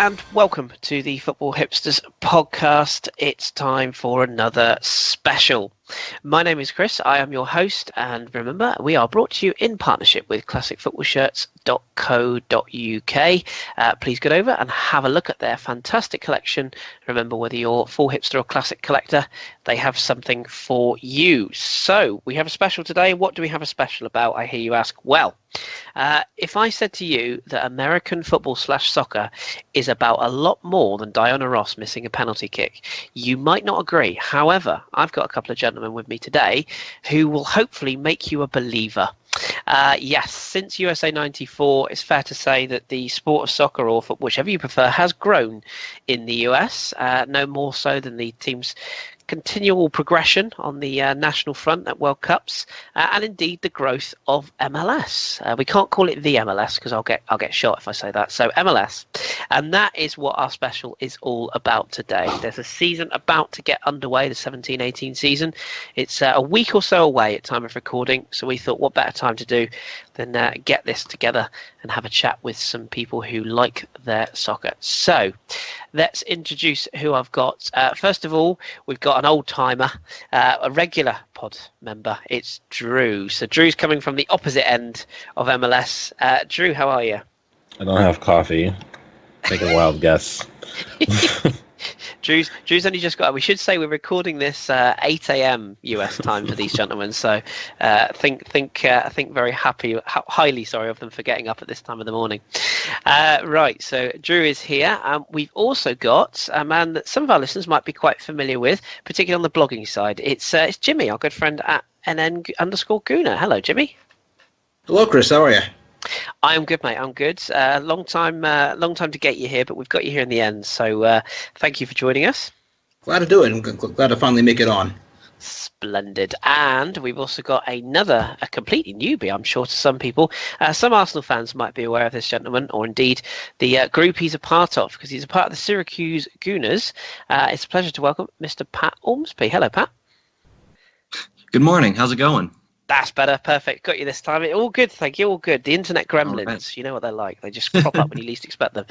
and welcome to the Football Hipsters podcast. It's time for another special. My name is Kris, I am your host, and remember, we are brought to you in partnership with classicfootballshirts.co.uk. Please get over and have a look at their fantastic collection. Remember, whether you're full hipster or classic collector, they have something for you. So, we have a special today. What do we have a special about, I hear you ask? Well, if I said to you that American football/soccer is about a lot more than Diana Ross missing a penalty kick, you might not agree. However, I've got a couple of gentlemen with me today who will hopefully make you a believer. Yes, since USA 94, it's fair to say that the sport of soccer, or football, whichever you prefer, has grown in the US, no more so than the team's continual progression on the national front at World Cups, and indeed the growth of MLS. We can't call it the MLS because I'll get shot if I say that. So MLS, and that is what our special is all about today. There's a season about to get underway, the 17-18 season. It's a week or so away at time of recording, so we thought what better time to do than get this together and have a chat with some people who like their soccer. So let's introduce who I've got. First of all, we've got an old-timer, a regular pod member. It's Drew. So Drew's coming from the opposite end of MLS. Drew, how are you? I don't have coffee. Take a wild guess. Drew's only just got. We should say we're recording this 8 a.m. US time for these gentlemen. So think very highly sorry of them for getting up at this time of the morning. Right. So Drew is here. We've also got a man that some of our listeners might be quite familiar with, particularly on the blogging side. It's Jimmy, our good friend at NN_Gooner. Hello, Jimmy. Hello, Kris. How are you? I'm good, mate. I'm good. Long time to get you here, but we've got you here in the end. So thank you for joining us. Glad to do it. I'm glad to finally make it on. Splendid. And we've also got a completely newbie, I'm sure, to some people. Some Arsenal fans might be aware of this gentleman, or indeed the group he's a part of, because he's a part of the Syracuse Gooners. It's a pleasure to welcome Mr. Pat Ormsby. Hello, Pat. Good morning. How's it going? That's better. Perfect. Got you this time. All good, thank you. All good. The internet gremlins, right. You know what they're like. They just crop up when you least expect them.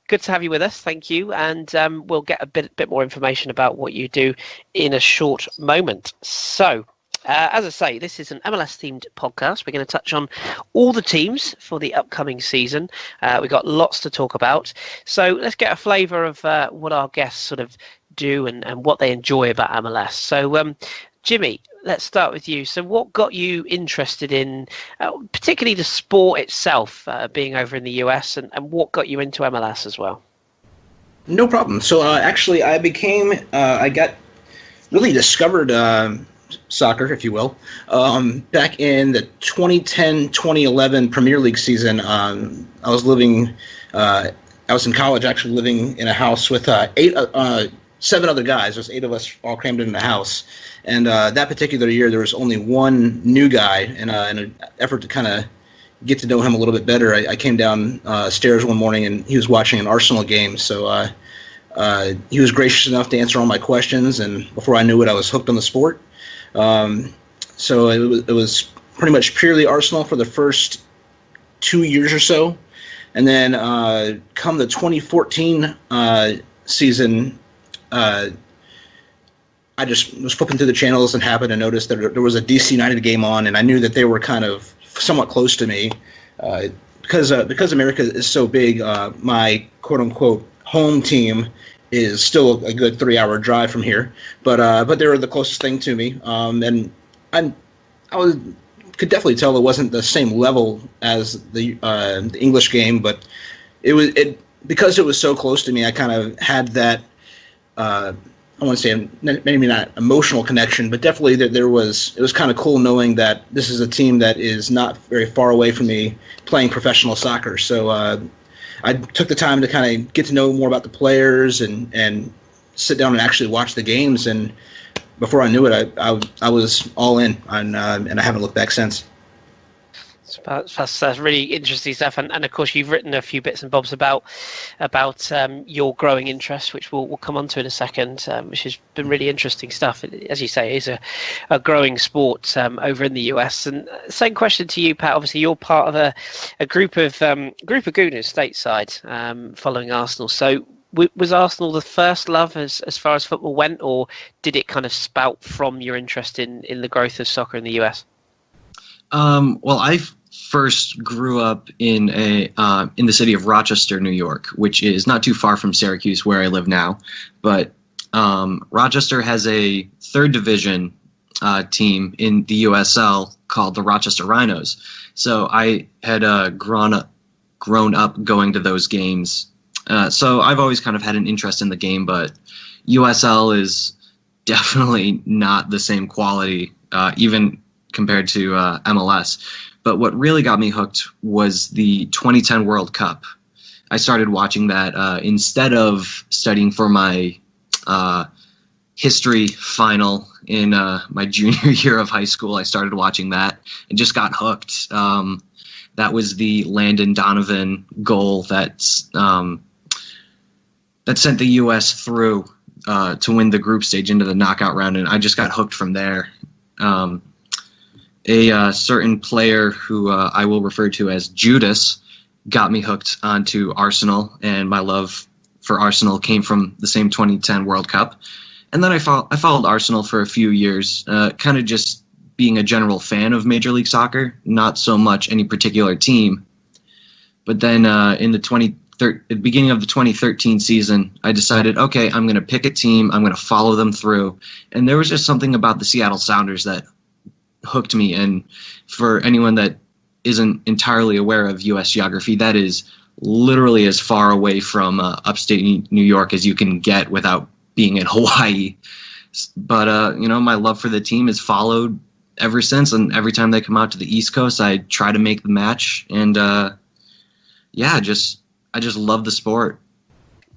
Good to have you with us. Thank you. And we'll get a bit more information about what you do in a short moment. So, as I say, this is an MLS-themed podcast. We're going to touch on all the teams for the upcoming season. We've got lots to talk about. So let's get a flavour of what our guests sort of do and what they enjoy about MLS. So, Jimmy, let's start with you. So what got you interested in particularly the sport itself, being over in the US, and what got you into MLS as well? No problem. So actually, I got really discovered soccer, if you will, back in the 2010-2011 Premier League season. I was in college, actually living in a house with 7 other guys. There's 8 of us all crammed in the house. And that particular year, there was only one new guy. And in an effort to kind of get to know him a little bit better, I came down stairs one morning, and he was watching an Arsenal game. So he was gracious enough to answer all my questions. And before I knew it, I was hooked on the sport. So it was pretty much purely Arsenal for the first 2 years or so. And then come the 2014 season, I just was flipping through the channels and happened to notice that there was a DC United game on, and I knew that they were kind of somewhat close to me. Because America is so big, my quote-unquote home team is still a good 3-hour drive from here. But they were the closest thing to me. And could definitely tell it wasn't the same level as the English game, but because it was so close to me, I kind of had that I want to say maybe not emotional connection, but definitely it was kind of cool knowing that this is a team that is not very far away from me playing professional soccer. So I took the time to kind of get to know more about the players and sit down and actually watch the games. And before I knew it, I was all in, and I haven't looked back since. That's really interesting stuff, and of course you've written a few bits and bobs about your growing interest, which we'll come on to in a second, which has been really interesting stuff. As you say, it is a growing sport over in the US. And same question to you, Pat. Obviously, you're part of a group of Gooners stateside following Arsenal. So was Arsenal the first love as far as football went, or did it kind of spout from your interest in the growth of soccer in the US? Well, I first grew up in the city of Rochester, New York, which is not too far from Syracuse, where I live now. But Rochester has a third division team in the USL called the Rochester Rhinos. So I had grown up going to those games. So I've always kind of had an interest in the game, but USL is definitely not the same quality, even compared to MLS. But what really got me hooked was the 2010 World Cup. I started watching that instead of studying for my history final in my junior year of high school. I started watching that and just got hooked. That was the Landon Donovan goal that sent the U.S. through to win the group stage into the knockout round, and I just got hooked from there. A certain player who I will refer to as Judas got me hooked onto Arsenal, and my love for Arsenal came from the same 2010 World Cup. And then I followed Arsenal for a few years, kind of just being a general fan of Major League Soccer, not so much any particular team. But then in the beginning of the 2013 season, I decided, okay, I'm going to pick a team, I'm going to follow them through. And there was just something about the Seattle Sounders that hooked me. And for anyone that isn't entirely aware of U.S. geography, that is literally as far away from upstate New York as you can get without being in Hawaii. But, my love for the team has followed ever since. And every time they come out to the East Coast, I try to make the match. And, I just love the sport.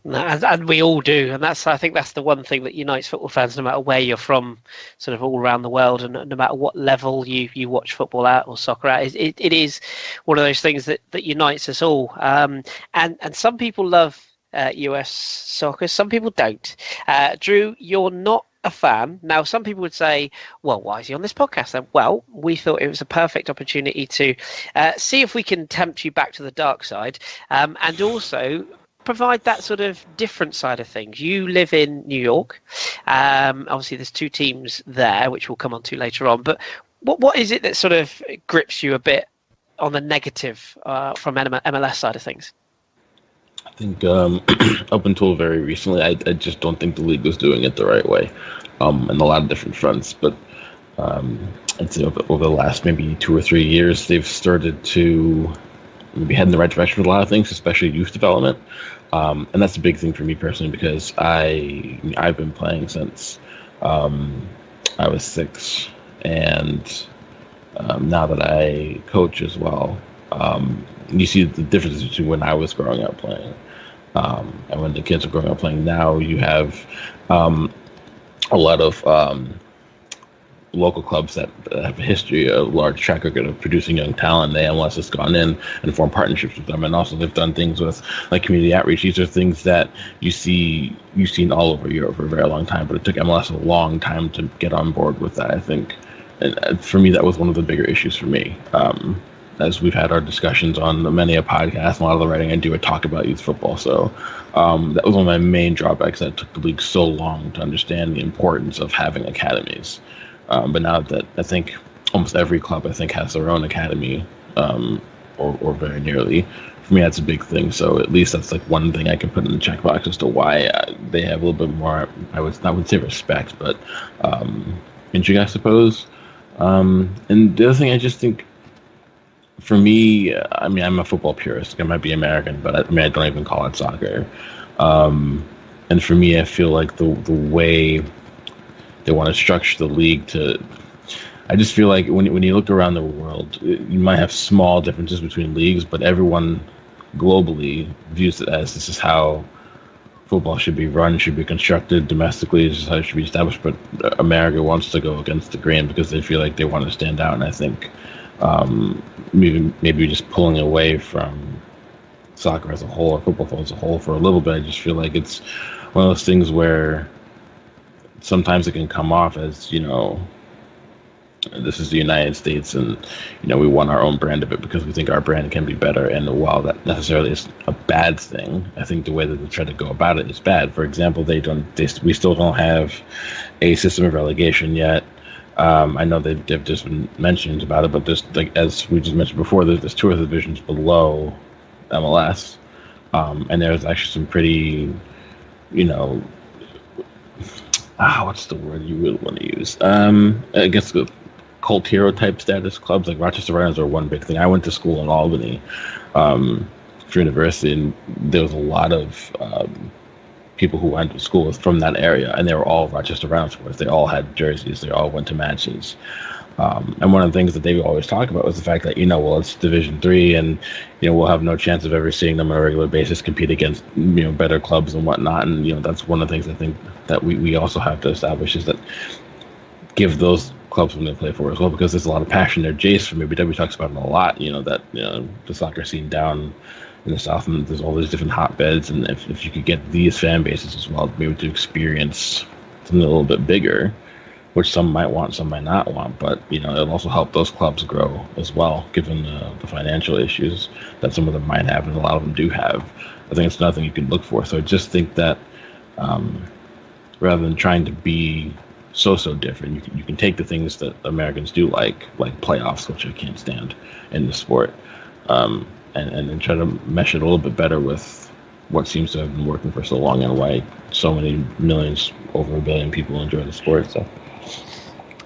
And we all do, and I think that's the one thing that unites football fans, no matter where you're from, sort of all around the world, and no matter what level you watch football at or soccer at. It is one of those things that unites us all. And some people love US soccer, some people don't. Drew, you're not a fan. Now, some people would say, well, why is he on this podcast then? Well, we thought it was a perfect opportunity to see if we can tempt you back to the dark side, and also provide that sort of different side of things. You live in New York. Obviously, there's two teams there, which we'll come on to later on. But what is it that sort of grips you a bit on the negative from MLS side of things? I think up until very recently, I just don't think the league was doing it the right way in a lot of different fronts. But I'd say over the last maybe 2 or 3 years, they've started to maybe head in the right direction with a lot of things, especially youth development. And that's a big thing for me personally, because I've been playing since I was 6, and now that I coach as well, you see the difference between when I was growing up playing and when the kids are growing up playing. Now you have a lot of local clubs that have a history, a large track record of producing young talent. The MLS has gone in and formed partnerships with them, and also they've done things with like community outreach. These are things that you've seen all over Europe for a very long time, but it took MLS a long time to get on board with that, I think. And for me, that was one of the bigger issues for me. As we've had our discussions on many a podcast, and a lot of the writing I do, I talk about youth football. So that was one of my main drawbacks, that it took the league so long to understand the importance of having academies. But now that I think almost every club, I think, has their own academy, or very nearly. For me, that's a big thing. So at least that's like one thing I can put in the checkbox as to why they have a little bit more, I would say respect, but intrigue, I suppose. And the other thing, I just think, for me, I mean, I'm a football purist. I might be American, but I don't even call it soccer. And for me, I feel like the way they want to structure the league I just feel like when you look around the world, you might have small differences between leagues, but everyone globally views it as this is how football should be run, should be constructed domestically, this is how it should be established. But America wants to go against the grain because they feel like they want to stand out. And I think maybe just pulling away from soccer as a whole or football as a whole for a little bit. I just feel like it's one of those things where sometimes it can come off as, this is the United States, and we want our own brand of it because we think our brand can be better. And while that necessarily is a bad thing, I think the way that they try to go about it is bad. For example, we still don't have a system of relegation yet. I know they've just been mentioned about it, but there's, like, as we just mentioned before, there's two other divisions below MLS, and there's actually some pretty, what's the word you would want to use? I guess the cult hero type status clubs, like Rochester Rhinos, are one big thing. I went to school in Albany for university, and there was a lot of people who went to school from that area, and they were all Rochester Rhinos supporters. They all had jerseys. They all went to matches. And one of the things that they always talk about was the fact that, it's Division III, and, we'll have no chance of ever seeing them on a regular basis compete against, better clubs and whatnot. And, that's one of the things I think that we also have to establish, is that give those clubs something to play for as well, because there's a lot of passion there. Jace from ABW talks about it a lot, that, the soccer scene down in the South, and there's all these different hotbeds. And if you could get these fan bases as well, maybe to experience something a little bit bigger, which some might want, some might not want, but it'll also help those clubs grow as well, given the financial issues that some of them might have, and a lot of them do have. I think it's nothing you can look for. So I just think that rather than trying to be so different, you can take the things that Americans do like playoffs, which I can't stand in the sport, and then try to mesh it a little bit better with what seems to have been working for so long, and why so many millions, over 1 billion people enjoy the sport. So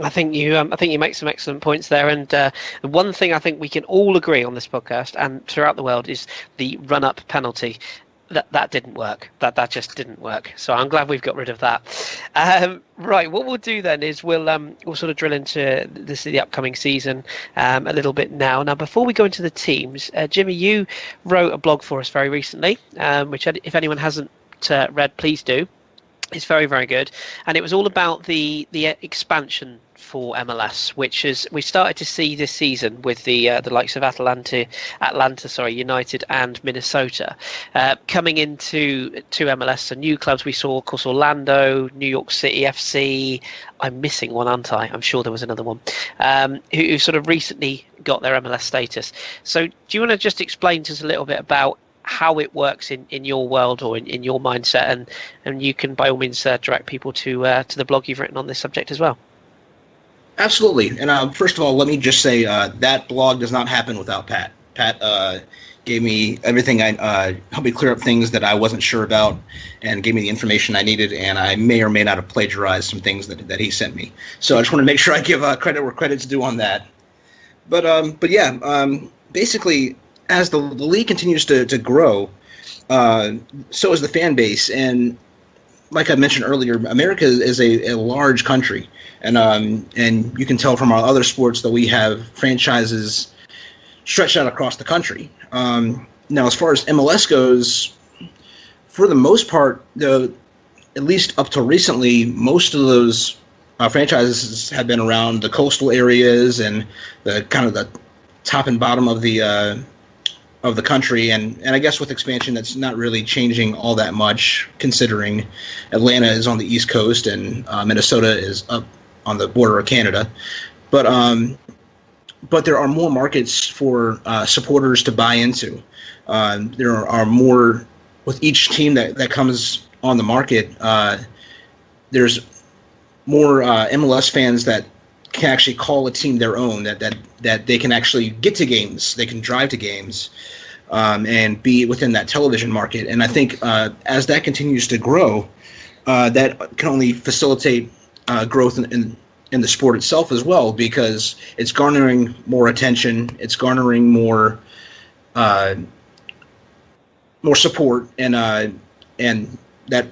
I think you make some excellent points there, and one thing I think we can all agree on this podcast and throughout the world is the run-up penalty. That didn't work. That just didn't work. So I'm glad we've got rid of that. Right, what we'll do then is we'll sort of drill into the upcoming season a little bit now. Now, before we go into the teams, Jimmy, you wrote a blog for us very recently, which if anyone hasn't read, please do. It's very, very good, and it was all about the expansion for MLS, which is we started to see this season with the likes of Atlanta United and Minnesota coming into MLS. So new clubs we saw, of course, Orlando, New York City FC. I'm missing one, aren't I? I'm sure there was another one who sort of recently got their MLS status. So do you want to just explain to us a little bit about how it works in your world or in your mindset, and you can by all means direct people to the blog you've written on this subject as well. Absolutely. And first of all, let me just say that blog does not happen without Pat. Pat gave me everything. Helped me clear up things that I wasn't sure about, and gave me the information I needed, and I may or may not have plagiarized some things that he sent me. So I just want to make sure I give credit where credit's due on that. But yeah, basically, as the league continues to grow, so is the fan base. And like I mentioned earlier, America is a large country. And you can tell from our other sports that we have franchises stretched out across the country. Now, as far as MLS goes, for the most part, at least up till recently, most of those franchises have been around the coastal areas and the kind of the top and bottom of the country, and I guess with expansion, that's not really changing all that much, considering Atlanta is on the East Coast and Minnesota is up on the border of Canada. But there are more markets for supporters to buy into. There are more with each team that comes on the market. There's more MLS fans that can actually call a team their own, that they can actually get to games, they can drive to games, and be within that television market. And I think as that continues to grow, that can only facilitate growth in the sport itself as well, because it's garnering more attention, it's garnering more support, and that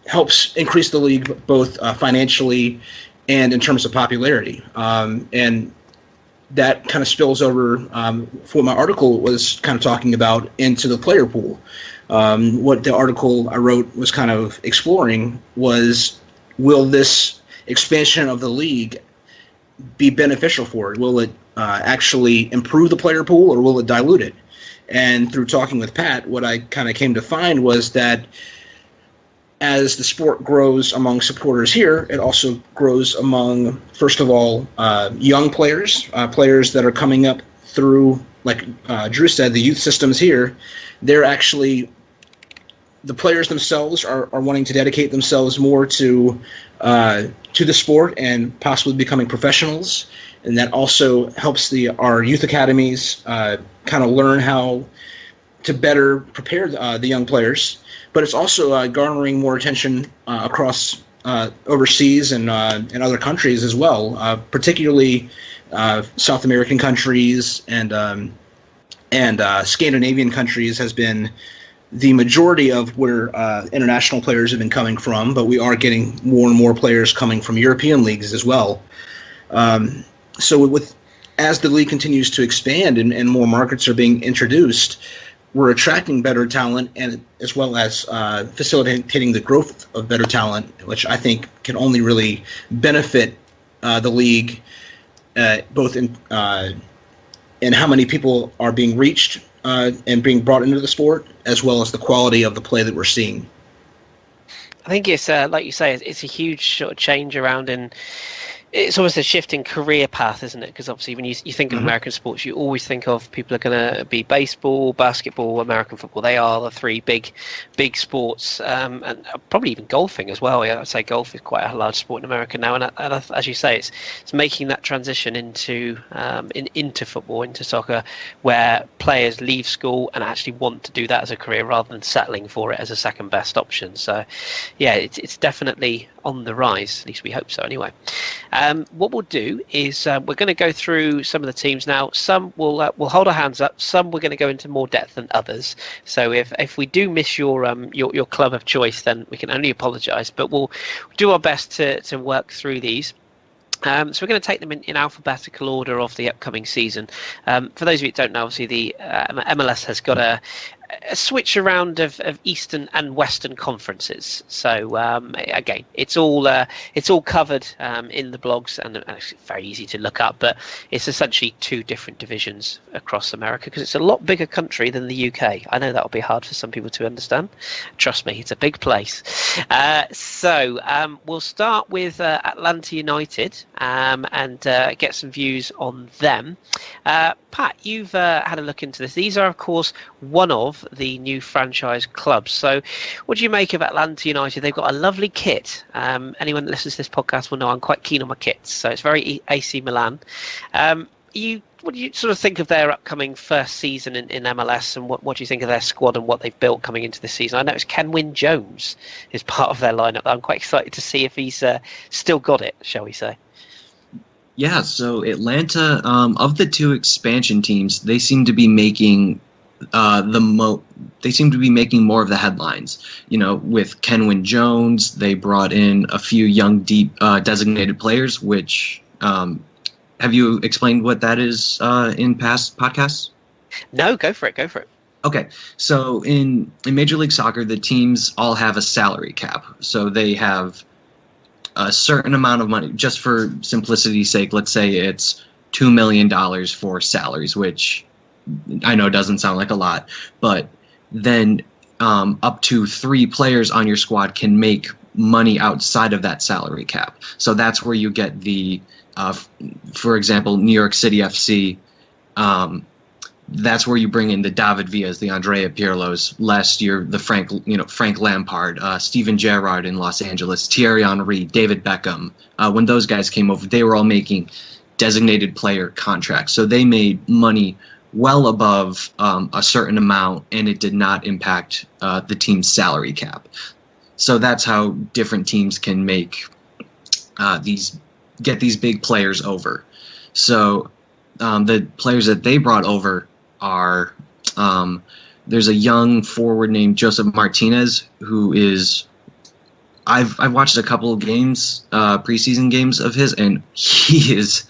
helps increase the league both financially and in terms of popularity. And that kind of spills over for my article was kind of talking about into the player pool. What the article I wrote was kind of exploring was, will this expansion of the league be beneficial for it? Will it actually improve the player pool, or will it dilute it? And through talking with Pat, what I kind of came to find was that as the sport grows among supporters here, it also grows among, first of all, young players, players that are coming up through, like Drew said, the youth systems here. They're actually, the players themselves are wanting to dedicate themselves more to the sport and possibly becoming professionals. And that also helps our youth academies kind of learn how to better prepare the young players. But it's also garnering more attention across overseas and other countries as well, particularly South American countries and Scandinavian countries has been the majority of where international players have been coming from. But we are getting more and more players coming from European leagues as well. So as the league continues to expand and more markets are being introduced, we're attracting better talent, and as well as facilitating the growth of better talent, which I think can only really benefit the league, both in how many people are being reached and being brought into the sport, as well as the quality of the play that we're seeing. I think it's like you say, it's a huge sort of change around in. It's almost a shift in career path, isn't it? Because obviously when you think of American sports, you always think of people are going to be baseball, basketball, American football. They are the three big sports, and probably even golfing as well. Yeah, I'd say golf is quite a large sport in America now. And as you say, it's making that transition into football, into soccer, where players leave school and actually want to do that as a career rather than settling for it as a second best option. So, yeah, it's definitely on the rise. At least we hope so anyway. What we'll do is we're going to go through some of the teams now. Some we'll hold our hands up. Some we're going to go into more depth than others. So if we do miss your club of choice, then we can only apologise. But we'll do our best to work through these. So we're going to take them in alphabetical order of the upcoming season. For those of you who don't know, obviously the MLS has got a switch around of Eastern and Western conferences. So again, it's all covered in the blogs, and it's very easy to look up. But it's essentially two different divisions across America because it's a lot bigger country than the UK. I know that'll be hard for some people to understand. Trust me, it's a big place. So we'll start with Atlanta United and get some views on them. Pat, you've had a look into this. These are, of course, one of the new franchise clubs. So what do you make of Atlanta United? They've got a lovely kit. Anyone that listens to this podcast will know I'm quite keen on my kits. So it's very AC Milan. What do you sort of think of their upcoming first season in MLS, and what do you think of their squad and what they've built coming into this season? I know it's Kenwyn Jones is part of their lineup. I'm quite excited to see if he's still got it, shall we say. Yeah, so Atlanta, of the two expansion teams, they seem to be making more of the headlines. You know, with Kenwyn Jones, they brought in a few young, deep designated players. Which have you explained what that is in past podcasts? No, go for it. Okay, so in Major League Soccer, the teams all have a salary cap. So they have a certain amount of money. Just for simplicity's sake, let's say it's $2 million for salaries, which I know doesn't sound like a lot, but then up to 3 players on your squad can make money outside of that salary cap. So that's where you get the, for example, New York City FC. That's where you bring in the David Villas, the Andrea Pirlos. Last year, the Frank Lampard, Steven Gerrard in Los Angeles, Thierry Henry, David Beckham. When those guys came over, they were all making designated player contracts. So they made money well above a certain amount, and it did not impact the team's salary cap. So that's how different teams can get these big players over. So the players that they brought over are there's a young forward named Joseph Martinez who is I've watched a couple of games, preseason games of his, and he is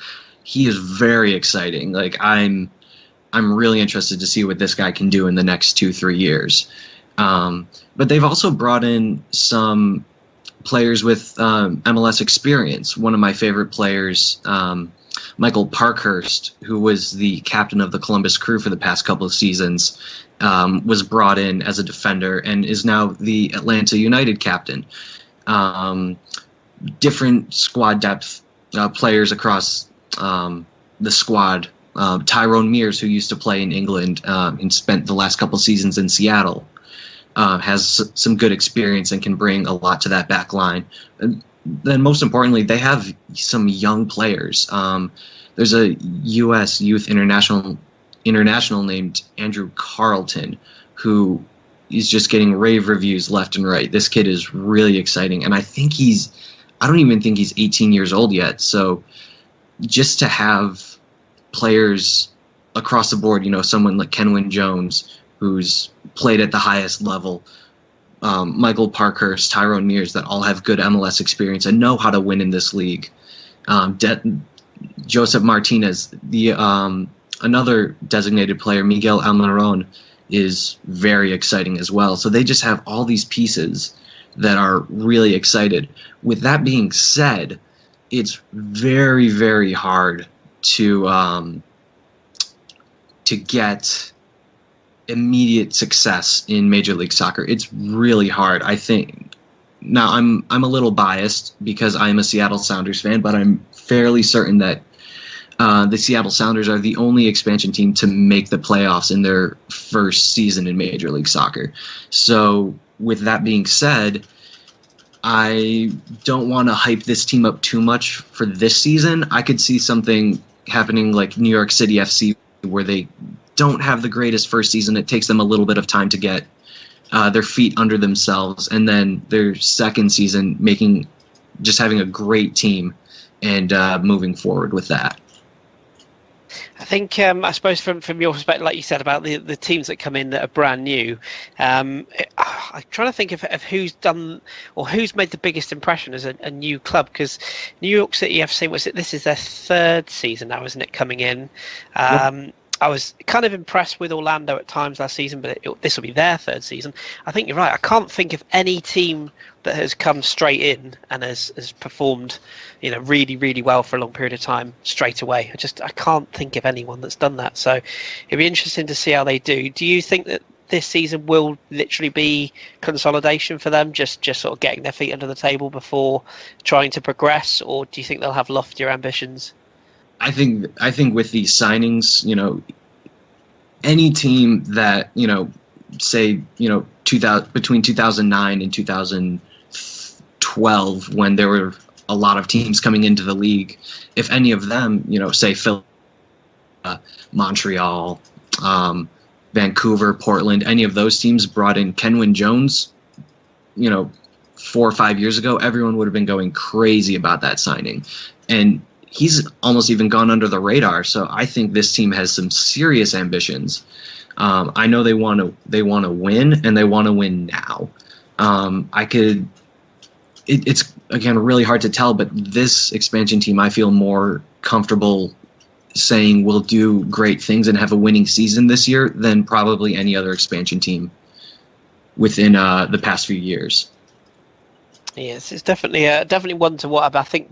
very exciting. Like I'm really interested to see what this guy can do in the next 2-3 years. But they've also brought in some players with MLS experience. One of my favorite players Michael Parkhurst, who was the captain of the Columbus Crew for the past couple of seasons, was brought in as a defender and is now the Atlanta United captain. Different squad depth players across the squad. Tyrone Mears, who used to play in England and spent the last couple seasons in Seattle, has some good experience and can bring a lot to that back line. And then most importantly, they have some young players. There's a U.S. Youth International named Andrew Carlton, who is just getting rave reviews left and right. This kid is really exciting, and I don't even think he's 18 years old yet. So just to have players across the board, someone like Kenwyn Jones, who's played at the highest level, Michael Parkhurst, Tyrone Mears, that all have good MLS experience and know how to win in this league. Joseph Martinez, another designated player, Miguel Almiron, is very exciting as well. So they just have all these pieces that are really excited. With that being said, it's very, very hard to get immediate success in Major League Soccer. It's really hard, I think. Now, I'm a little biased because I'm a Seattle Sounders fan, but I'm fairly certain that the Seattle Sounders are the only expansion team to make the playoffs in their first season in Major League Soccer. So with that being said, I don't want to hype this team up too much for this season. I could see something happening like New York City FC, where they don't have the greatest first season. It takes them a little bit of time to get their feet under themselves, and then their second season having a great team and moving forward with that. I think, I suppose from your perspective, like you said about the teams that come in that are brand new, I'm trying to think of who's done or who's made the biggest impression as a new club, because New York City FC, this is their third season now, isn't it, coming in? I was kind of impressed with Orlando at times last season, but this will be their third season. I think you're right. I can't think of any team that has come straight in and has performed, really, really well for a long period of time straight away. I can't think of anyone that's done that. So it'd be interesting to see how they do. Do you think that this season will literally be consolidation for them, just sort of getting their feet under the table before trying to progress, or do you think they'll have loftier ambitions? I think with these signings, any team that, say, between 2009 and 2012, when there were a lot of teams coming into the league, if any of them, say Philly, Montreal, Vancouver, Portland, any of those teams brought in Kenwyn Jones, 4 or 5 years ago, everyone would have been going crazy about that signing. And he's almost even gone under the radar. So I think this team has some serious ambitions. I know they want to win, and they want to win now. It's again really hard to tell, but this expansion team, I feel more comfortable saying will do great things and have a winning season this year than probably any other expansion team within the past few years. Yes, it's definitely one to what I think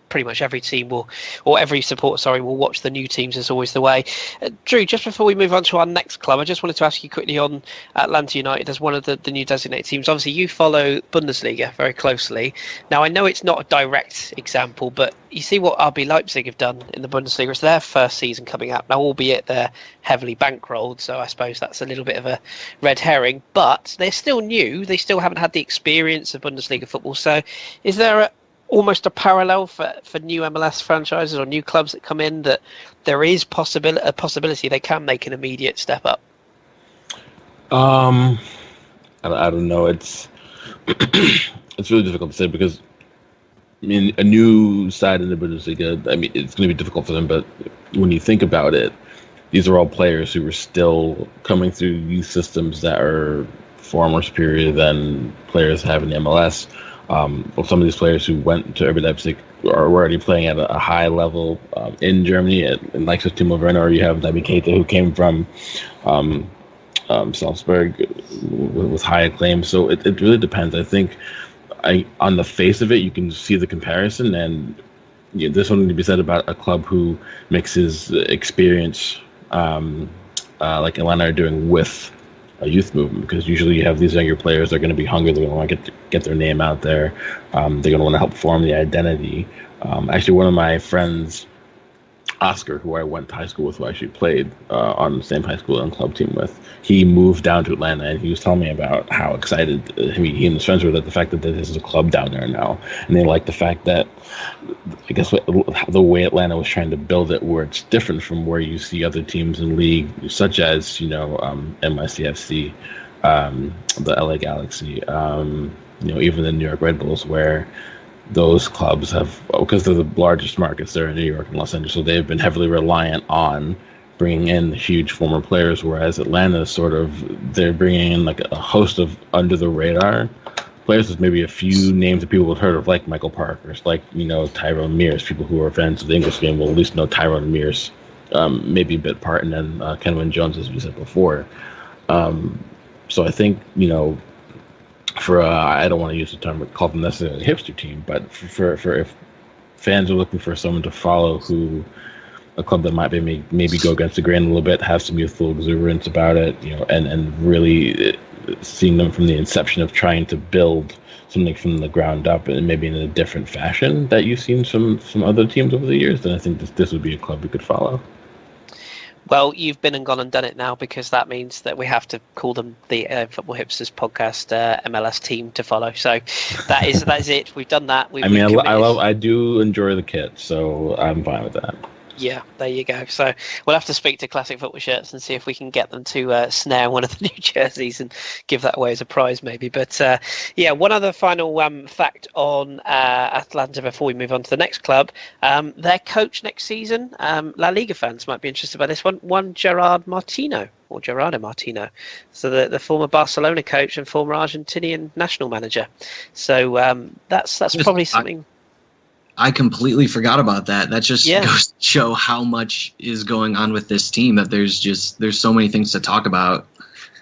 pretty much every team every supporter will watch the new teams. Is always the way. Drew, just before we move on to our next club, I just wanted to ask you quickly on Atlanta United as one of the new designated teams. Obviously, you follow Bundesliga very closely. Now, I know it's not a direct example, but you see what RB Leipzig have done in the Bundesliga. It's their first season coming up now, albeit they're heavily bankrolled, so I suppose that's a little bit of a red herring, but they're still new. They still haven't had the experience of Bundesliga football. So is there almost a parallel for new MLS franchises or new clubs that come in, that there is a possibility they can make an immediate step up? I don't know. It's it's really difficult to say, because a new side in the Bundesliga, it's going to be difficult for them. But when you think about it, these are all players who are still coming through youth systems that are far more superior than players have in the MLS. Some of these players who went to RB Leipzig are already playing at a high level in Germany, in likes of Timo Werner, or you have Naby Keita, who came from Salzburg with high acclaim. So it really depends. I think on the face of it, you can see the comparison, and there's something to be said about a club who mixes experience, like Atlanta are doing, with a youth movement, because usually you have these younger players that are going to be hungry, they're going to want to get their name out there, they're going to want to help form the identity. Actually, one of my friends, Oscar, who I went to high school with, who I actually played on the same high school and club team with, he moved down to Atlanta, and he was telling me about how excited he and his friends were at the fact that this is a club down there now, and they like the fact that, I guess, the way Atlanta was trying to build it, where it's different from where you see other teams in league, such as NYCFC, the LA Galaxy, even the New York Red Bulls, where those clubs have, because they're the largest markets, they're in New York and Los Angeles, so they've been heavily reliant on bringing in huge former players, whereas Atlanta they're bringing in like a host of under the radar players. There's maybe a few names that people have heard of, like Michael Parkhurst, like Tyrone Mears. People who are fans of the English game will at least know Tyrone Mears, maybe a bit part, and then Kenwyn Jones, as we said before. So I think for I don't want to use the term, but call them necessarily a hipster team, but for if fans are looking for someone to follow, a club that might maybe go against the grain a little bit, have some youthful exuberance about it, and really seeing them from the inception of trying to build something from the ground up, and maybe in a different fashion that you've seen some other teams over the years, then I think this would be a club we could follow. Well, you've been and gone and done it now, because that means that we have to call them the Football Hipsters Podcast MLS team to follow. So that is it. We've done that. I do enjoy the kit, so I'm fine with that. Yeah, there you go. So we'll have to speak to Classic Football Shirts and see if we can get them to snare one of the new jerseys and give that away as a prize, maybe. But one other final fact on Atlanta before we move on to the next club. Their coach next season, La Liga fans might be interested by this one, Gerardo Martino. So the former Barcelona coach and former Argentinian national manager. So that's probably something. I completely forgot about that. That just goes to show how much is going on with this team, that there's so many things to talk about.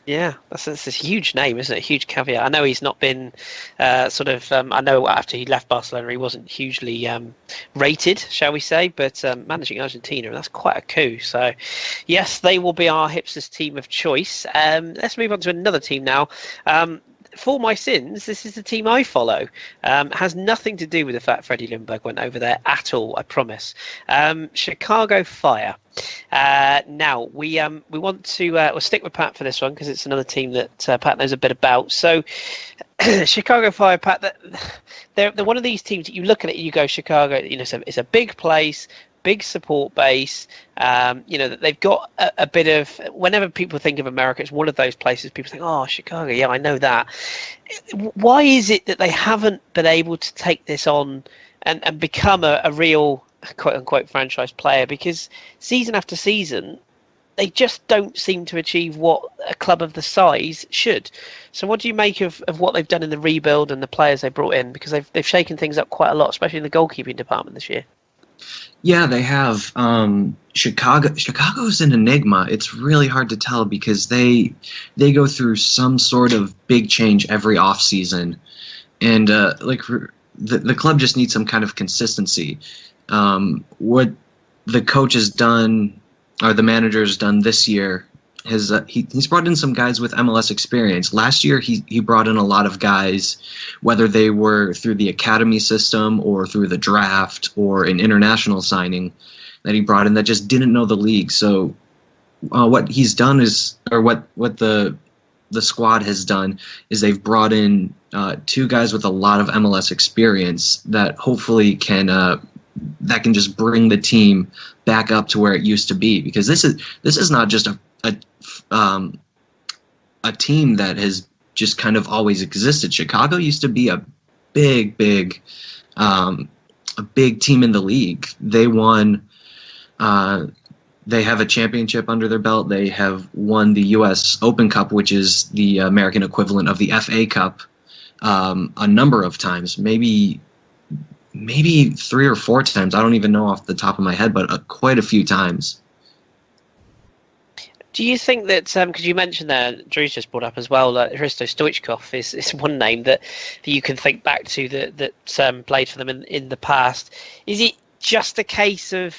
Yeah, that's a huge name, isn't it? A huge caveat. I know he's not been I know after he left Barcelona, he wasn't hugely rated, shall we say, but managing Argentina, that's quite a coup. So, yes, they will be our Hipsters team of choice. Let's move on to another team now. For my sins, this is the team I follow. Has nothing to do with the fact Freddie Lundberg went over there at all, I promise. Chicago Fire. Now, we want to we'll stick with Pat for this one, because it's another team that Pat knows a bit about. So, Chicago Fire, Pat, they're one of these teams that you look at it and you go, Chicago, it's a big place, big support base. That they've got a bit of, whenever people think of America, it's one of those places people think, oh, Chicago, yeah, I know that. Why is it that they haven't been able to take this on and become a real quote unquote franchise player? Because season after season, they just don't seem to achieve what a club of the size should. So what do you make of what they've done in the rebuild and the players they brought in? Because they've shaken things up quite a lot, especially in the goalkeeping department this year. Yeah, they have. Chicago's an enigma. It's really hard to tell, because they go through some sort of big change every offseason. And the club just needs some kind of consistency. What the coach has done, or the manager has done this year, he's brought in some guys with MLS experience. Last year, he brought in a lot of guys, whether they were through the academy system or through the draft or an international signing that he brought in that just didn't know the league. So what he's done is, or what the squad has done, is they've brought in two guys with a lot of MLS experience that hopefully can just bring the team back up to where it used to be. Because this is not just a team that has just kind of always existed. Chicago used to be a big team in the league. They won. They have a championship under their belt. They have won the U.S. Open Cup, which is the American equivalent of the FA Cup, a number of times, maybe 3 or 4 times. I don't even know off the top of my head, but quite a few times. Do you think that, because you mentioned there, Drew's just brought up as well, Hristo Stoichkov is one name that you can think back to that played for them in the past. Do just a case of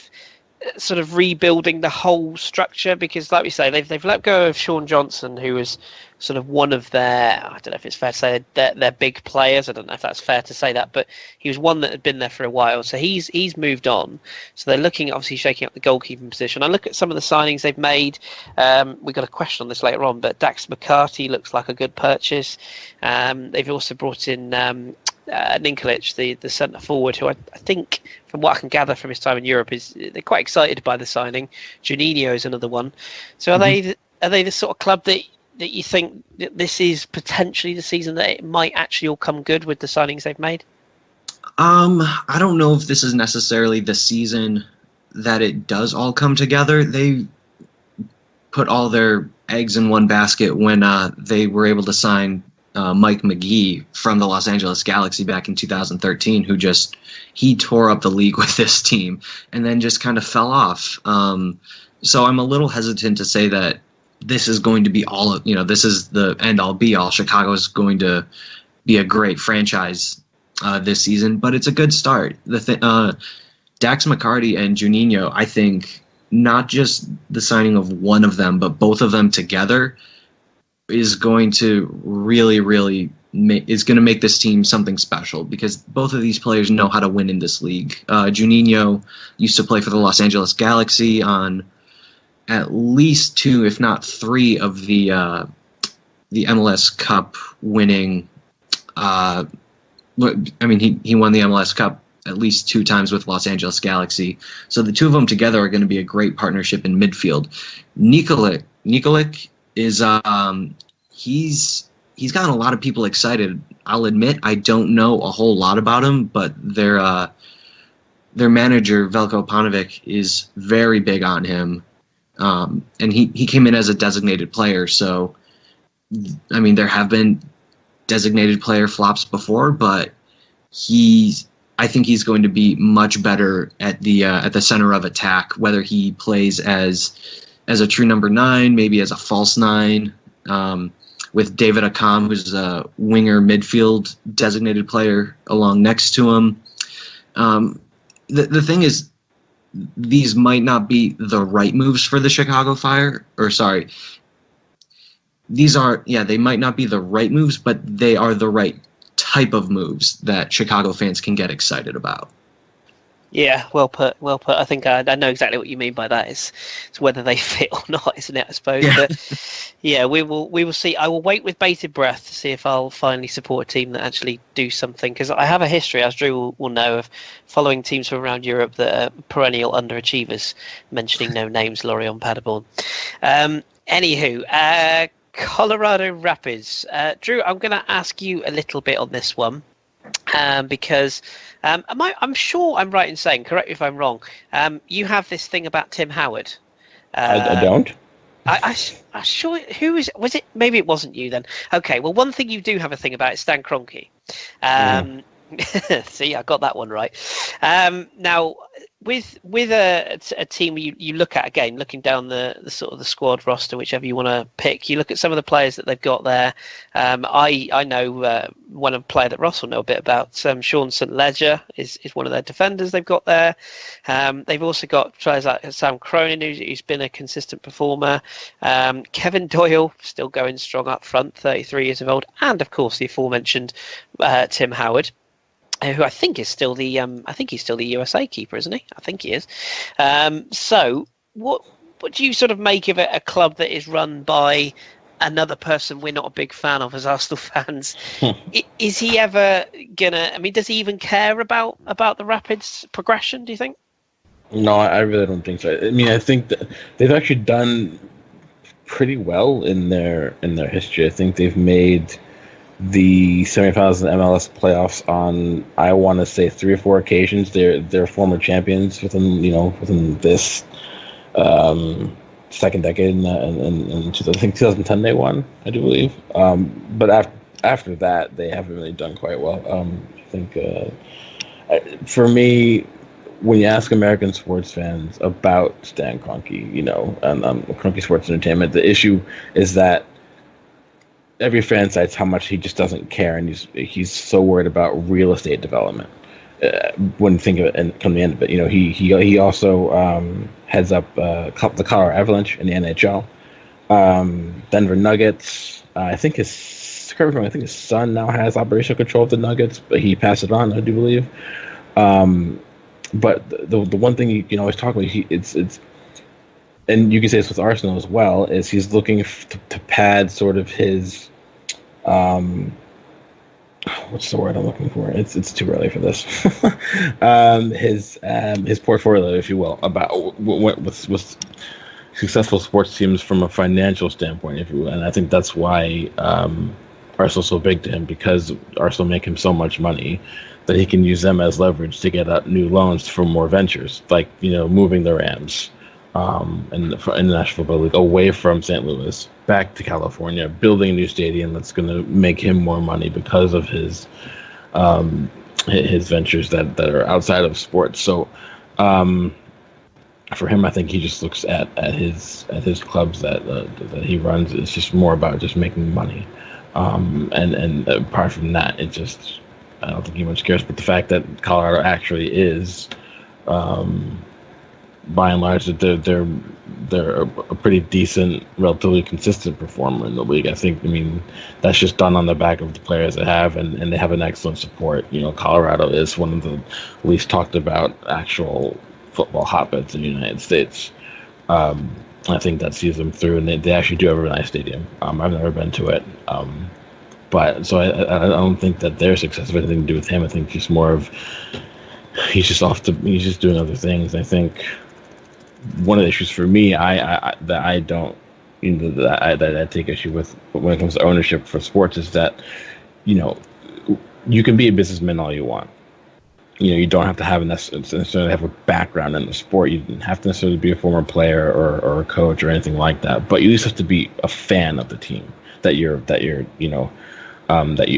sort of rebuilding the whole structure? Because, like we say, they've let go of Sean Johnson, who was sort of one of their, I don't know if it's fair to say their big players. I don't know if that's fair to say that, but he was one that had been there for a while. So he's moved on. So they're looking at obviously shaking up the goalkeeping position. I look at some of the signings they've made. We got a question on this later on, but Dax McCarty looks like a good purchase. They've also brought in Ninkolic, the centre forward, who I think, from what I can gather from his time in Europe, they're quite excited by the signing. Juninho is another one. So are they the sort of club that you think that this is potentially the season that it might actually all come good with the signings they've made? I don't know if this is necessarily the season that it does all come together. They put all their eggs in one basket when they were able to sign Mike McGee from the Los Angeles Galaxy back in 2013, he tore up the league with this team and then just kind of fell off. So I'm a little hesitant to say that this is going to be this is the end all be all. Chicago is going to be a great franchise this season, but it's a good start. Dax McCarty and Juninho, I think not just the signing of one of them, but both of them together is going to really make this team something special, because both of these players know how to win in this league. Juninho used to play for the Los Angeles Galaxy on at least 2, if not 3, of the MLS Cup winning. He won the MLS Cup at least 2 times with Los Angeles Galaxy. So the two of them together are going to be a great partnership in midfield. Ninkolic is he's gotten a lot of people excited. I'll admit I don't know a whole lot about him, but their manager Veljko Paunovic is very big on him. And he came in as a designated player, so there have been designated player flops before, but I think he's going to be much better at the center of attack, whether he plays as a true number 9, maybe as a false 9, with David Akam, who's a winger midfield designated player, along next to him. The thing is, these might not be the right moves for the Chicago Fire, they might not be the right moves, but they are the right type of moves that Chicago fans can get excited about. Yeah, well put. I think I know exactly what you mean by that. It's whether they fit or not, isn't it, I suppose? Yeah. But yeah, we will see. I will wait with bated breath to see if I'll finally support a team that actually do something, because I have a history, as Drew will know, of following teams from around Europe that are perennial underachievers, mentioning no names, Lorient, Paderborn. Anywho, Colorado Rapids. Drew, I'm going to ask you a little bit on this one. Because I'm sure I'm right in saying, correct me if I'm wrong, you have this thing about Tim Howard. I don't. I sure, was it? Maybe it wasn't you then. Okay, well, one thing you do have a thing about is Stan Kroenke. See, I got that one right. Now, with a team you look at, again, looking down the sort of the squad roster, whichever you want to pick, you look at some of the players that they've got there. I know one player that Ross will know a bit about. Sean St. Ledger is one of their defenders they've got there. They've also got players like Sam Cronin, who's been a consistent performer. Kevin Doyle, still going strong up front, 33 years of old, and of course the aforementioned Tim Howard, who I think is still the USA keeper, isn't he? I think he is. So what do you sort of make of a club that is run by another person we're not a big fan of as Arsenal fans? Is he ever gonna? I mean, does he even care about the Rapids' progression, do you think? No, I really don't think so. I mean, I think that they've actually done pretty well in their history. I think they've made the semifinals of the MLS playoffs on, I want to say, 3 or 4 occasions. They're former champions within this second decade. And I think 2010 they won, I do believe. But after that, they haven't really done quite well. I think for me, when you ask American sports fans about Stan Kroenke, and Kroenke Sports Entertainment, the issue is that every fan cites how much he just doesn't care, and he's so worried about real estate development. wouldn't think of it and come to the end of it. He also heads up the Colorado Avalanche in the NHL. Denver Nuggets. I think his son now has operational control of the Nuggets, but he passed it on, I do believe. But the one thing you can always talk about, it's and you can say this with Arsenal as well, is he's looking to pad sort of his what's the word I'm looking for? It's too early for this. His portfolio, if you will, about what's successful sports teams from a financial standpoint, if you will. And I think that's why Arsenal's so big to him, because Arsenal make him so much money that he can use them as leverage to get out new loans for more ventures, like moving the Rams in the National Football League away from St. Louis back to California, building a new stadium that's going to make him more money because of his ventures that are outside of sports. So for him, I think he just looks at his clubs that he runs. It's just more about just making money, and apart from that, I don't think he much cares. But the fact that Colorado actually is, by and large, that they're a pretty decent, relatively consistent performer in the league. I mean, that's just done on the back of the players they have, and they have an excellent support. Colorado is one of the least talked about actual football hotbeds in the United States. I think that sees them through, and they actually do have a nice stadium. I've never been to it. But so I don't think that their success has anything to do with him. I think he's more of he's just doing other things. I think one of the issues for me, that I don't, that I take issue with when it comes to ownership for sports is that, you can be a businessman all you want. You don't have to necessarily have a background in the sport. You don't have to necessarily be a former player or a coach or anything like that. But you at least have to be a fan of the team that you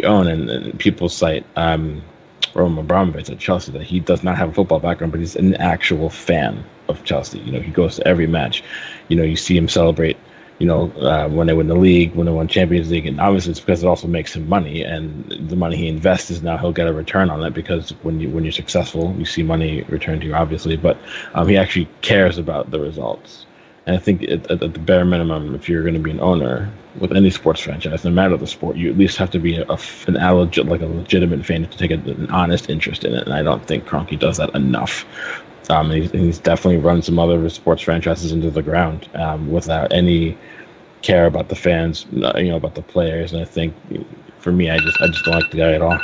own. And people cite Roman Abramovich at Chelsea, that he does not have a football background, but he's an actual fan of Chelsea. He goes to every match. You see him celebrate, when they win the league, when they win Champions League, and obviously it's because it also makes him money, and the money he invests is now he'll get a return on it, because when you're successful, you see money returned to you, obviously, but he actually cares about the results. And I think at the bare minimum, if you're going to be an owner with any sports franchise, no matter the sport, you at least have to be a legitimate fan to take an honest interest in it. And I don't think Kroenke does that enough. He's definitely run some other sports franchises into the ground without any care about the fans, about the players. And I think for me, I just don't like the guy at all.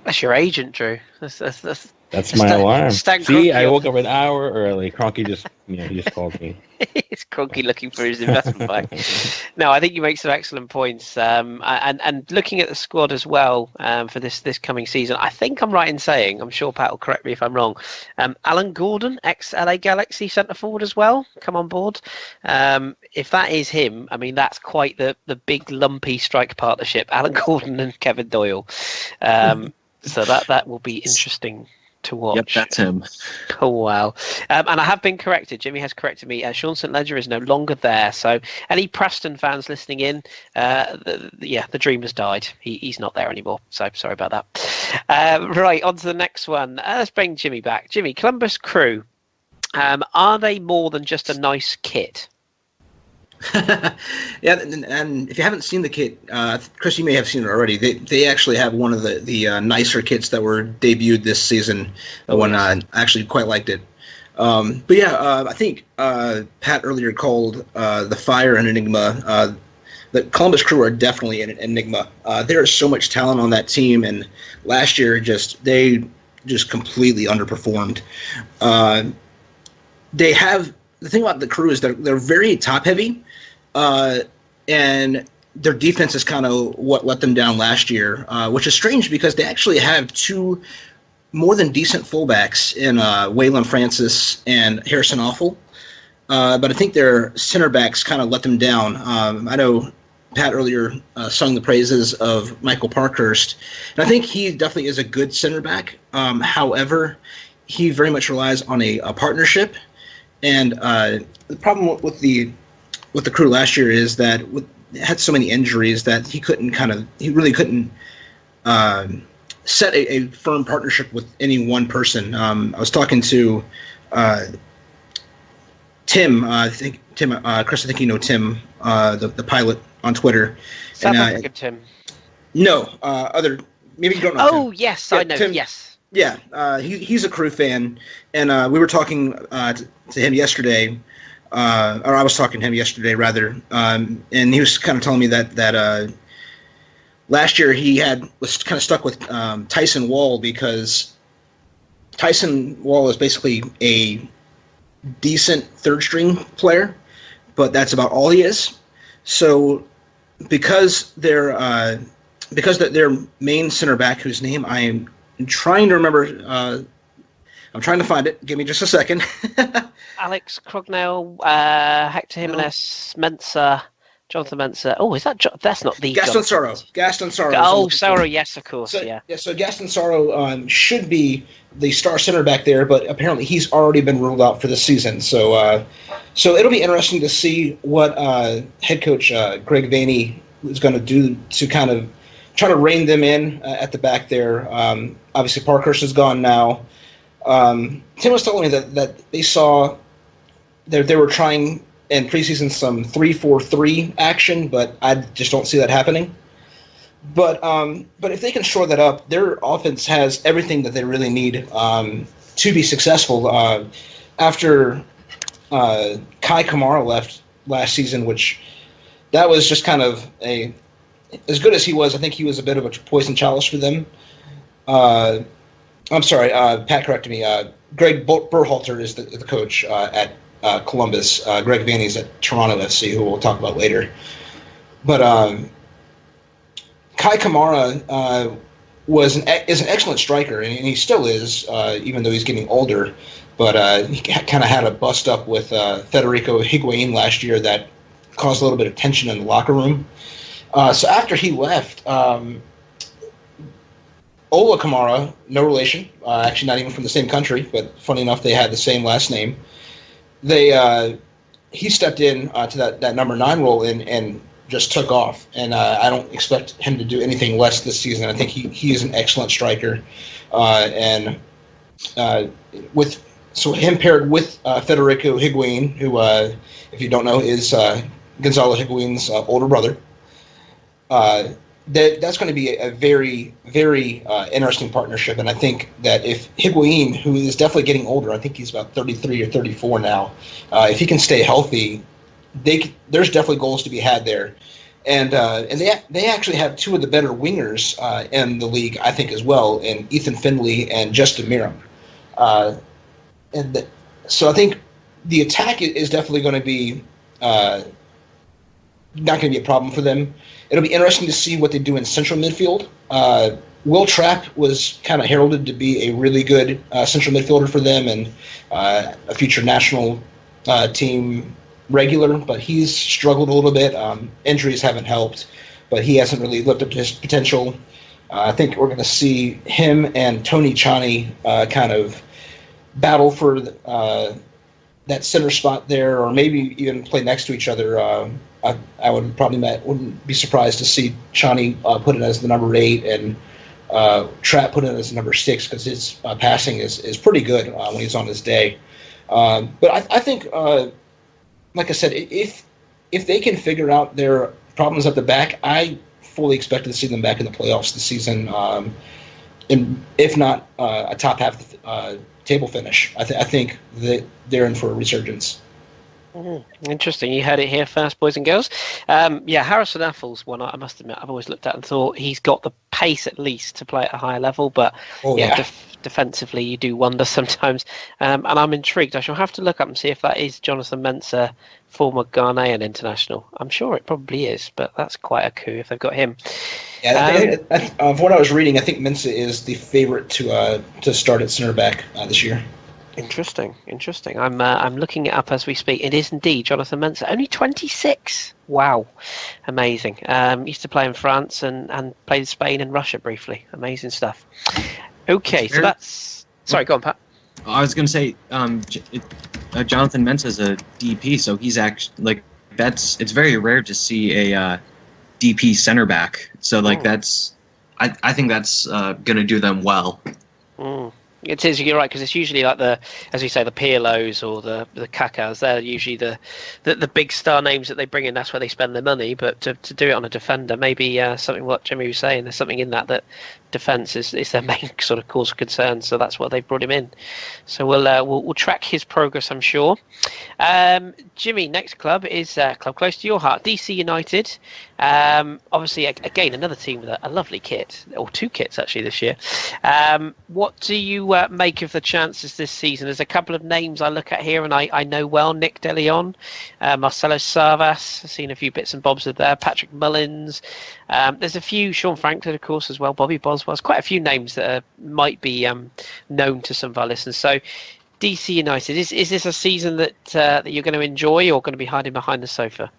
That's your agent, Drew. That's my alarm. See, I woke up an hour early. Kroenke just called me. It's Kroenke looking for his investment bank. No, I think you make some excellent points. And looking at the squad as well for this coming season, I think I'm right in saying, I'm sure Pat will correct me if I'm wrong, Alan Gordon, ex-LA Galaxy centre forward as well, come on board. If that is him, I mean, that's quite the big lumpy strike partnership, Alan Gordon and Kevin Doyle. So that will be interesting to watch. Yep, that's him. Oh, wow. And I have been corrected. Jimmy has corrected me. Sean St. Ledger is no longer there. So any Preston fans listening in, the dream has died. He's not there anymore. So sorry about that. Right, on to the next one. Let's bring Jimmy back. Jimmy, Columbus Crew, are they more than just a nice kit? Yeah, and if you haven't seen the kit, Kris, you may have seen it already. They actually have one of the nicer kits that were debuted this season. I actually quite liked it. But yeah, I think Pat earlier called the Fire an enigma. The Columbus Crew are definitely an enigma. There is so much talent on that team, and last year they just completely underperformed. They have. The thing about the Crew is they're very top heavy, and their defense is kind of what let them down last year, which is strange because they actually have two more than decent fullbacks in Waylon Francis and Harrison Awful. But I think their center backs kind of let them down. I know Pat earlier sung the praises of Michael Parkhurst, and I think he definitely is a good center back. However, he very much relies on a partnership. And the problem with the Crew last year is that it had so many injuries that he really couldn't set a firm partnership with any one person. I was talking to Tim. Kris, I think you know Tim, the pilot on Twitter. South African Tim. No, other. Maybe you don't know. Oh, Tim. yes, Yeah, I know. Tim, yes. Yeah, he's a Crew fan, and we were talking to him yesterday, or I was talking to him yesterday rather, and he was kind of telling me that last year he was kind of stuck with Tyson Wall because Tyson Wall is basically a decent third string player, but that's about all he is. So because their main center back, whose name I am trying to remember, I'm trying to find it. Give me just a second. Alex Crognell, Hector Jimenez, Mensah, Jonathan Mensah. Oh, is that that's not the Gaston Soro. Gaston Soro. Oh, Soro, yes, of course, so, yeah. So Gaston Soro should be the star center back there, but apparently he's already been ruled out for the season. So it'll be interesting to see what head coach Greg Vanney is going to do to kind of try to rein them in at the back there. Obviously, Parkhurst is gone now. Tim was telling me that they saw they were trying in preseason some 3-4-3 action, but I just don't see that happening. But if they can shore that up, their offense has everything that they really need to be successful. After Kai Kamara left last season, which that was just kind of as good as he was, I think he was a bit of a poison chalice for them. I'm sorry, Pat corrected me. Greg Berhalter is the coach at Columbus. Greg Vanney's at Toronto FC, who we'll talk about later. But Kai Kamara is an excellent striker, and he still is, even though he's getting older. But he kind of had a bust up with Federico Higuain last year that caused a little bit of tension in the locker room. So after he left, Ola Kamara, no relation, actually not even from the same country, but funny enough, they had the same last name. He stepped in to that number 9 role and just took off. And I don't expect him to do anything less this season. I think he is an excellent striker, so him paired with Federico Higuain, who, if you don't know, is Gonzalo Higuain's older brother. That's going to be a very, very interesting partnership. And I think that if Higuain, who is definitely getting older, I think he's about 33 or 34 now, if he can stay healthy, there's definitely goals to be had there. And they actually have two of the better wingers in the league, I think, as well, in Ethan Finley and Justin Miram. So I think the attack is definitely going to be not going to be a problem for them. It'll be interesting to see what they do in central midfield. Will Trapp was kind of heralded to be a really good central midfielder for them and a future national team regular, but he's struggled a little bit. Injuries haven't helped, but he hasn't really lived up to his potential. I think we're going to see him and Tony Chani kind of battle for that center spot there, or maybe even play next to each other. I wouldn't be surprised to see Chani put it as the number 8 and Trapp put it as the number 6 because his passing is pretty good when he's on his day. But I think, like I said, if they can figure out their problems at the back, I fully expect to see them back in the playoffs this season, and if not a top half table finish. I think that they're in for a resurgence. Interesting. You heard it here first, boys and girls. Harrison Affle's one I must admit I've always looked at and thought he's got the pace at least to play at a higher level, but defensively you do wonder sometimes. And I'm intrigued. I shall have to look up and see if that is Jonathan Mensah, former Ghanaian international. I'm sure it probably is, but that's quite a coup if they've got him. Yeah, from what I was reading, I think Mensah is the favorite to start at center back this year. Interesting. I'm looking it up as we speak. It is indeed Jonathan Mensah, only 26. Wow, amazing. Used to play in France and played in Spain and Russia briefly. Amazing stuff. Okay, so that's. Sorry, go on, Pat. I was going to say, Jonathan Mensah is a DP, so he's actually it's very rare to see a DP center back. So that's I think that's going to do them well. Mm. It is, you're right, because it's usually like as you say, the Pirlos or the Kakas. They're usually the big star names that they bring in. That's where they spend their money. But to do it on a defender, maybe something what Jimmy was saying. There's something in that defence is their main sort of cause of concern. So that's what they've brought him in. So we'll track his progress, I'm sure. Jimmy, next club is a club close to your heart, DC United. Obviously, again, another team with a lovely kit, or two kits actually this year. What do you make of the chances this season? There's a couple of names I look at here and I know well. Nick De Leon, Marcelo Sarvas, I've seen a few bits and bobs of there, Patrick Mullins. There's a few, Sean Franklin, of course, as well, Bobby Boswell's, quite a few names that might be known to some of our listeners. So DC United, is this a season that you're going to enjoy or going to be hiding behind the sofa?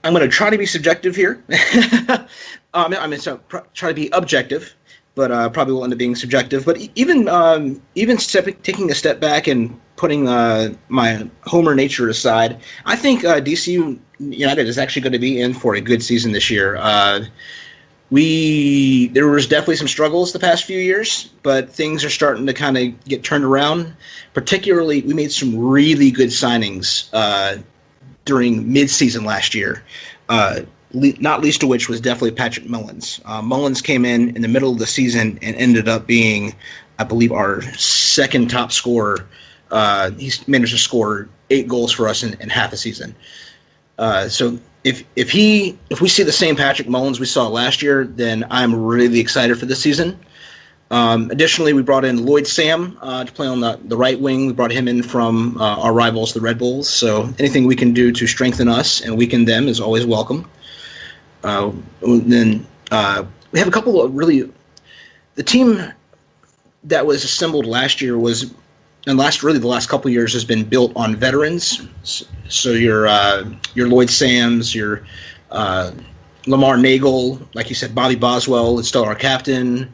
I'm going to try to be subjective here. Try to be objective, but probably will end up being subjective. But even taking a step back and putting my homer nature aside, I think DC United is actually going to be in for a good season this year. There was definitely some struggles the past few years, but things are starting to kind of get turned around. Particularly, we made some really good signings during mid-season last year, not least of which was definitely Patrick Mullins. Mullins came in the middle of the season and ended up being, I believe, our second top scorer. He's managed to score 8 goals for us in half a season. So if we see the same Patrick Mullins we saw last year, then I'm really excited for this season. Additionally, we brought in Lloyd Sam to play on the right wing. We brought him in from our rivals, the Red Bulls. So anything we can do to strengthen us and weaken them is always welcome. Then we have a couple of the team that was assembled last year the last couple of years has been built on veterans. So your Lloyd Sams, your Lamar Nagel, like you said, Bobby Boswell is still our captain.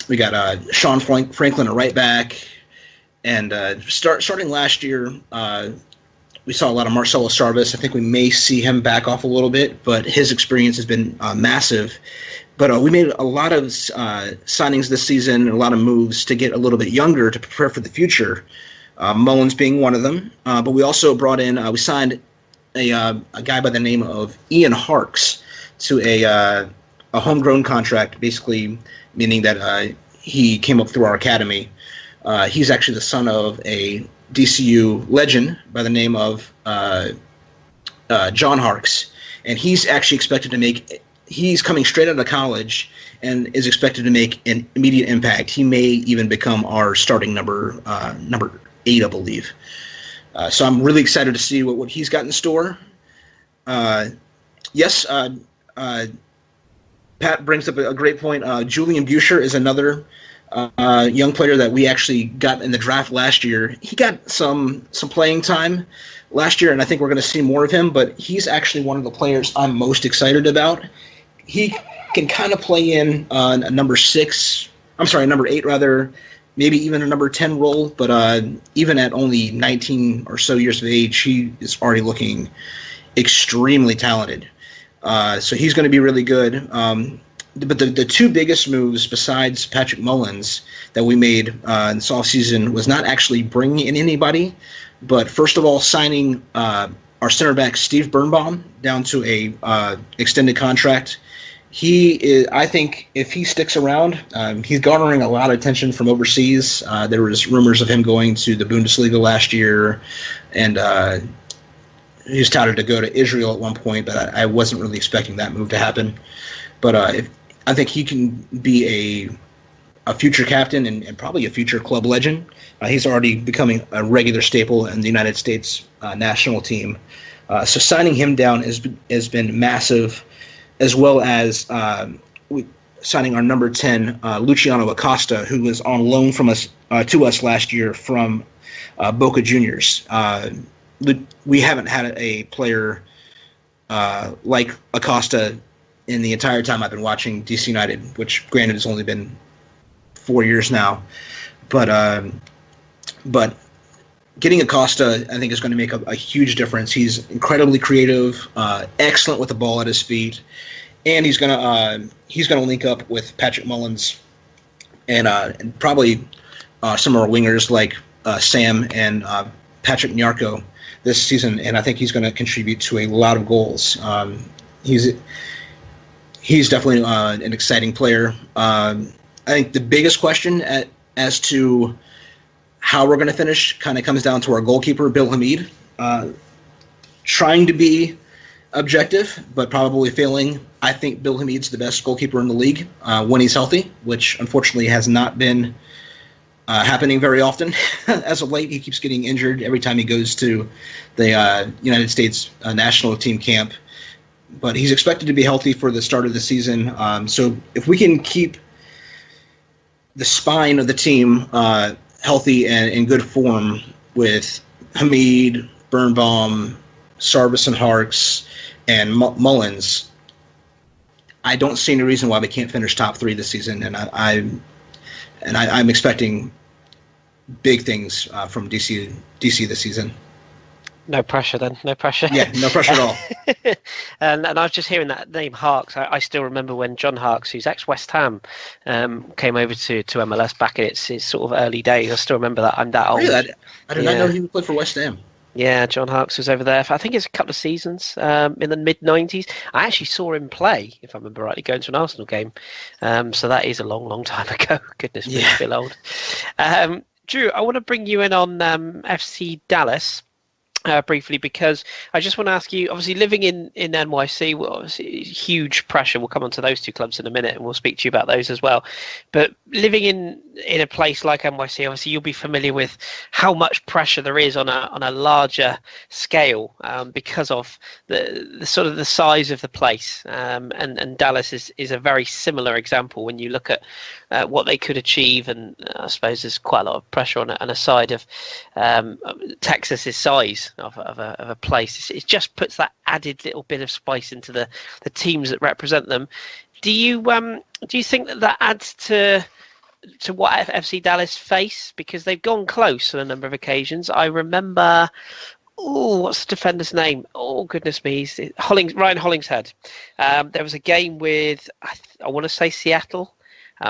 We got Sean Franklin, a right back, and starting last year, we saw a lot of Marcelo Sarvas. I think we may see him back off a little bit, but his experience has been massive. But we made a lot of signings this season and a lot of moves to get a little bit younger to prepare for the future. Mullins being one of them, but we also brought in. We signed a guy by the name of Ian Harks to a homegrown contract, basically meaning that he came up through our academy. He's actually the son of a DCU legend by the name of John Harks, and he's actually expected to make. He's coming straight out of college and is expected to make an immediate impact. He may even become our starting number 8, I believe. So I'm really excited to see what he's got in store. Yes. Pat brings up a great point. Julian Buescher is another young player that we actually got in the draft last year. He got some playing time last year, and I think we're going to see more of him, but he's actually one of the players I'm most excited about. He can kind of play in a number 8 rather, maybe even a number 10 role, but even at only 19 or so years of age, he is already looking extremely talented. So he's going to be really good. But the two biggest moves besides Patrick Mullins that we made in this offseason was not actually bringing in anybody, but first of all, signing our center back Steve Birnbaum down to a extended contract. I think if he sticks around, he's garnering a lot of attention from overseas. There was rumors of him going to the Bundesliga last year, and he was touted to go to Israel at one point, but I wasn't really expecting that move to happen. But I think he can be a future captain and probably a future club legend. He's already becoming a regular staple in the United States national team. So signing him down has been massive, as well as signing our number 10, Luciano Acosta, who was on loan from us to us last year from Boca Juniors. We haven't had a player like Acosta in the entire time I've been watching DC United, which granted has only been 4 years now. But getting Acosta, I think, is going to make a huge difference. He's incredibly creative, excellent with the ball at his feet, and he's gonna link up with Patrick Mullins and probably some of our wingers like Sam and Patrick Nyarko this season, and I think he's going to contribute to a lot of goals. He's definitely an exciting player. I think the biggest question as to how we're going to finish kind of comes down to our goalkeeper, Bill Hamid, trying to be objective, but probably failing. I think Bill Hamid's the best goalkeeper in the league when he's healthy, which unfortunately has not been happening very often as of late. He keeps getting injured every time he goes to the United States national team camp. But he's expected to be healthy for the start of the season. So if we can keep the spine of the team healthy and in good form with Hamid, Birnbaum, Sarvis and Harks, and Mullins, I don't see any reason why we can't finish top 3 this season. And I'm expecting big things from DC this season. No pressure then, no pressure. Yeah, no pressure at all. and I was just hearing that name, Harks. I still remember when John Harks, who's ex-West Ham, came over to MLS back in its sort of early days. I still remember that. I'm that old. Really? I did not know he would play for West Ham. Yeah, John Harks was over there for, I think it's a couple of seasons in the mid-90s. I actually saw him play, if I remember rightly, going to an Arsenal game. So that is a long, long time ago. Goodness me, I feel old. Drew, I want to bring you in on FC Dallas. Briefly, because I just want to ask you, obviously living in NYC, well, obviously huge pressure. We'll come on to those two clubs in a minute and we'll speak to you about those as well. But living in a place like NYC, obviously you'll be familiar with how much pressure there is on a larger scale because of the sort of the size of the place. And Dallas is a very similar example when you look at what they could achieve. And I suppose there's quite a lot of pressure on a side of Texas's size of a place. It just puts that added little bit of spice into the teams that represent them. Do you think that adds to what FC Dallas face? Because they've gone close on a number of occasions. I remember, what's the defender's name? Oh goodness me, Ryan Hollingshead. There was a game with I want to say Seattle.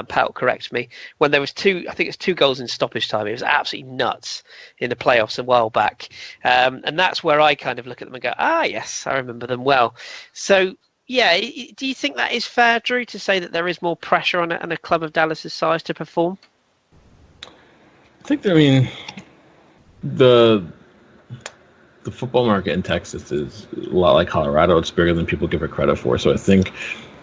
Pat will correct me, when there was I think it's 2 goals in stoppage time. It was absolutely nuts in the playoffs a while back. And that's where I kind of look at them and go, yes, I remember them well. So, yeah, do you think that is fair, Drew, to say that there is more pressure on a club of Dallas's size to perform? I think, the football market in Texas is a lot like Colorado. It's bigger than people give it credit for. So I think...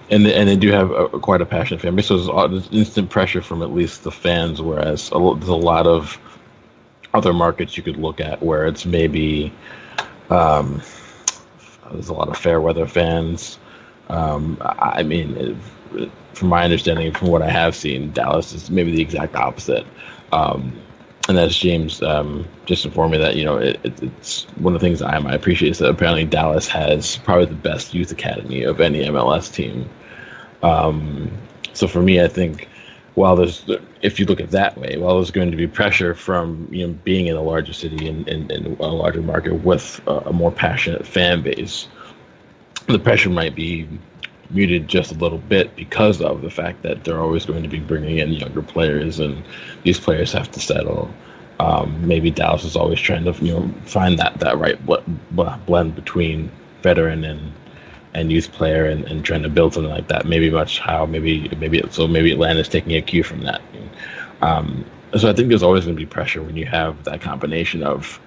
And they do have quite a passionate fan base, so there's instant pressure from at least the fans, whereas there's a lot of other markets you could look at where it's maybe there's a lot of fair weather fans. From my understanding, from what I have seen, Dallas is maybe the exact opposite. And as James just informed me that, it's one of the things I appreciate is that apparently Dallas has probably the best youth academy of any MLS team. So for me, I think if you look at it that way, while there's going to be pressure from being in a larger city and a larger market with a more passionate fan base, the pressure might be muted just a little bit because of the fact that they're always going to be bringing in younger players, and these players have to settle. Maybe Dallas is always trying to find that right blend between veteran and youth player and trying to build something like that. Maybe Atlanta's taking a cue from that. So I think there's always going to be pressure when you have that combination of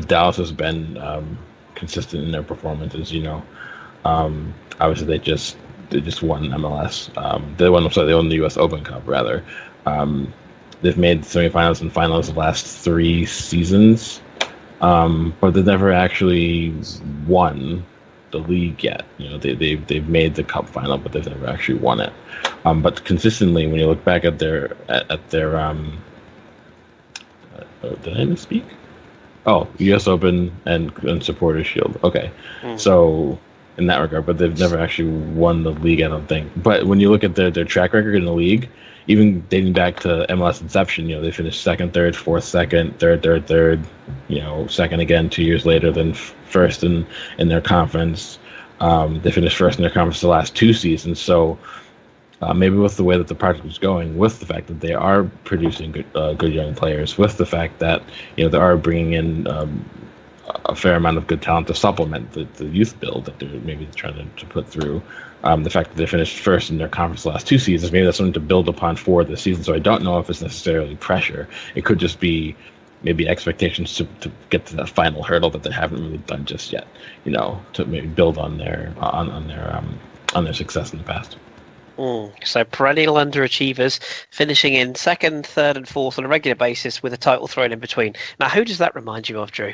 Dallas has been consistent in their performances. Obviously they just won MLS. They won the U.S. Open Cup rather. They've made semifinals and finals the last 3 seasons, but they've never actually won the league yet. They've made the cup final, but they've never actually won it. But consistently, when you look back at their did I misspeak? Oh, U.S. Open and Supporters Shield. Okay, so in that regard, but they've never actually won the league, I don't think. But when you look at their track record in the league, even dating back to MLS inception, they finished second, third, fourth, second, third, second again 2 years later, then first in their conference. They finished first in their conference the last 2 seasons, so maybe with the way that the project is going, with the fact that they are producing good young players, with the fact that they are bringing in a fair amount of good talent to supplement the youth build that they're maybe trying to put through. The fact that they finished first in their conference the last 2 seasons, maybe that's something to build upon for this season. So I don't know if it's necessarily pressure. It could just be maybe expectations to get to that final hurdle that they haven't really done just yet. To maybe build on their success in the past. So perennial underachievers finishing in second, third, and fourth on a regular basis with a title thrown in between. Now, who does that remind you of, Drew?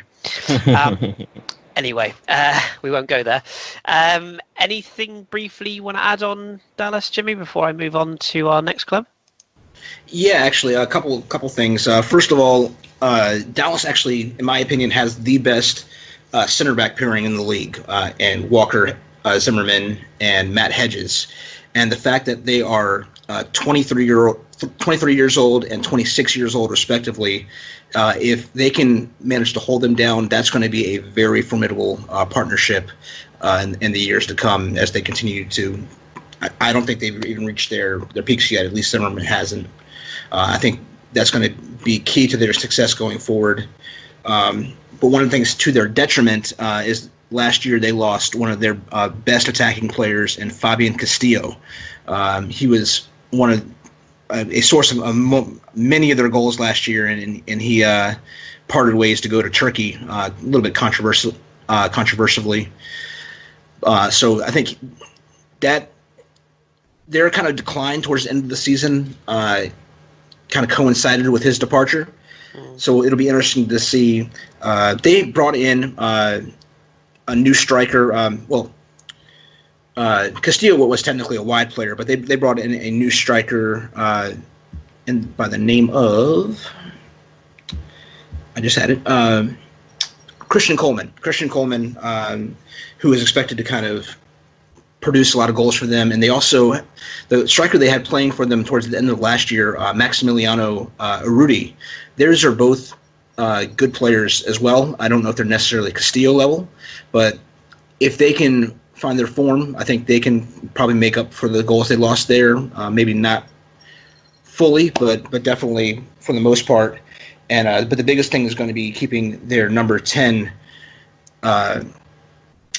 Anyway, we won't go there. Anything briefly you want to add on Dallas, Jimmy, before I move on to our next club? Yeah, actually, a couple things. First of all, Dallas actually, in my opinion, has the best center back pairing in the league, and Walker Zimmerman and Matt Hedges. And the fact that they are 23 years old and 26 years old, respectively, if they can manage to hold them down, that's going to be a very formidable partnership in the years to come as they continue to. I don't think they've even reached their peaks yet. At least Zimmerman hasn't. I think that's going to be key to their success going forward. But one of the things to their detriment is last year they lost one of their best attacking players in Fabian Castillo. He was a source of many of their goals last year, and he parted ways to go to Turkey a little bit controversially. So I think that their kind of decline towards the end of the season kind of coincided with his departure. So it'll be interesting to see. They brought in a new striker. Castillo was technically a wide player, but they brought in a new striker by the name of, I just had it, Christian Coleman. Christian Coleman, who is expected to kind of produce a lot of goals for them. And they also, the striker they had playing for them towards the end of last year, Maximiliano Urruti, theirs are both good players as well. I don't know if they're necessarily Castillo level, but if they can find their form, I think they can probably make up for the goals they lost there. Maybe not fully, but definitely for the most part. And but the biggest thing is going to be keeping their number 10,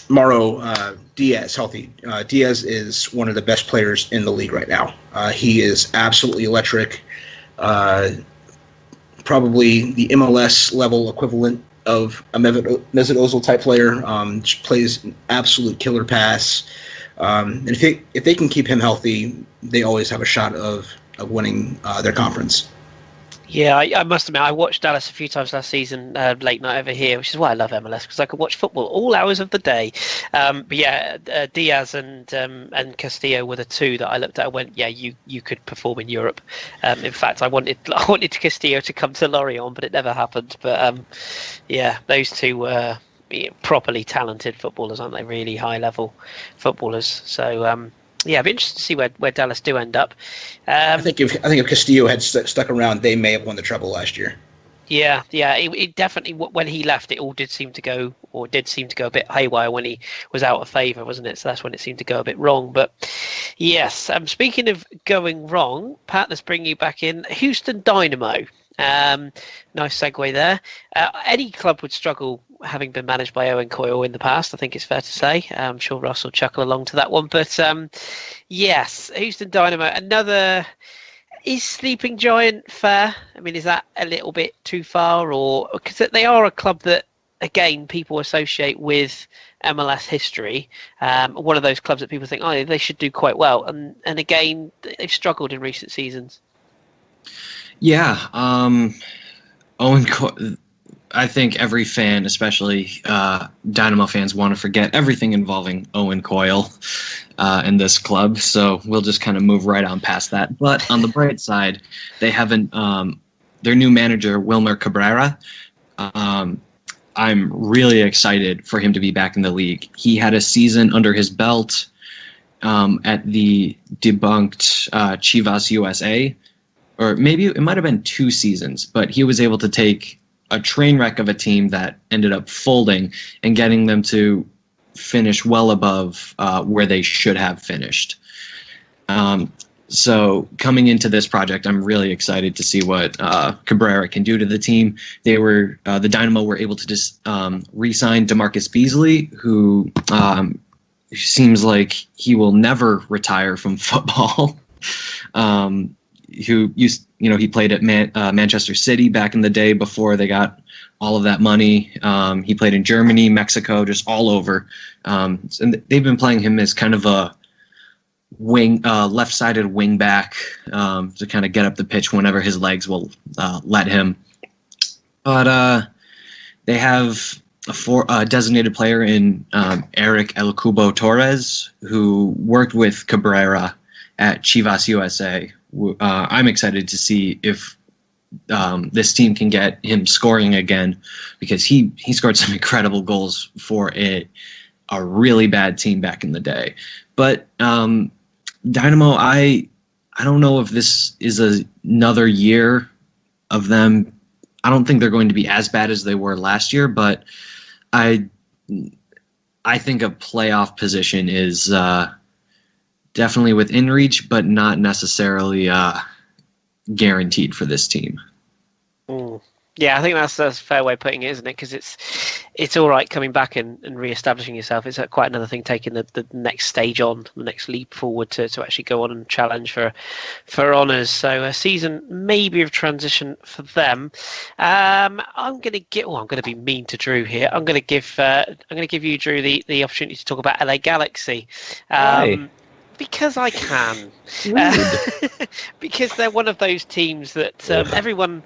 Mauro Diaz, healthy. Diaz is one of the best players in the league right now. He is absolutely electric. Probably the MLS level equivalent of a Mesut Ozil type player. Just plays an absolute killer pass. And if they can keep him healthy, they always have a shot of winning their conference. Yeah, I must admit, I watched Dallas a few times last season, late night over here, which is why I love MLS, because I could watch football all hours of the day. But yeah, Diaz and Castillo were the two that I looked at and went, yeah, you could perform in Europe. In fact, I wanted Castillo to come to Lorient, but it never happened. But yeah, those two were properly talented footballers, aren't they? Really high-level footballers. So yeah, I'd be interested to see where Dallas do end up. I think if Castillo had stuck around, they may have won the treble last year. Yeah. It definitely, when he left, it all did seem to go a bit haywire when he was out of favour, wasn't it? So that's when it seemed to go a bit wrong. But yes, speaking of going wrong, Pat, let's bring you back in. Houston Dynamo. Nice segue there. Any club would struggle having been managed by Owen Coyle in the past, I think it's fair to say. I'm sure Russ will chuckle along to that one. But yes, Houston Dynamo, is Sleeping Giant fair? I mean, is that a little bit too far? Or because they are a club that, again, people associate with MLS history. One of those clubs that people think, oh, they should do quite well. And again, they've struggled in recent seasons. Yeah. Owen Coyle, I think every fan, especially Dynamo fans, want to forget everything involving Owen Coyle in this club. So we'll just kind of move right on past that. But on the bright side, they have their new manager, Wilmer Cabrera. I'm really excited for him to be back in the league. He had a season under his belt at the debunked Chivas USA, or maybe it might have been 2 seasons, but he was able to take a train wreck of a team that ended up folding and getting them to finish well above where they should have finished. So coming into this project, I'm really excited to see what Cabrera can do to the team. The Dynamo were able to just re-sign DeMarcus Beasley, who seems like he will never retire from football. He played at Manchester City back in the day before they got all of that money. He played in Germany, Mexico, just all over. And they've been playing him as kind of a left-sided wing back to kind of get up the pitch whenever his legs will let him. But they have a designated player in Eric El Cubo Torres, who worked with Cabrera at Chivas USA. I'm excited to see if this team can get him scoring again, because he scored some incredible goals for a really bad team back in the day. But Dynamo, I don't know if this is another year of them. I don't think they're going to be as bad as they were last year, but I think a playoff position is definitely within reach, but not necessarily guaranteed for this team. Yeah, I think that's a fair way of putting it, isn't it? Because it's all right coming back and re-establishing yourself. It's quite another thing taking the next stage on, the next leap forward to actually go on and challenge for honours. So a season maybe of transition for them. I'm going to be mean to Drew here. I'm going to give you, Drew, the opportunity to talk about LA Galaxy. Because I can, because they're one of those teams that everyone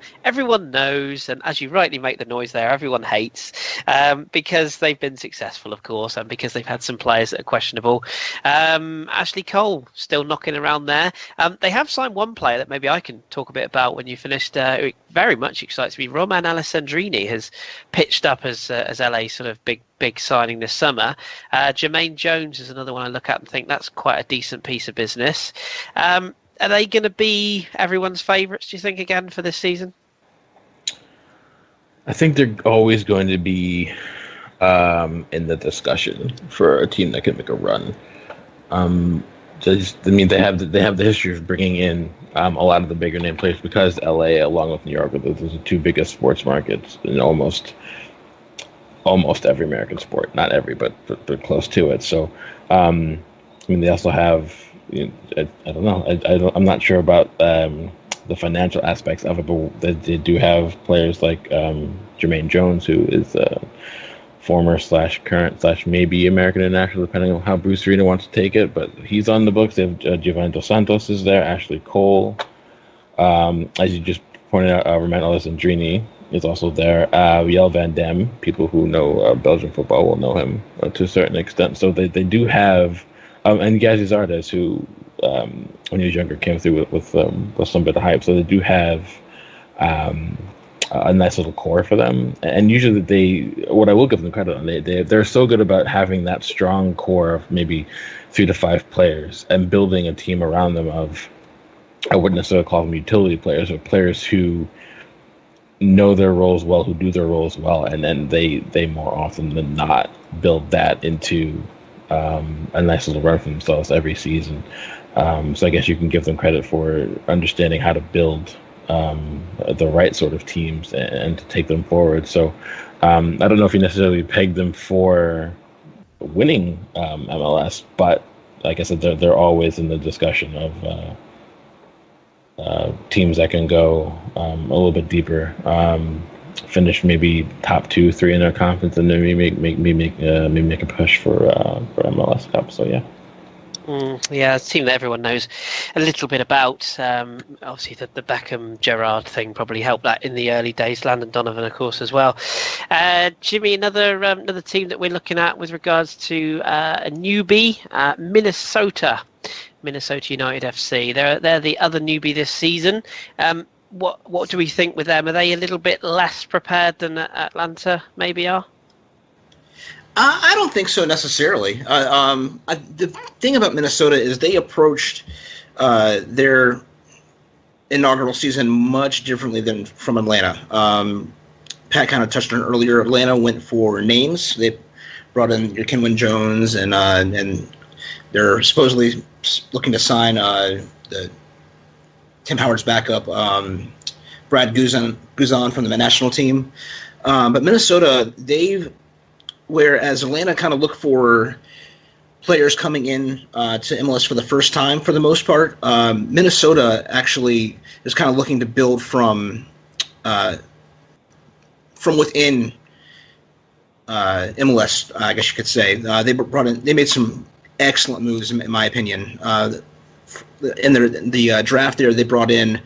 knows, and as you rightly make the noise there, everyone hates, because they've been successful, of course, and because they've had some players that are questionable. Ashley Cole still knocking around there. They have signed one player that maybe I can talk a bit about when you finished. Who very much excites me. Roman Alessandrini has pitched up as LA's sort of big signing this summer. Jermaine Jones is another one I look at and think that's quite a decent piece of business. Are they going to be everyone's favourites, do you think, again for this season? I think they're always going to be in the discussion for a team that can make a run. They have the history of bringing in a lot of the bigger name players, because LA, along with New York, are the two biggest sports markets in almost every American sport. Not every, but they're close to it. So, they also have, I don't know, I'm not sure about the financial aspects of it, but they do have players like Jermaine Jones, who is former / current / maybe American international, depending on how Bruce Arena wants to take it. But he's on the books. They have Giovanni Dos Santos is there, Ashley Cole. As you just pointed out, Roman Alessandrini is also there. Jelle Van Dam, people who know Belgian football will know him to a certain extent. So they do have, and Gazi Zardes, who when he was younger came through with some bit of hype. So they do have a nice little core for them. And usually what I will give them credit on, they're so good about having that strong core of maybe 3 to 5 players and building a team around them of, I wouldn't necessarily call them utility players, but players who know their roles well, who do their roles well, and then they more often than not build that into a nice little run for themselves every season. So I guess you can give them credit for understanding how to build the right sort of teams and to take them forward. So I don't know if you necessarily peg them for winning MLS, but like I said, they're always in the discussion of teams that can go a little bit deeper, finish maybe top 2, 3 in their conference, and then maybe make a push for MLS Cup. So yeah. Yeah, it's a team that everyone knows a little bit about. Obviously, the Beckham-Gerrard thing probably helped that in the early days. Landon Donovan, of course, as well. Jimmy, another team that we're looking at with regards to a newbie, Minnesota United FC. They're the other newbie this season. What do we think with them? Are they a little bit less prepared than Atlanta maybe are? I don't think so necessarily. The thing about Minnesota is they approached their inaugural season much differently than from Atlanta. Pat kind of touched on earlier. Atlanta went for names. They brought in your Kenwyn Jones, and they're supposedly looking to sign the Tim Howard's backup, Brad Guzan from the national team. But Minnesota, whereas Atlanta kind of looked for players coming in to MLS for the first time for the most part, Minnesota actually is kind of looking to build from within MLS, I guess you could say. They made some excellent moves, in my opinion. In the draft there, they brought in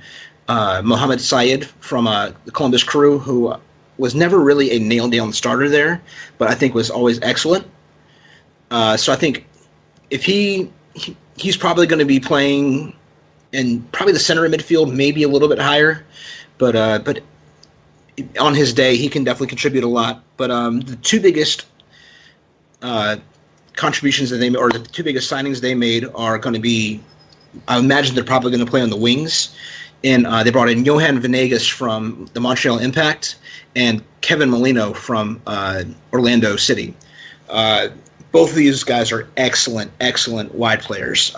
Mohamed Syed from the Columbus Crew, who was never really a nailed-down starter there, but I think was always excellent. So I think if he's probably going to be playing in probably the center of midfield, maybe a little bit higher, but on his day he can definitely contribute a lot. But the two biggest contributions that they made, or the two biggest signings they made, are going to be, I imagine they're probably going to play on the wings. And they brought in Johan Venegas from the Montreal Impact and Kevin Molino from Orlando City. Both of these guys are excellent wide players.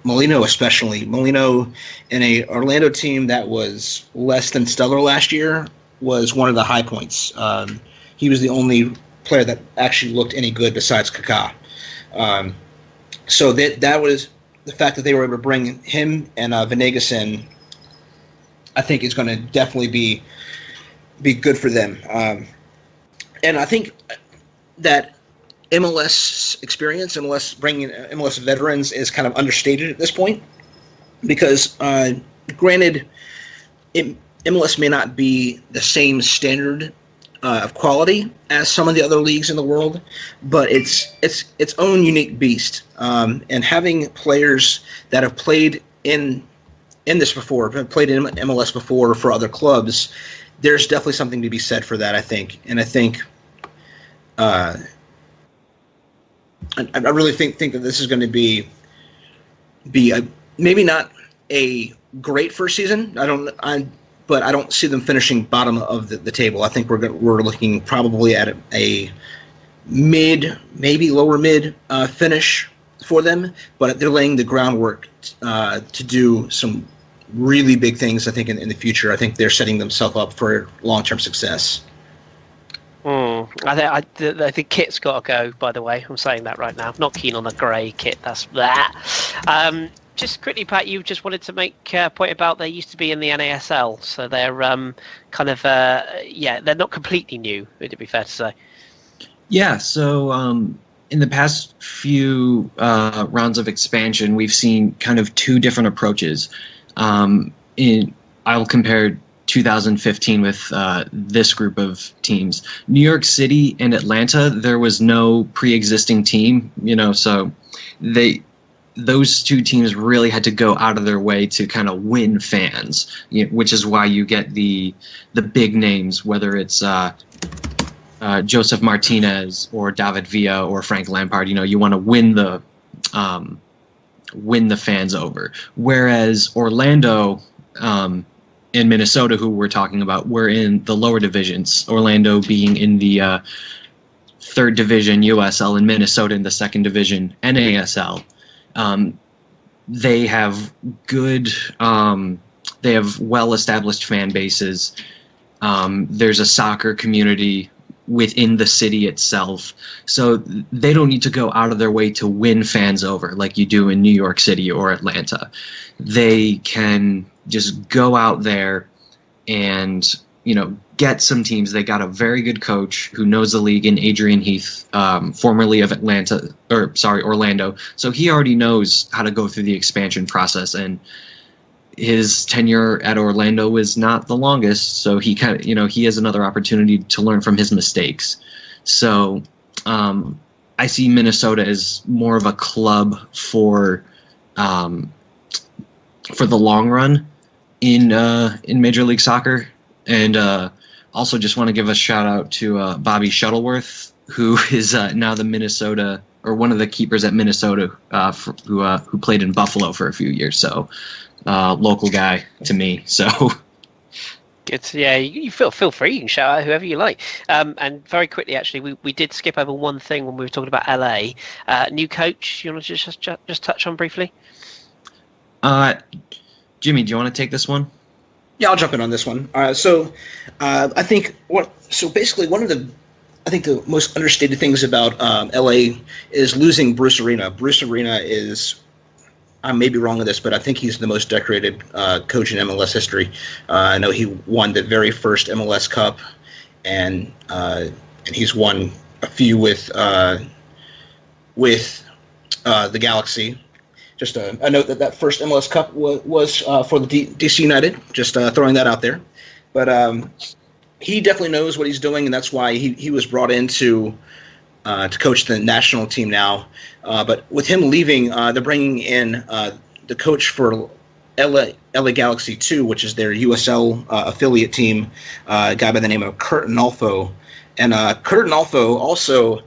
Molino especially. Molino in a Orlando team that was less than stellar last year was one of the high points. He was the only player that actually looked any good besides Kaká. So that was the fact that they were able to bring him and Venegas in. I think is going to definitely be good for them. And I think that MLS experience, bringing MLS veterans, is kind of understated at this point, because granted, MLS may not be the same standard of quality as some of the other leagues in the world, but it's its own unique beast. And having players that have played in this before, have played in MLS before for other clubs, there's definitely something to be said for that, I think. And I think I really think that this is going to be maybe not a great first season. But I don't see them finishing bottom of the table. I think we're looking probably at a mid, maybe lower mid finish for them. But they're laying the groundwork to do some really big things, I think, in the future. I think they're setting themselves up for long-term success. I think kit's got to go, by the way. I'm saying that right now. I'm not keen on the grey kit. That's that. Just quickly, Pat, you just wanted to make a point about they used to be in the NASL. So they're kind of, they're not completely new, would it be fair to say? Yeah, so in the past few rounds of expansion, we've seen kind of two different approaches. I'll compare 2015 with this group of teams. New York City and Atlanta, there was no pre-existing team, so those two teams really had to go out of their way to kind of win fans, which is why you get the big names, whether it's Joseph Martinez or David Villa or Frank Lampard. You want to win the fans over. Whereas Orlando and Minnesota, who we're talking about, were in the lower divisions. Orlando being in the third division USL and Minnesota in the second division NASL. They have they have well-established fan bases. There's a soccer community within the city itself. So they don't need to go out of their way to win fans over like you do in New York City or Atlanta. They can just go out there and, get some teams. They got a very good coach who knows the league in Adrian Heath, formerly of Orlando. So he already knows how to go through the expansion process, and his tenure at Orlando was not the longest. So he he has another opportunity to learn from his mistakes. So I see Minnesota as more of a club for the long run in Major League Soccer. And also just want to give a shout out to Bobby Shuttleworth, who is now the Minnesota, or one of the keepers at Minnesota, who played in Buffalo for a few years. So local guy to me. So Good. Yeah, you feel free. You can shout out whoever you like. And very quickly, actually, we did skip over one thing when we were talking about LA. New coach. You want to just touch on briefly? Jimmy, do you want to take this one? Yeah, I'll jump in on this one. I think basically one of the most understated things about LA is losing Bruce Arena. Bruce Arena is, I may be wrong on this, but I think he's the most decorated coach in MLS history. I know he won the very first MLS Cup, and he's won a few with the Galaxy. Just a note that first MLS Cup was for the DC United. Just throwing that out there. But he definitely knows what he's doing, and that's why he was brought in to coach the national team now. But with him leaving, they're bringing in the coach for LA Galaxy 2, which is their USL affiliate team, a guy by the name of Kurt Nolfo. And Kurt Nolfo also,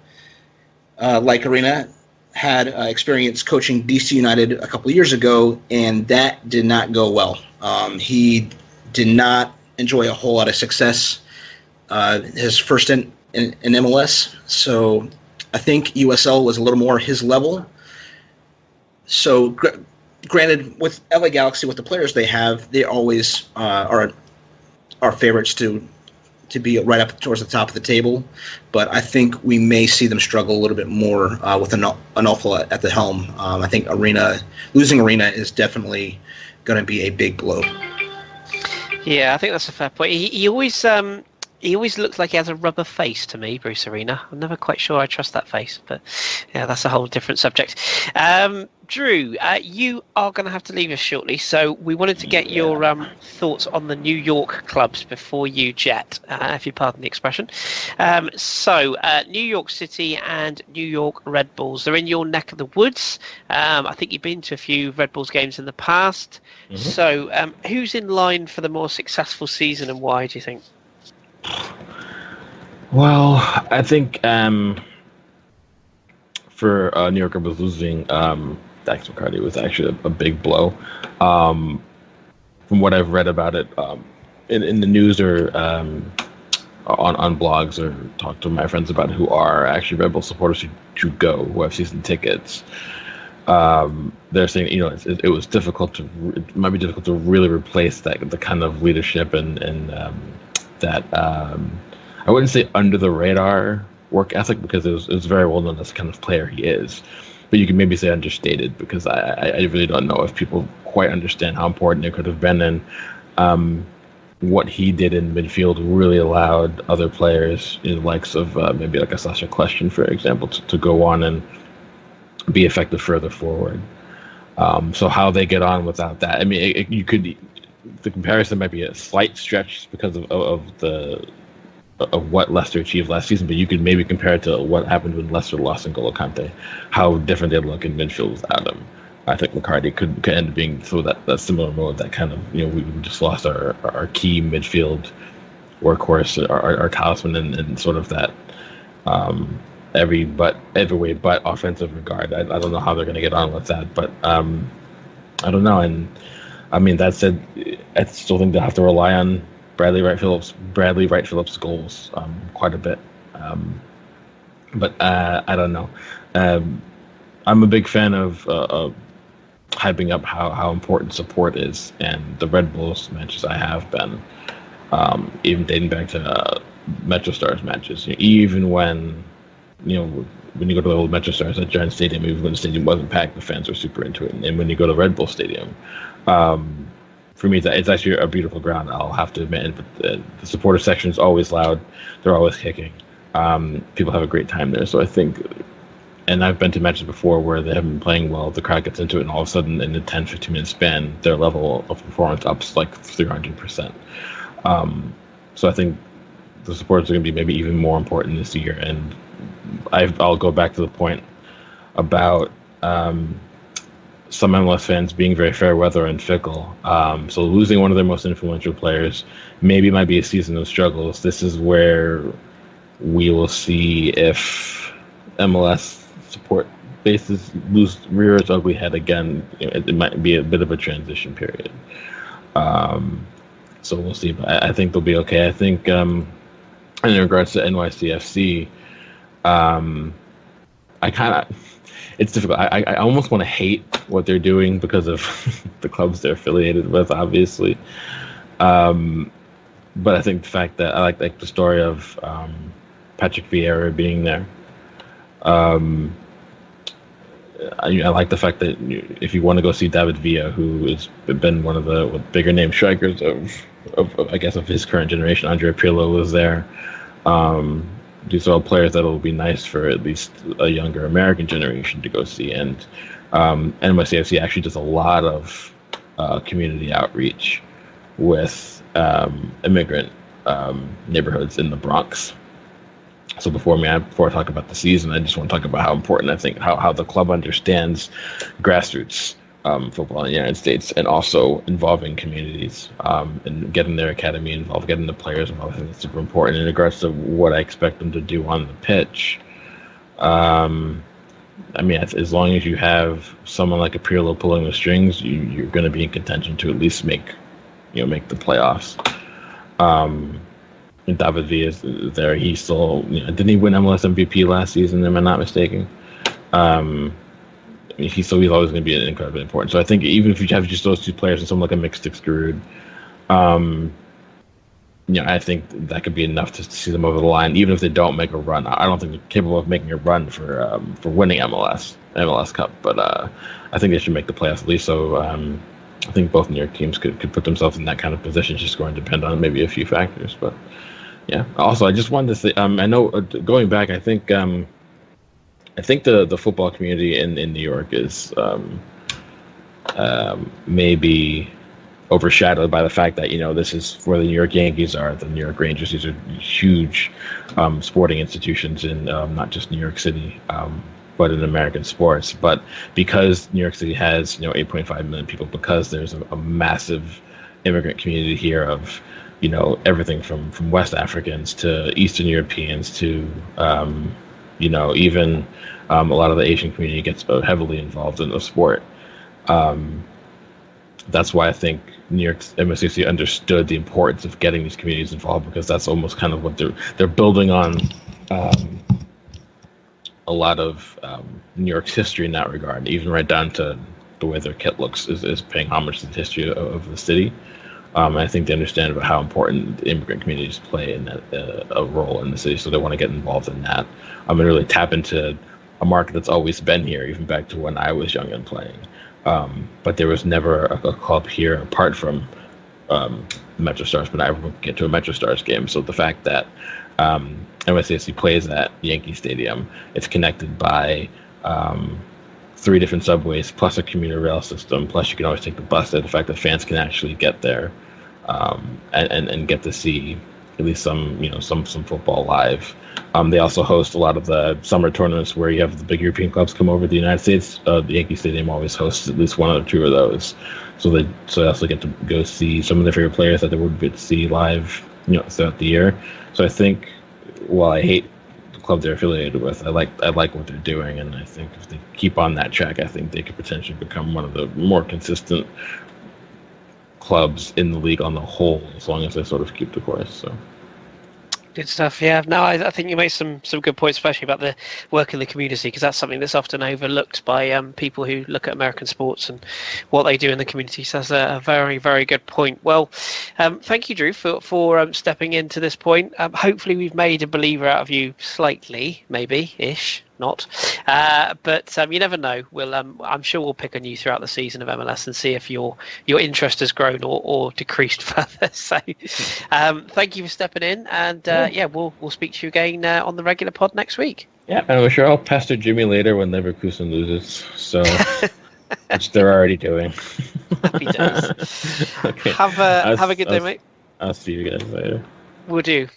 like Arena, had experience coaching DC United a couple of years ago, and that did not go well. He did not enjoy a whole lot of success his first in MLS. So I think USL was a little more his level. So granted, with LA Galaxy, with the players they have, they always are favorites to be right up towards the top of the table, but I think we may see them struggle a little bit more with an awful at the helm. I think losing Arena is definitely going to be a big blow. Yeah, I think that's a fair point. He always looks like he has a rubber face to me, Bruce Arena. I'm never quite sure I trust that face, but yeah, that's a whole different subject. Drew, you are going to have to leave us shortly, so we wanted to get your thoughts on the New York clubs before you jet, if you pardon the expression. So New York City and New York Red Bulls, they're in your neck of the woods. I think you've been to a few Red Bulls games in the past. Mm-hmm. So who's in line for the more successful season, and why, do you think? Well, I think for New York Red Bulls losing Dax McCarty was actually a big blow. From what I've read about it in the news or on blogs, or talked to my friends about who are actually Red Bull supporters who go, who have season tickets, they're saying it was difficult it might be difficult to really replace the kind of leadership and that I wouldn't say under the radar work ethic, because it was very well known as the kind of player he is. But you can maybe say understated, because I really don't know if people quite understand how important it could have been. And what he did in midfield really allowed other players, in the likes of maybe like a Sasha Kljestan, for example, to go on and be effective further forward. So how they get on without that, I mean, the comparison might be a slight stretch because of what Leicester achieved last season, but you could maybe compare it to what happened when Leicester lost N'Golo Kante, how different they'd look in midfield without him. I think McCarty could end up being through that similar mode, that kind of, we just lost our key midfield workhorse, our talisman, and sort of that every way but offensive regard. I don't know how they're going to get on with that, but I don't know. And I mean, that said, I still think they'll have to rely on Bradley Wright Phillips' goals quite a bit. But I don't know. I'm a big fan of hyping up how important support is, and the Red Bulls matches I have been, even dating back to Metro Stars matches. Even when when you go to the old Metro Stars at Giant Stadium, even when the stadium wasn't packed, the fans were super into it. And when you go to Red Bull Stadium, for me, it's actually a beautiful ground, I'll have to admit. But the supporter section is always loud. They're always kicking. People have a great time there. So I think, and I've been to matches before where they haven't been playing well, the crowd gets into it, and all of a sudden in a 10, 15-minute span, their level of performance ups like 300%. So I think the supporters are going to be maybe even more important this year. And I'll go back to the point about some MLS fans being very fair weather and fickle. So losing one of their most influential players maybe might be a season of struggles. This is where we will see if MLS support bases rear its ugly head again. It might be a bit of a transition period. So we'll see. But I think they'll be okay. I think in regards to NYCFC, I kind of, it's difficult. I almost want to hate what they're doing because of the clubs they're affiliated with, obviously. But I think the fact that I like the story of Patrick Vieira being there. I like the fact that if you want to go see David Villa, who has been one of the bigger name strikers of I guess of his current generation, Andre Pirlo was there. These are all players that will be nice for at least a younger American generation to go see. And NYCFC actually does a lot of community outreach with immigrant neighborhoods in the Bronx. So before I talk about the season, I just want to talk about how important I think how the club understands grassroots football in the United States, and also involving communities and getting their academy involved, getting the players involved. I think it's super important in regards to what I expect them to do on the pitch. I mean, as long as you have someone like a Pirlo pulling the strings, you're going to be in contention to at least make the playoffs. And David Villa is there. He still, didn't he win MLS MVP last season? Am I not mistaken? He's always going to be incredibly important. So I think even if you have just those two players and someone like a mixed Screwed, I think that could be enough to see them over the line. Even if they don't make a run, I don't think they're capable of making a run for winning MLS Cup. But I think they should make the playoffs at least. So I think both New York teams could put themselves in that kind of position. It's just going to depend on maybe a few factors. But yeah. Also, I just wanted to say, I know going back, I think the football community in New York is maybe overshadowed by the fact that this is where the New York Yankees are, the New York Rangers. These are huge sporting institutions in not just New York City, but in American sports. But because New York City has 8.5 million people, because there's a massive immigrant community here of everything from West Africans to Eastern Europeans to even a lot of the Asian community gets heavily involved in the sport. That's why I think New York's MSCC understood the importance of getting these communities involved, because that's almost kind of what they're building on. A lot of New York's history in that regard, even right down to the way their kit looks, is paying homage to the history of the city. I think they understand about how important the immigrant communities play in that a role in the city, so they want to get involved in that. And really tap into a market that's always been here, even back to when I was young and playing. But there was never a club here apart from the Metro Stars, but I would get to a Metro Stars game. So the fact that NYCFC plays at Yankee Stadium, it's connected by 3 different subways, plus a commuter rail system, plus you can always take the bus there. The fact that fans can actually get there and get to see at least some football live. They also host a lot of the summer tournaments where you have the big European clubs come over to the United States. The Yankee Stadium always hosts at least 1 or 2 of those. So they also get to go see some of their favorite players that they wouldn't get to see live, throughout the year. So I think, while I hate the club they're affiliated with, I like what they're doing, and I think if they keep on that track, I think they could potentially become one of the more consistent clubs in the league on the whole, as long as they sort of keep the course. So. Good stuff. Yeah, no, I think you made some good points, especially about the work in the community, because that's something that's often overlooked by people who look at American sports and what they do in the community. So that's a very, very good point. Well, thank you, Drew, for stepping into this point. Hopefully we've made a believer out of you slightly, maybe-ish. Not, but you never know. I'm sure we'll pick on you throughout the season of MLS and see if your interest has grown or decreased further. So, thank you for stepping in, and we'll speak to you again on the regular pod next week. Yeah, and I'm sure I'll pester Jimmy later when Leverkusen loses. So, which they're already doing. Happy days. Okay. Have a good day, mate. I'll see you guys later. Will do.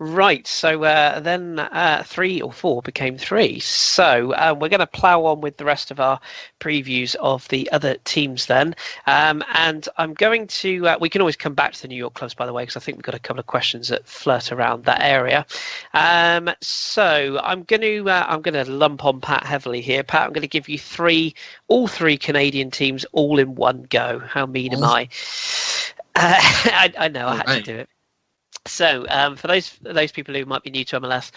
Right, so then 3 or 4 became 3. So we're going to plough on with the rest of our previews of the other teams then. And I'm going to, we can always come back to the New York clubs, by the way, because I think we've got a couple of questions that flirt around that area. So I'm going to lump on Pat heavily here. Pat, I'm going to give you all three Canadian teams all in one go. How mean am I? I know, I had to do it. So, for those people who might be new to MLS,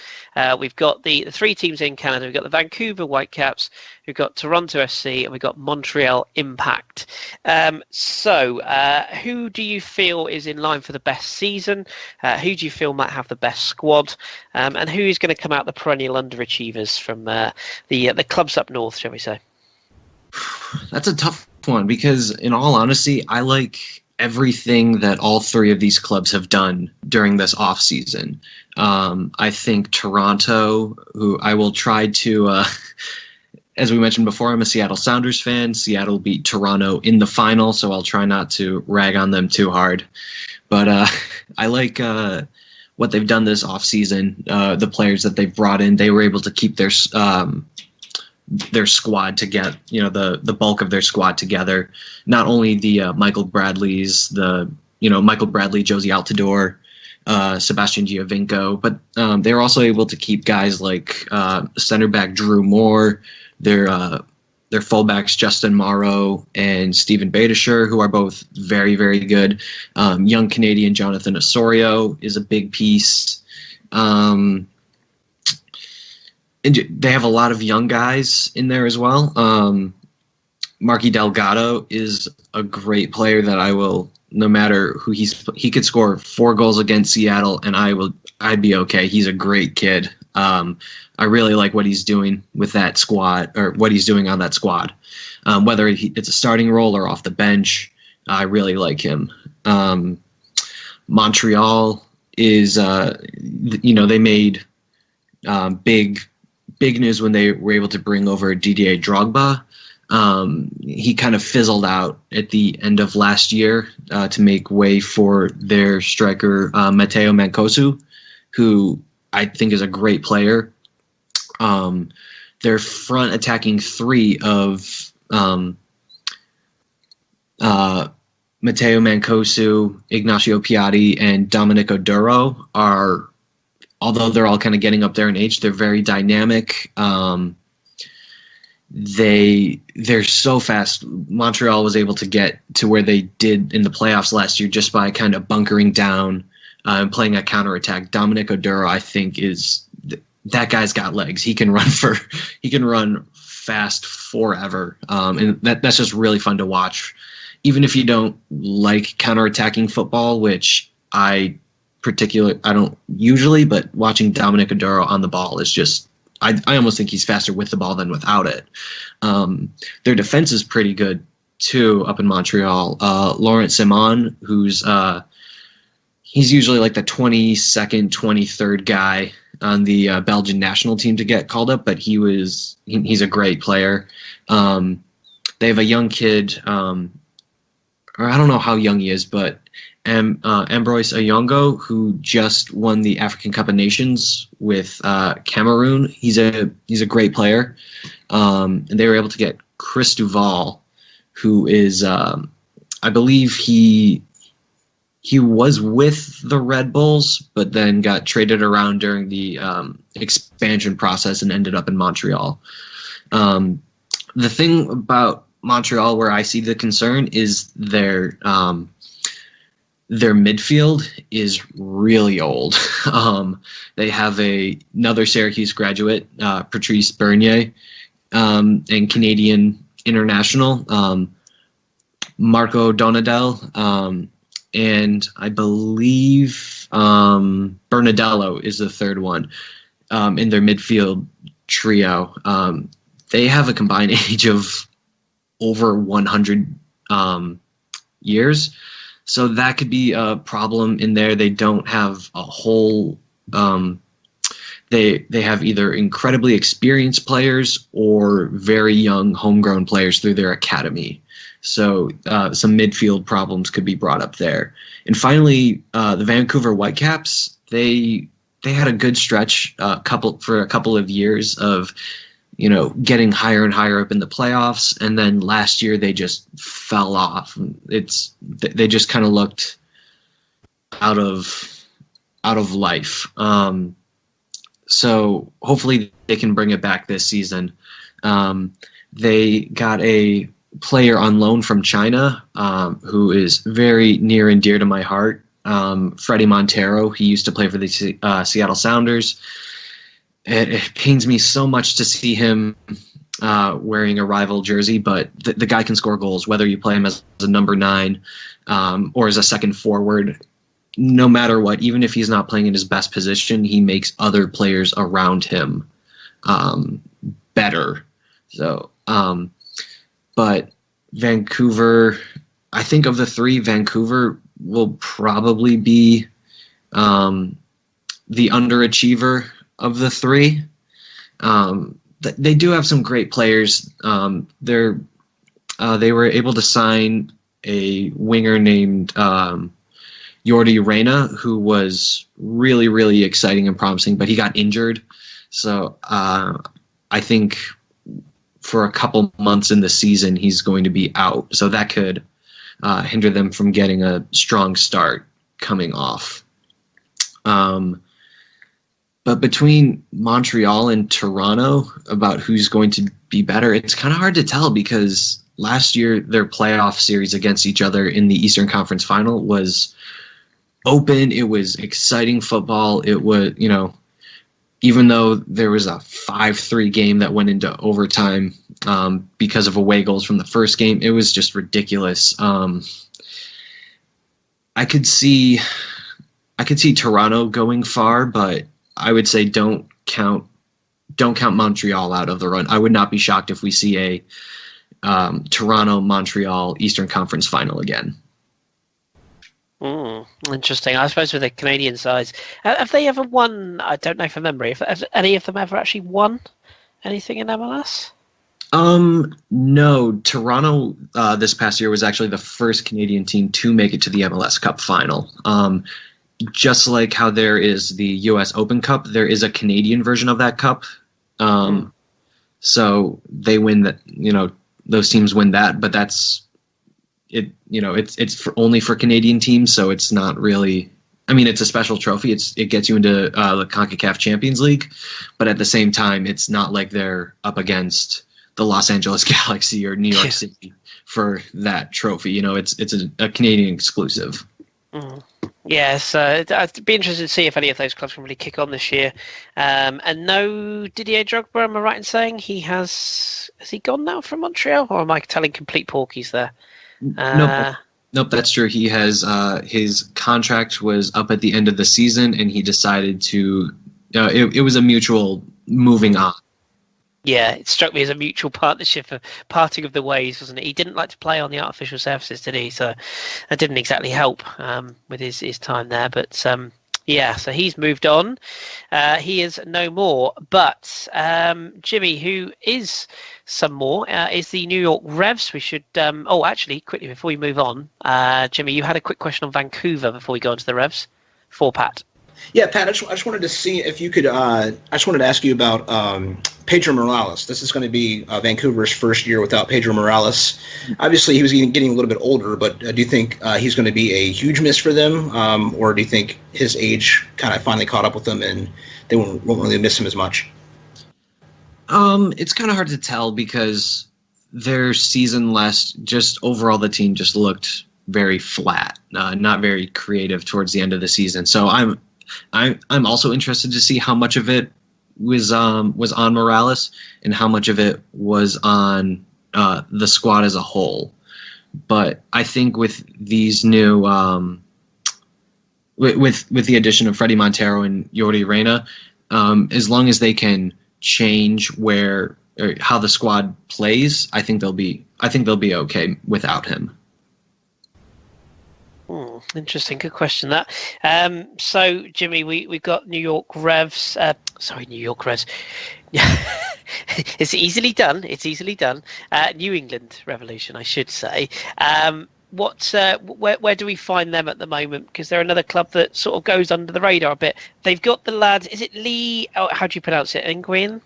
we've got the three teams in Canada. We've got the Vancouver Whitecaps, we've got Toronto FC, and we've got Montreal Impact. Who do you feel is in line for the best season? Who do you feel might have the best squad? And who is going to come out the perennial underachievers from the clubs up north, shall we say? That's a tough one because, in all honesty, I like everything that all three of these clubs have done during this off season. I think Toronto, who I will try to, as we mentioned before, I'm a Seattle Sounders fan. Seattle beat Toronto in the final, so I'll try not to rag on them too hard. But I like what they've done this off season. The players that they've brought in, they were able to keep their squad together, the bulk of their squad together. Not only the Michael Bradleys, Michael Bradley, Josie Altidore, Sebastian Giovinco, but they were also able to keep guys like center back Drew Moore, their fullbacks Justin Morrow and Steven Beitashour, who are both very, very good. Young Canadian Jonathan Osorio is a big piece. And they have a lot of young guys in there as well. Marky Delgado is a great player that I will, no matter who he could score 4 goals against Seattle and I'd be okay. He's a great kid. I really like what he's doing with that squad, or what he's doing on that squad. Whether it's a starting role or off the bench, I really like him. Montreal is, they made big news when they were able to bring over Didier Drogba. He kind of fizzled out at the end of last year to make way for their striker, Matteo Mancosu, who I think is a great player. Their front attacking three of Matteo Mancosu, Ignacio Piatti, and Dominic Oduro are, although they're all kind of getting up there in age, they're very dynamic. They're so fast. Montreal was able to get to where they did in the playoffs last year just by kind of bunkering down and playing a counterattack. Dominic Oduro, I think, that guy's got legs. He can run fast forever, and that's just really fun to watch. Even if you don't like counterattacking football, which I don't usually, but watching Dominic Oduro on the ball is just, I almost think he's faster with the ball than without it. Their defense is pretty good too up in Montreal. Laurent Simon, he's usually like the 22nd, 23rd guy on the Belgian national team to get called up, but he's a great player. They have a young kid, or I don't know how young he is, but Ambroise Ayongo, who just won the African Cup of Nations with Cameroon. He's a great player, and they were able to get Kris Duval, who is, I believe he was with the Red Bulls, but then got traded around during the expansion process and ended up in Montreal. The thing about Montreal where I see the concern is their midfield is really old. They have another Syracuse graduate, Patrice Bernier, and Canadian international, Marco Donadel, and I believe Bernadello is the third one in their midfield trio. They have a combined age of over 100 years. So that could be a problem in there. They don't have a whole they have either incredibly experienced players or very young homegrown players through their academy. So some midfield problems could be brought up there. And finally, the Vancouver Whitecaps, they had a good stretch for a couple of years of getting higher and higher up in the playoffs, and then last year they just fell off. They just kind of looked out of life. So hopefully they can bring it back this season. They got a player on loan from China, who is very near and dear to my heart. Freddie Montero. He used to play for the Seattle Sounders. It pains me so much to see him wearing a rival jersey, but the guy can score goals, whether you play him as a number 9 or as a second forward. No matter what, even if he's not playing in his best position, he makes other players around him better. So, but Vancouver, I think of the 3, Vancouver will probably be the underachiever of the 3. They do have some great players. They were able to sign a winger named Yordi Reyna, who was really, really exciting and promising, but he got injured. So I think for a couple months in the season, he's going to be out. So that could hinder them from getting a strong start coming off. But between Montreal and Toronto, about who's going to be better, it's kind of hard to tell, because last year their playoff series against each other in the Eastern Conference Final was open. It was exciting football. It was, even though there was a 5-3 game that went into overtime because of away goals from the first game, it was just ridiculous. I could see Toronto going far, but I would say don't count Montreal out of the run. I would not be shocked if we see a Toronto-Montreal Eastern Conference Final again. Interesting. I suppose with the Canadian sides, have they ever won? I don't know from memory. Have any of them ever actually won anything in MLS? No. Toronto this past year was actually the first Canadian team to make it to the MLS Cup final. Just like how there is the U.S. Open Cup, there is a Canadian version of that cup. So they win that. Those teams win that, but that's it. It's only for Canadian teams, so it's not really. I mean, it's a special trophy. It gets you into the CONCACAF Champions League, but at the same time, it's not like they're up against the Los Angeles Galaxy or New York City for that trophy. It's a Canadian exclusive. Yes, I'd be interested to see if any of those clubs can really kick on this year. And no Didier Drogba, am I right in saying has he gone now from Montreal, or am I telling complete porkies there? Nope, that's true. He has his contract was up at the end of the season, and he decided to. It was a mutual moving on. Yeah, it struck me as a mutual partnership, a parting of the ways, wasn't it? He didn't like to play on the artificial surfaces, did he? So that didn't exactly help with his time there. But so he's moved on. He is no more. But Jimmy, who is some more, is the New York Revs. We should. Actually, quickly before we move on, Jimmy, you had a quick question on Vancouver before we go on to the Revs for Pat. Yeah, Pat, I just wanted to see if you could. I just wanted to ask you about Pedro Morales. This is going to be Vancouver's first year without Pedro Morales. Obviously, he was getting a little bit older, but do you think he's going to be a huge miss for them, or do you think his age kind of finally caught up with them and they won't really miss him as much? It's kind of hard to tell because their season just overall the team just looked very flat, not very creative towards the end of the season. So I'm also interested to see how much of it was on Morales and how much of it was on the squad as a whole. But I think with these new with the addition of Freddie Montero and Yordi Reyna, as long as they can change how the squad plays, I think they'll be okay without him. Interesting, good question that. So Jimmy, we've got New York Revs. New York Revs. It's easily done. New England Revolution, I should say. Where do we find them at the moment? Because they're another club that sort of goes under the radar a bit. They've got the lad. Is it Lee? Oh, how do you pronounce it? Nguyen?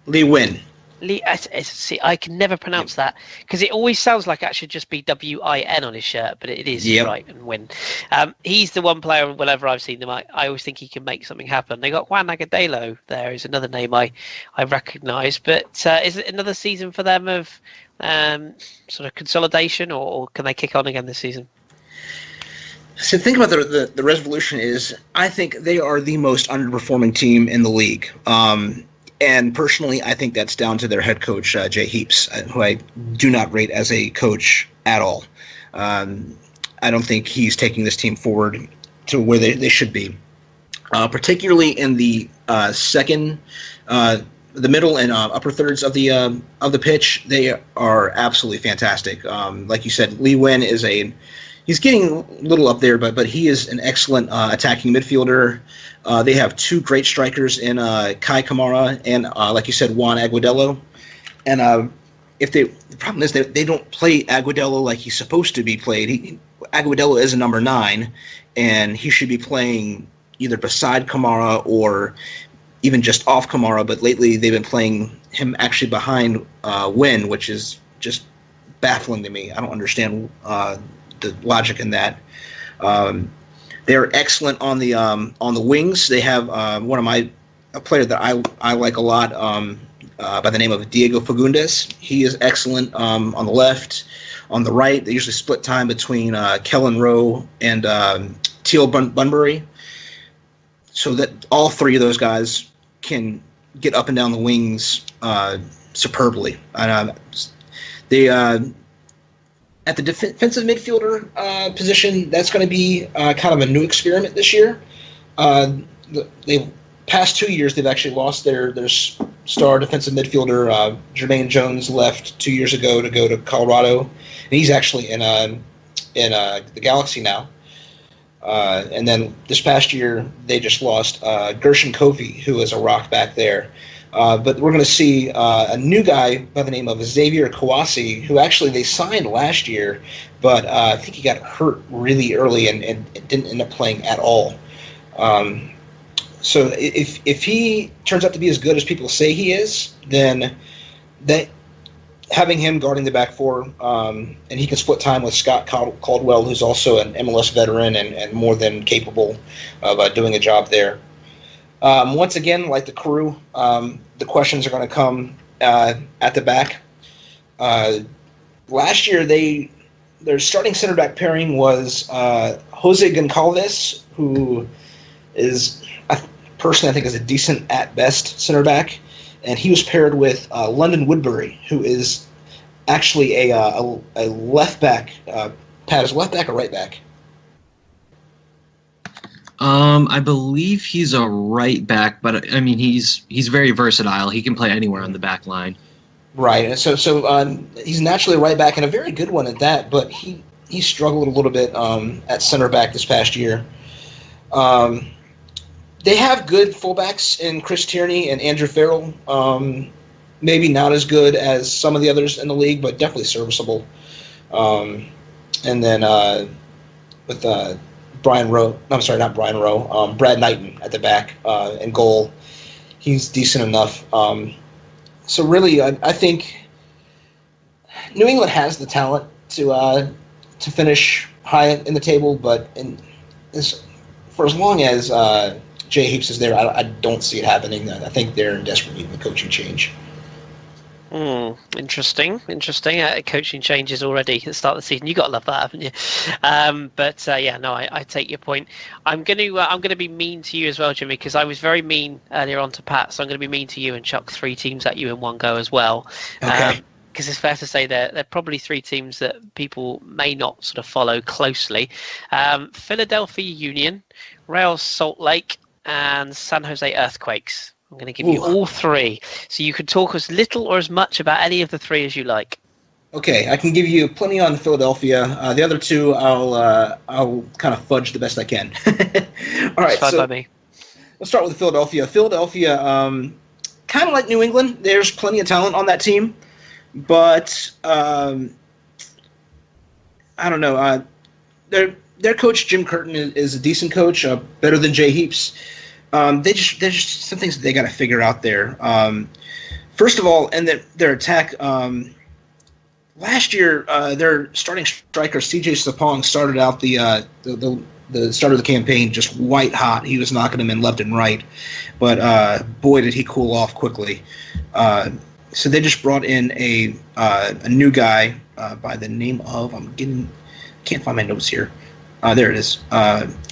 Lee Nguyen. See, I can never pronounce that because it always sounds like it should just be Win on his shirt, but it is right. And Win, he's the one player. Whenever I've seen them, I always think he can make something happen. They got Juan Agudelo. There is another name I recognise, but is it another season for them of sort of consolidation, or can they kick on again this season? So the thing about the Revolution is, I think they are the most underperforming team in the league. And personally, I think that's down to their head coach, Jay Heaps, who I do not rate as a coach at all. I don't think he's taking this team forward to where they should be, particularly in the second, the middle and upper thirds of the pitch. They are absolutely fantastic. Like you said, Lee Nguyen he's getting a little up there, but he is an excellent attacking midfielder. They have two great strikers in Kai Kamara and, like you said, Juan Agudelo. And the problem is that they don't play Agudelo like he's supposed to be played. Agudelo is a number 9, and he should be playing either beside Kamara or even just off Kamara. But lately they've been playing him actually behind Nguyen, which is just baffling to me. I don't understand the logic in that. They're excellent on the wings. They have a player that I like a lot by the name of Diego Fagundes. He is excellent on the left. On the right, they usually split time between Kellen Rowe and Teal Bunbury, so that all three of those guys can get up and down the wings superbly. They at the defensive midfielder position, that's going to be kind of a new experiment this year. The past 2 years, they've actually lost their star defensive midfielder. Jermaine Jones left 2 years ago to go to Colorado, and he's actually in the Galaxy now. And then this past year, they just lost Gershon Kofi, who is a rock back there. But we're going to see a new guy by the name of Xavier Kouassi, who actually they signed last year, but I think he got hurt really early and didn't end up playing at all. So if he turns out to be as good as people say he is, then having him guarding the back four, and he can split time with Scott Caldwell, who's also an MLS veteran and more than capable of doing a job there. Once again, like the Crew, the questions are going to come at the back. Last year, their starting center back pairing was Jose Goncalves, who is personally I think is a decent at best center back, and he was paired with London Woodbury, who is actually a left back. Pat, is left back or right back? I believe he's a right back, but I mean he's very versatile. He can play anywhere on the back line. Right. So he's naturally a right back and a very good one at that. But he struggled a little bit at center back this past year. They have good fullbacks in Chris Tierney and Andrew Farrell. Maybe not as good as some of the others in the league, but definitely serviceable. And then with Brian Rowe. I'm sorry, not Brian Rowe. Brad Knighton at the back and goal. He's decent enough. So really, I think New England has the talent to finish high in the table, but for as long as Jay Heaps is there, I don't see it happening. I think they're in desperate need of a coaching change. Interesting. Coaching changes already at the start of the season. You got to love that, haven't you? I take your point. I'm going to be mean to you as well, Jimmy, because I was very mean earlier on to Pat. So I'm going to be mean to you and chuck 3 teams at you in one go as well. Okay. Because it's fair to say they're probably 3 teams that people may not sort of follow closely. Philadelphia Union, Real Salt Lake, and San Jose Earthquakes. I'm going to give you all 3, so you can talk as little or as much about any of the 3 as you like. Okay, I can give you plenty on Philadelphia. The other 2, I'll kind of fudge the best I can. All right, fine by me. Let's start with Philadelphia. Philadelphia, kind of like New England, there's plenty of talent on that team, but I don't know. Their coach Jim Curtin is a decent coach, better than Jay Heaps. There's just some things that they got to figure out there. First of all, and their attack. Last year, their starting striker C.J. Sapong started out the start of the campaign just white hot. He was knocking them in left and right, but boy did he cool off quickly. So they just brought in a new guy by the name of can't find my notes here. There it is.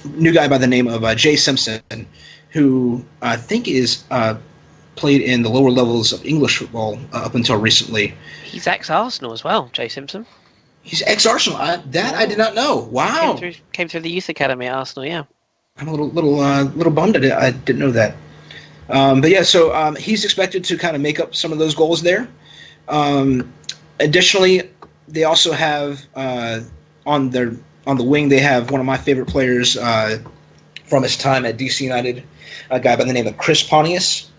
New guy by the name of Jay Simpson, who I think is played in the lower levels of English football up until recently. He's ex-Arsenal as well, Jay Simpson. He's ex-Arsenal. I did not know. Wow. Came through the youth academy at Arsenal. Yeah. I'm a little bummed at it. I didn't know that. But yeah, so he's expected to kind of make up some of those goals there. Additionally, they also have on the wing they have one of my favorite players from his time at DC United, a guy by the name of Kris Pontius,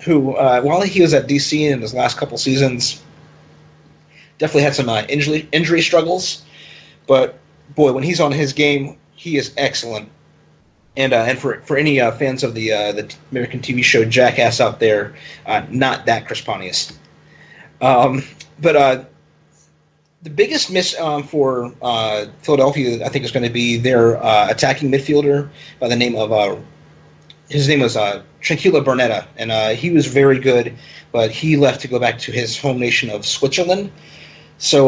who while he was at DC in his last couple seasons, definitely had some injury struggles. But boy, when he's on his game, he is excellent. And for any fans of the American TV show Jackass out there, not that Kris Pontius. But the biggest miss for Philadelphia, I think, is going to be their attacking midfielder by the name of his name was Tranquilla Bernetta, and he was very good, but he left to go back to his home nation of Switzerland. So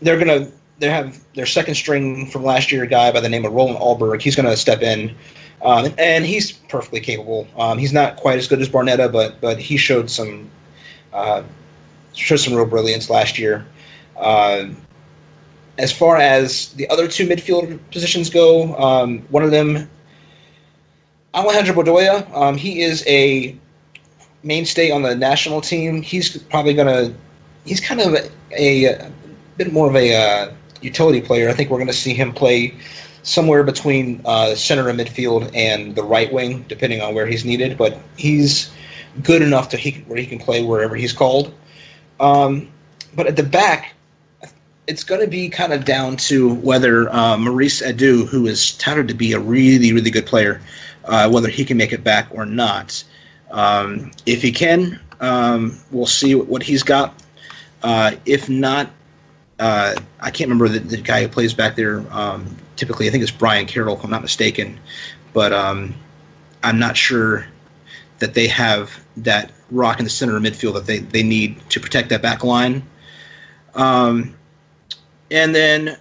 they have their second string from last year, a guy by the name of Roland Alberg. He's going to step in, and he's perfectly capable. He's not quite as good as Barnetta, but he showed some real brilliance last year. As far as the other two midfield positions go, one of them, Alejandro Bedoya, he is a mainstay on the national team. He's kind of a bit more of a utility player. I think we're going to see him play somewhere between center and midfield and the right wing, depending on where he's needed. But he's good enough where he can play wherever he's called. But at the back, it's going to be kind of down to whether Maurice Edu, who is touted to be a really, really good player, whether he can make it back or not. If he can, we'll see what he's got. If not, I can't remember the guy who plays back there. Typically, I think it's Brian Carroll, if I'm not mistaken. But I'm not sure that they have that rock in the center of midfield that they need to protect that back line. And then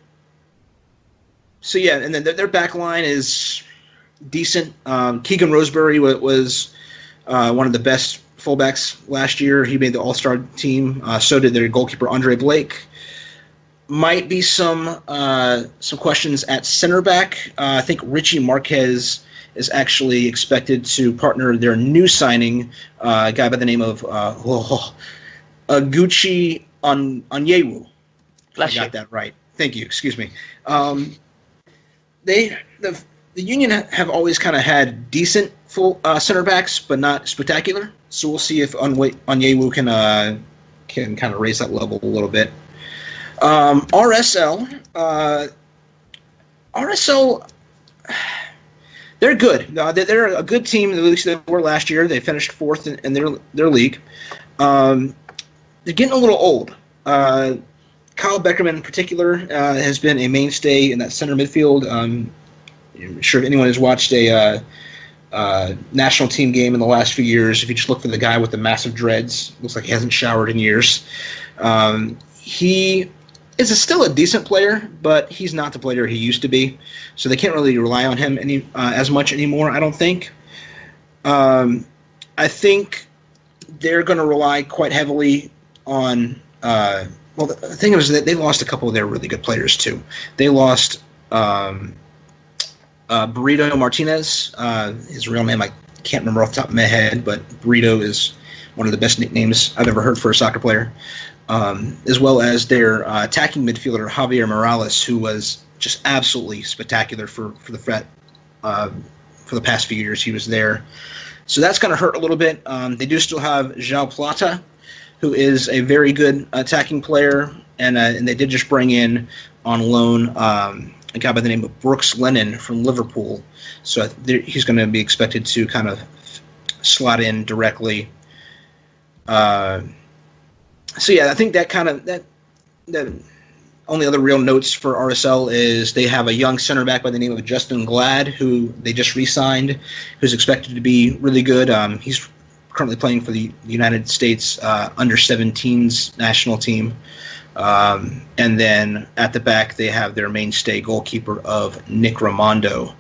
their back line is decent. Keegan Roseberry was one of the best fullbacks last year. He made the All-Star team. So did their goalkeeper Andre Blake. Might be some questions at center back. I think Richie Marquez is actually expected to partner their new signing, a guy by the name of Aguchi Onyewu. I got that right. Thank you. Excuse me. The Union have always kind of had decent full center backs, but not spectacular. So we'll see if Onyewu can kind of raise that level a little bit. RSL, they're good. They're a good team. At least they were last year. They finished fourth in their league. They're getting a little old. Kyle Beckerman, in particular, has been a mainstay in that center midfield. I'm sure if anyone has watched a national team game in the last few years, if you just look for the guy with the massive dreads, looks like he hasn't showered in years. He is still a decent player, but he's not the player he used to be. So they can't really rely on him as much anymore, I don't think. I think they're going to rely quite heavily on well, the thing is that they lost a couple of their really good players, too. They lost Burrito Martinez. His real name I can't remember off the top of my head, but Burrito is one of the best nicknames I've ever heard for a soccer player. As well as their attacking midfielder, Javier Morales, who was just absolutely spectacular for the past few years he was there. So that's going to hurt a little bit. They do still have João Plata, who is a very good attacking player, and they did just bring in on loan a guy by the name of Brooks Lennon from Liverpool. So he's going to be expected to kind of slot in directly. So yeah, I think that kind of that only other real notes for RSL is they have a young center back by the name of Justin Glad, who they just re-signed, who's expected to be really good. He's currently playing for the United States under-17s national team. And then at the back, they have their mainstay goalkeeper of Nick Raimondo,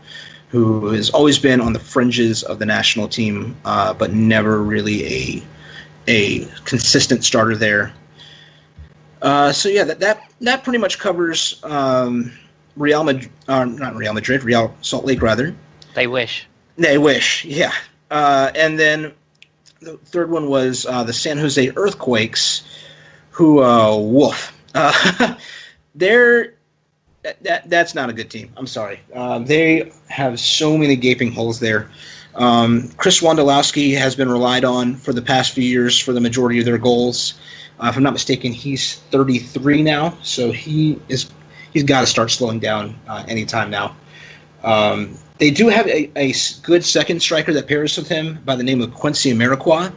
who has always been on the fringes of the national team, but never really a consistent starter there. So yeah, that pretty much covers Real Madrid, not Real Madrid, Real Salt Lake rather. They wish. They wish, yeah. And then the third one was the San Jose Earthquakes, who woof. That's not a good team. I'm sorry. They have so many gaping holes there. Chris Wondolowski has been relied on for the past few years for the majority of their goals. If I'm not mistaken, he's 33 now, so he's got to start slowing down anytime now. They do have a good second striker that pairs with him by the name of Quincy Amarikwa,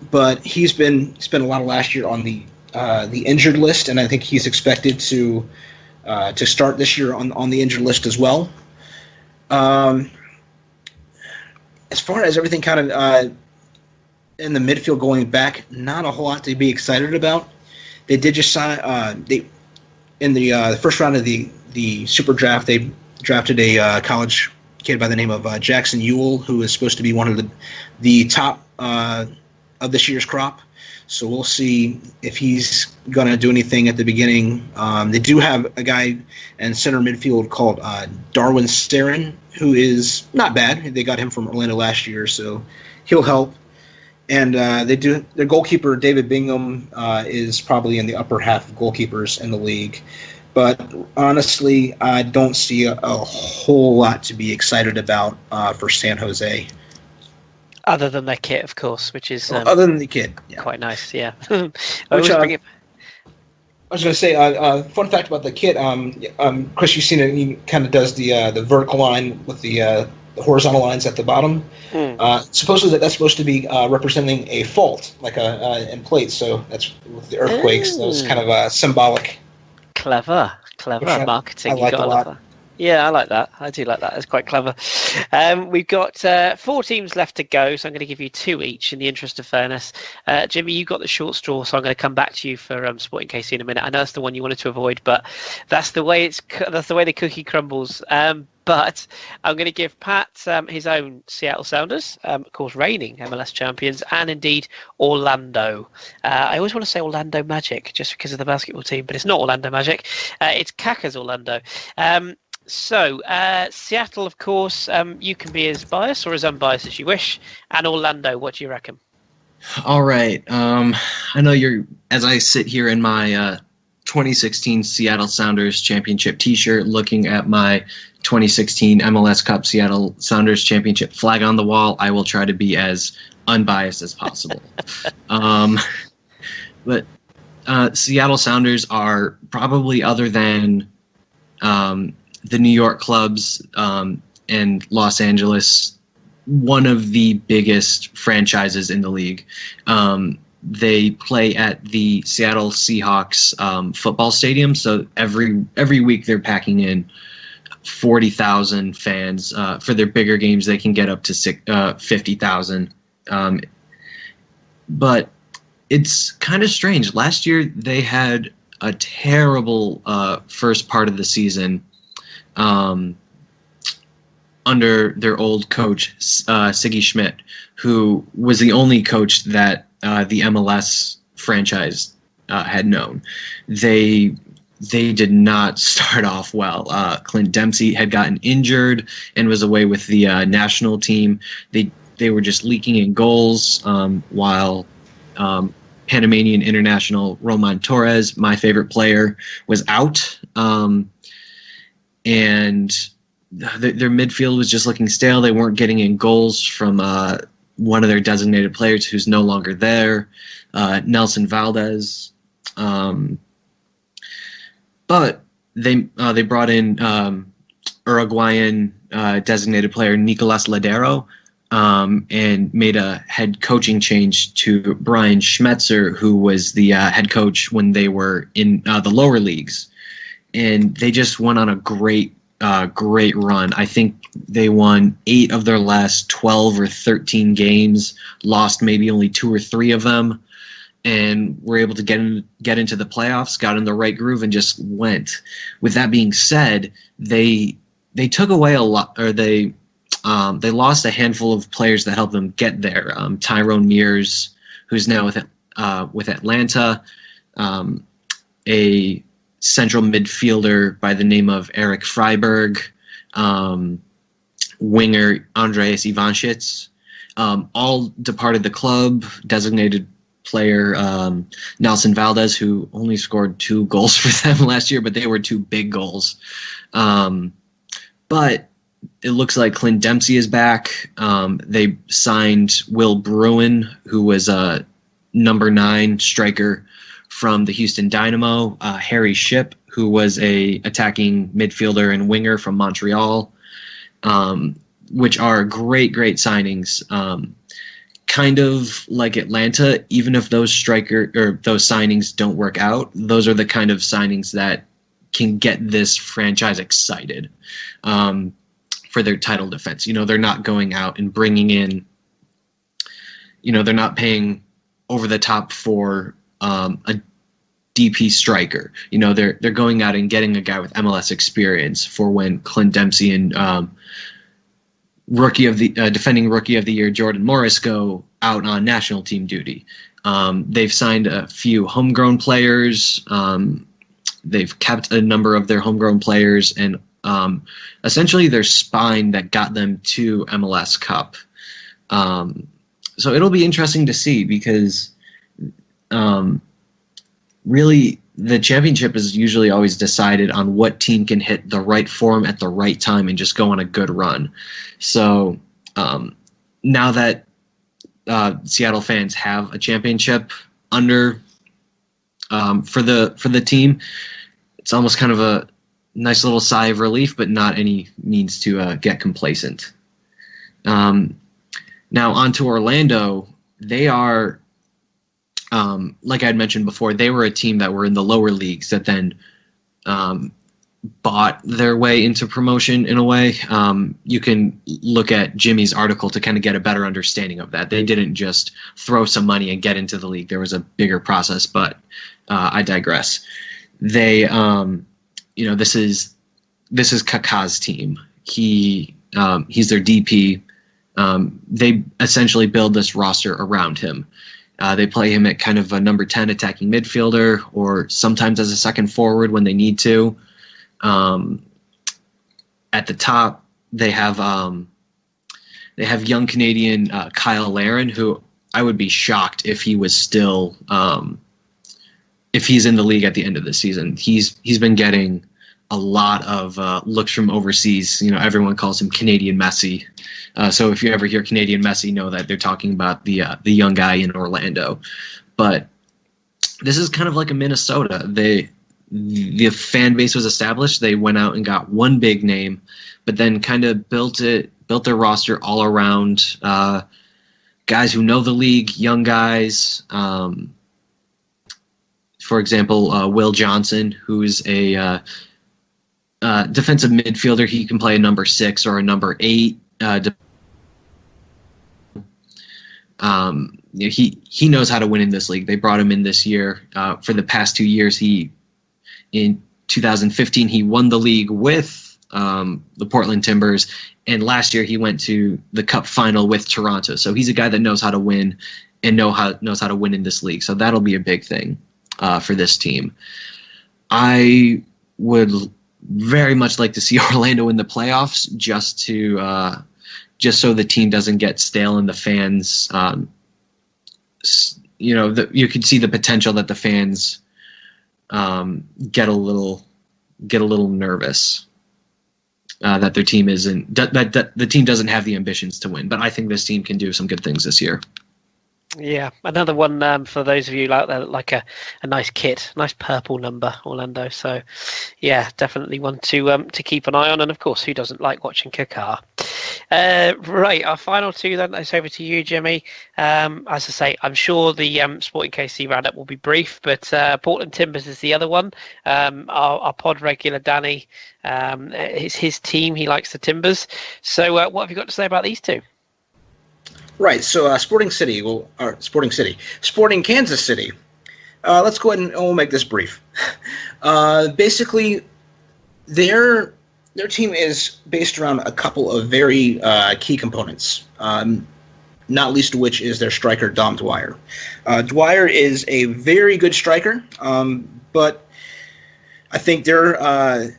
but he's spent a lot of last year on the injured list, and I think he's expected to start this year on the injured list as well. As far as everything kind of in the midfield going back, not a whole lot to be excited about. They did just sign. In the first round of the Super Draft, they drafted a college kid by the name of Jackson Ewell, who is supposed to be one of the top of this year's crop. So we'll see if he's going to do anything at the beginning. They do have a guy in center midfield called Darwin Sterin, who is not bad. They got him from Orlando last year, so he'll help. And their goalkeeper, David Bingham, is probably in the upper half of goalkeepers in the league. But honestly, I don't see a whole lot to be excited about for San Jose. Other than their kit, of course, which is other than the kit, yeah. Quite nice, yeah. I was going to say, fun fact about the kit. Chris, you've seen it. He kind of does the vertical line with the horizontal lines at the bottom. Supposedly that's supposed to be representing a fault, like in plates. So that's with the earthquakes. So it's kind of symbolic. Clever marketing. I like a lot. Yeah, I like that. I do like that. It's quite clever. We've got 4 teams left to go, so I'm going to give you 2 each in the interest of fairness. Jimmy, you got the short straw, so I'm going to come back to you for Sporting KC in a minute. I know that's the one you wanted to avoid, but that's the way the cookie crumbles. But I'm going to give Pat his own Seattle Sounders, of course, reigning MLS champions, and indeed Orlando. I always want to say Orlando Magic just because of the basketball team, but it's not Orlando Magic. It's Kaka's Orlando. So, Seattle, of course, you can be as biased or as unbiased as you wish. And Orlando, what do you reckon? All right. I know as I sit here in my 2016 Seattle Sounders Championship t-shirt, looking at my 2016 MLS Cup Seattle Sounders Championship flag on the wall, I will try to be as unbiased as possible. But Seattle Sounders are probably, other than the New York clubs and Los Angeles, one of the biggest franchises in the league. They play at the Seattle Seahawks football stadium, so every week they're packing in 40,000 fans. For their bigger games, they can get up to 50,000. But it's kind of strange. Last year they had a terrible first part of the season under their old coach, Siggy Schmidt, who was the only coach that the MLS franchise had known. They did not start off well. Clint Dempsey had gotten injured and was away with the national team. They were just leaking in goals while Panamanian international Roman Torres, my favorite player, was out. And their midfield was just looking stale. They weren't getting in goals from one of their designated players who's no longer there, Nelson Valdez. But they brought in Uruguayan designated player Nicolas Ladero, and made a head coaching change to Brian Schmetzer, who was the head coach when they were in the lower leagues. And they just went on a great run. I think they won 8 of their last 12 or 13 games, lost maybe only 2 or 3 of them, and were able to get into the playoffs, got in the right groove, and just went. With that being said, they took away a lot, or they lost a handful of players that helped them get there. Tyrone Mears, who's now with Atlanta, a central midfielder by the name of Eric Freiberg, winger Andreas Ivanschitz, all departed the club. Designated player Nelson Valdez, who only scored 2 goals for them last year, but they were 2 big goals. But it looks like Clint Dempsey is back. They signed Will Bruin, who was a number 9 striker from the Houston Dynamo. Harry Shipp, who was a attacking midfielder and winger from Montreal, which are great signings. Kind of like Atlanta, even if those signings don't work out, those are the kind of signings that can get this franchise excited for their title defense. They're not going out and bringing in, they're not paying over the top for a DP striker. They're going out and getting a guy with MLS experience for when Clint Dempsey and defending Rookie of the Year Jordan Morris go out on national team duty. They've signed a few homegrown players. They've kept a number of their homegrown players, and essentially their spine that got them to MLS Cup. So it'll be interesting to see, because really the championship is usually always decided on what team can hit the right form at the right time and just go on a good run. So now that Seattle fans have a championship under for the team, it's almost kind of a nice little sigh of relief, but not any means to get complacent. Now on to Orlando. They are, like I had mentioned before, they were a team that were in the lower leagues that then bought their way into promotion in a way. You can look at Jimmy's article to kind of get a better understanding of that. They didn't just throw some money and get into the league. There was a bigger process, but I digress. They, this is Kaká's team. He's their DP. They essentially build this roster around him. They play him at kind of a number 10 attacking midfielder, or sometimes as a second forward when they need to. At the top, they have young Canadian Kyle Larin, who I would be shocked if he was still if he's in the league at the end of the season. He's been getting a lot of looks from overseas. Everyone calls him Canadian Messi. So if you ever hear Canadian Messi, know that they're talking about the young guy in Orlando. But this is kind of like a Minnesota. The fan base was established. They went out and got one big name, but then kind of built their roster all around guys who know the league, young guys. For example, Will Johnson, who's a defensive midfielder. He can play a number 6 or a number 8. He knows how to win in this league. They brought him in this year. For the past 2 years, in 2015 he won the league with the Portland Timbers, and last year he went to the Cup final with Toronto. So he's a guy that knows how to win and knows how to win in this league. So that'll be a big thing for this team. I would very much like to see Orlando in the playoffs, just so the team doesn't get stale and the fans, you could see the potential that the fans get a little nervous that their team isn't that the team doesn't have the ambitions to win. But I think this team can do some good things this year. Yeah, another one for those of you out there that like a nice kit, nice purple number, Orlando. So, yeah, definitely one to keep an eye on. And of course, who doesn't like watching Kaká? Right, our final two then. It's over to you, Jimmy. As I say, I'm sure the Sporting KC roundup will be brief, but Portland Timbers is the other one. Our pod regular Danny, it's his team. He likes the Timbers. So, what have you got to say about these two? Right. So, Sporting Kansas City. Let's go ahead and we'll make this brief. Basically, their team is based around a couple of very key components, not least of which is their striker, Dom Dwyer. Dwyer is a very good striker, but I think their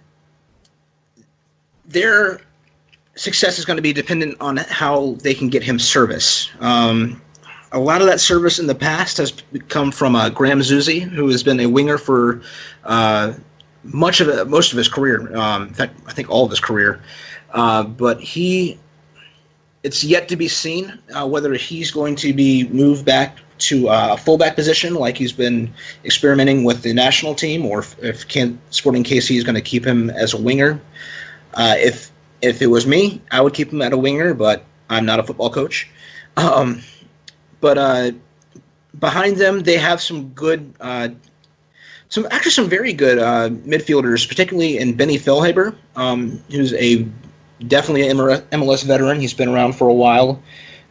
success is going to be dependent on how they can get him service. A lot of that service in the past has come from Graham Zusi, who has been a winger for most of his career. In fact, I think all of his career. But it's yet to be seen whether he's going to be moved back to a fullback position like he's been experimenting with the national team, or if Sporting KC is going to keep him as a winger. If it was me, I would keep him at a winger, but I'm not a football coach. But behind them, they have some good, some very good midfielders, particularly in Benny Feilhaber, who's definitely an MLS veteran. He's been around for a while,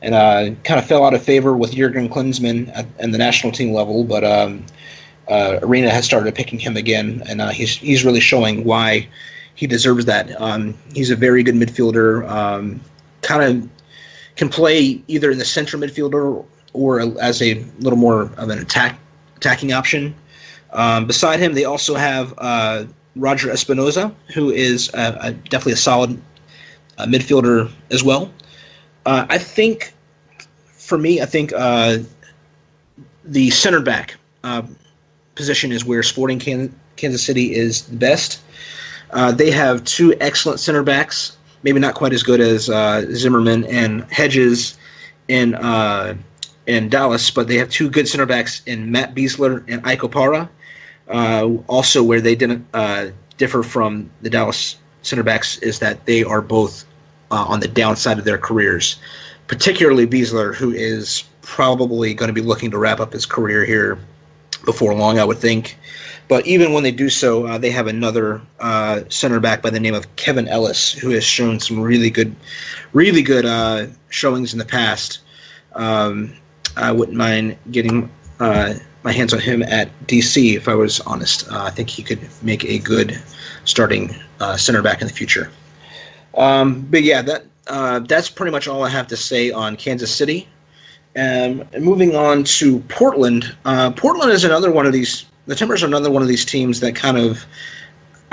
and kind of fell out of favor with Jurgen Klinsmann at the national team level. But Arena has started picking him again, and he's really showing why he deserves that. He's a very good midfielder. Kind of can play either in the central midfielder or as a little more of an attacking option. Beside him, they also have Roger Espinoza, who is definitely a solid midfielder as well. I think the center back position is where Sporting Kansas City is the best. They have two excellent center backs, maybe not quite as good as Zimmerman and Hedges in Dallas, but they have two good center backs in Matt Beasler and Ike Opara. Also, where they didn't differ from the Dallas center backs is that they are both on the downside of their careers, particularly Beasler, who is probably going to be looking to wrap up his career here before long, I would think. But even when they do so, they have another center back by the name of Kevin Ellis, who has shown some really good showings in the past. I wouldn't mind getting my hands on him at DC if I was honest. I think he could make a good starting center back in the future. But yeah, that's pretty much all I have to say on Kansas City. Moving on to Portland. Portland is another one of these. The Timbers are another one of these teams that kind of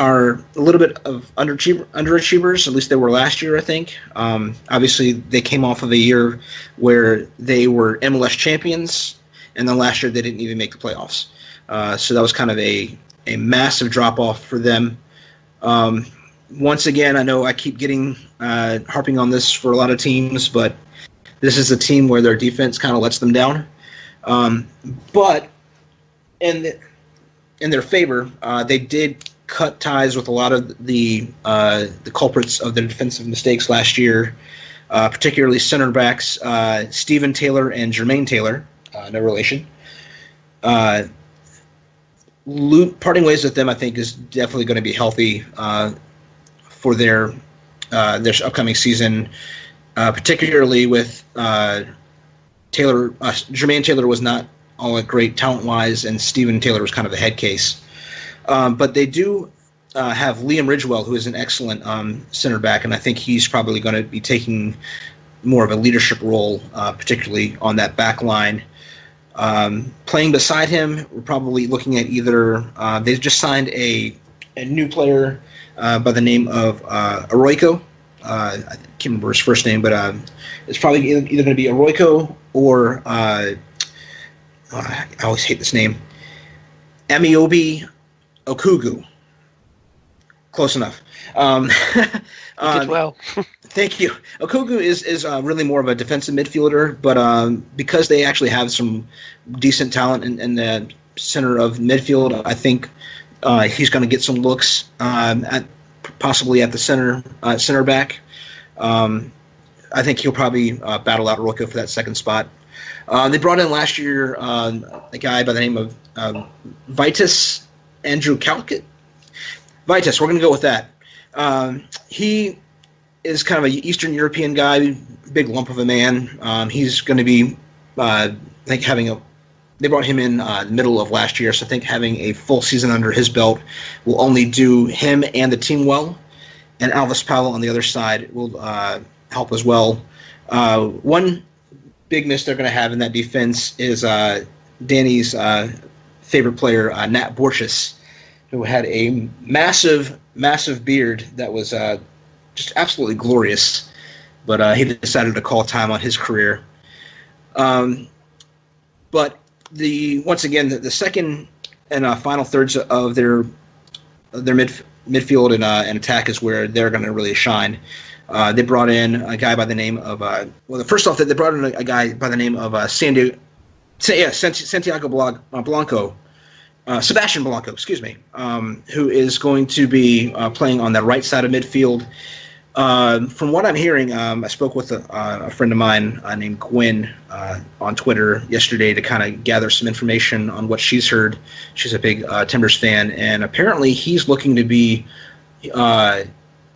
are a little bit of underachievers. At least they were last year, I think. Obviously, they came off of a year where they were MLS champions, and then last year they didn't even make the playoffs. So that was kind of a massive drop-off for them. Once again, I know I keep harping on this for a lot of teams, but this is a team where their defense kind of lets them down. But in their favor, they did cut ties with a lot of the culprits of their defensive mistakes last year, particularly center backs Stephen Taylor and Jermaine Taylor, no relation. Parting ways with them, I think, is definitely going to be healthy for their upcoming season, particularly with Taylor. Jermaine Taylor was not all that great talent-wise, and Stephen Taylor was kind of the head case. But they do have Liam Ridgewell, who is an excellent center back, and I think he's probably going to be taking more of a leadership role, particularly on that back line. Playing beside him, we're probably looking at either they've just signed a new player by the name of Arroyo. I can't remember his first name, but it's probably either going to be Arroyo or I always hate this name, Amiobi Okugu. Close enough. You did well. Thank you. Okugu is really more of a defensive midfielder, but because they actually have some decent talent in the center of midfield, I think he's going to get some looks possibly at the center back. I think he'll probably battle out Rocco for that second spot. They brought in last year a guy by the name of Vitus Andrew Calkett. Vitus, we're going to go with that. He is kind of an Eastern European guy, big lump of a man. He's going to be, I think, they brought him in the middle of last year, so I think having a full season under his belt will only do him and the team well. And Alvis Powell on the other side will help as well. One big miss they're going to have in that defense is Danny's favorite player, Nat Borchis, who had a massive, massive beard that was just absolutely glorious. But he decided to call time on his career. But once again, the second and final thirds of their midfield and attack is where they're going to really shine. They brought in a guy by the name of first off, they brought in a guy by the name of Santiago Blanco, Sebastian Blanco, excuse me, who is going to be playing on the right side of midfield. From what I'm hearing, I spoke with a friend of mine named Gwen on Twitter yesterday to kind of gather some information on what she's heard. She's a big Timbers fan, and apparently he's looking to be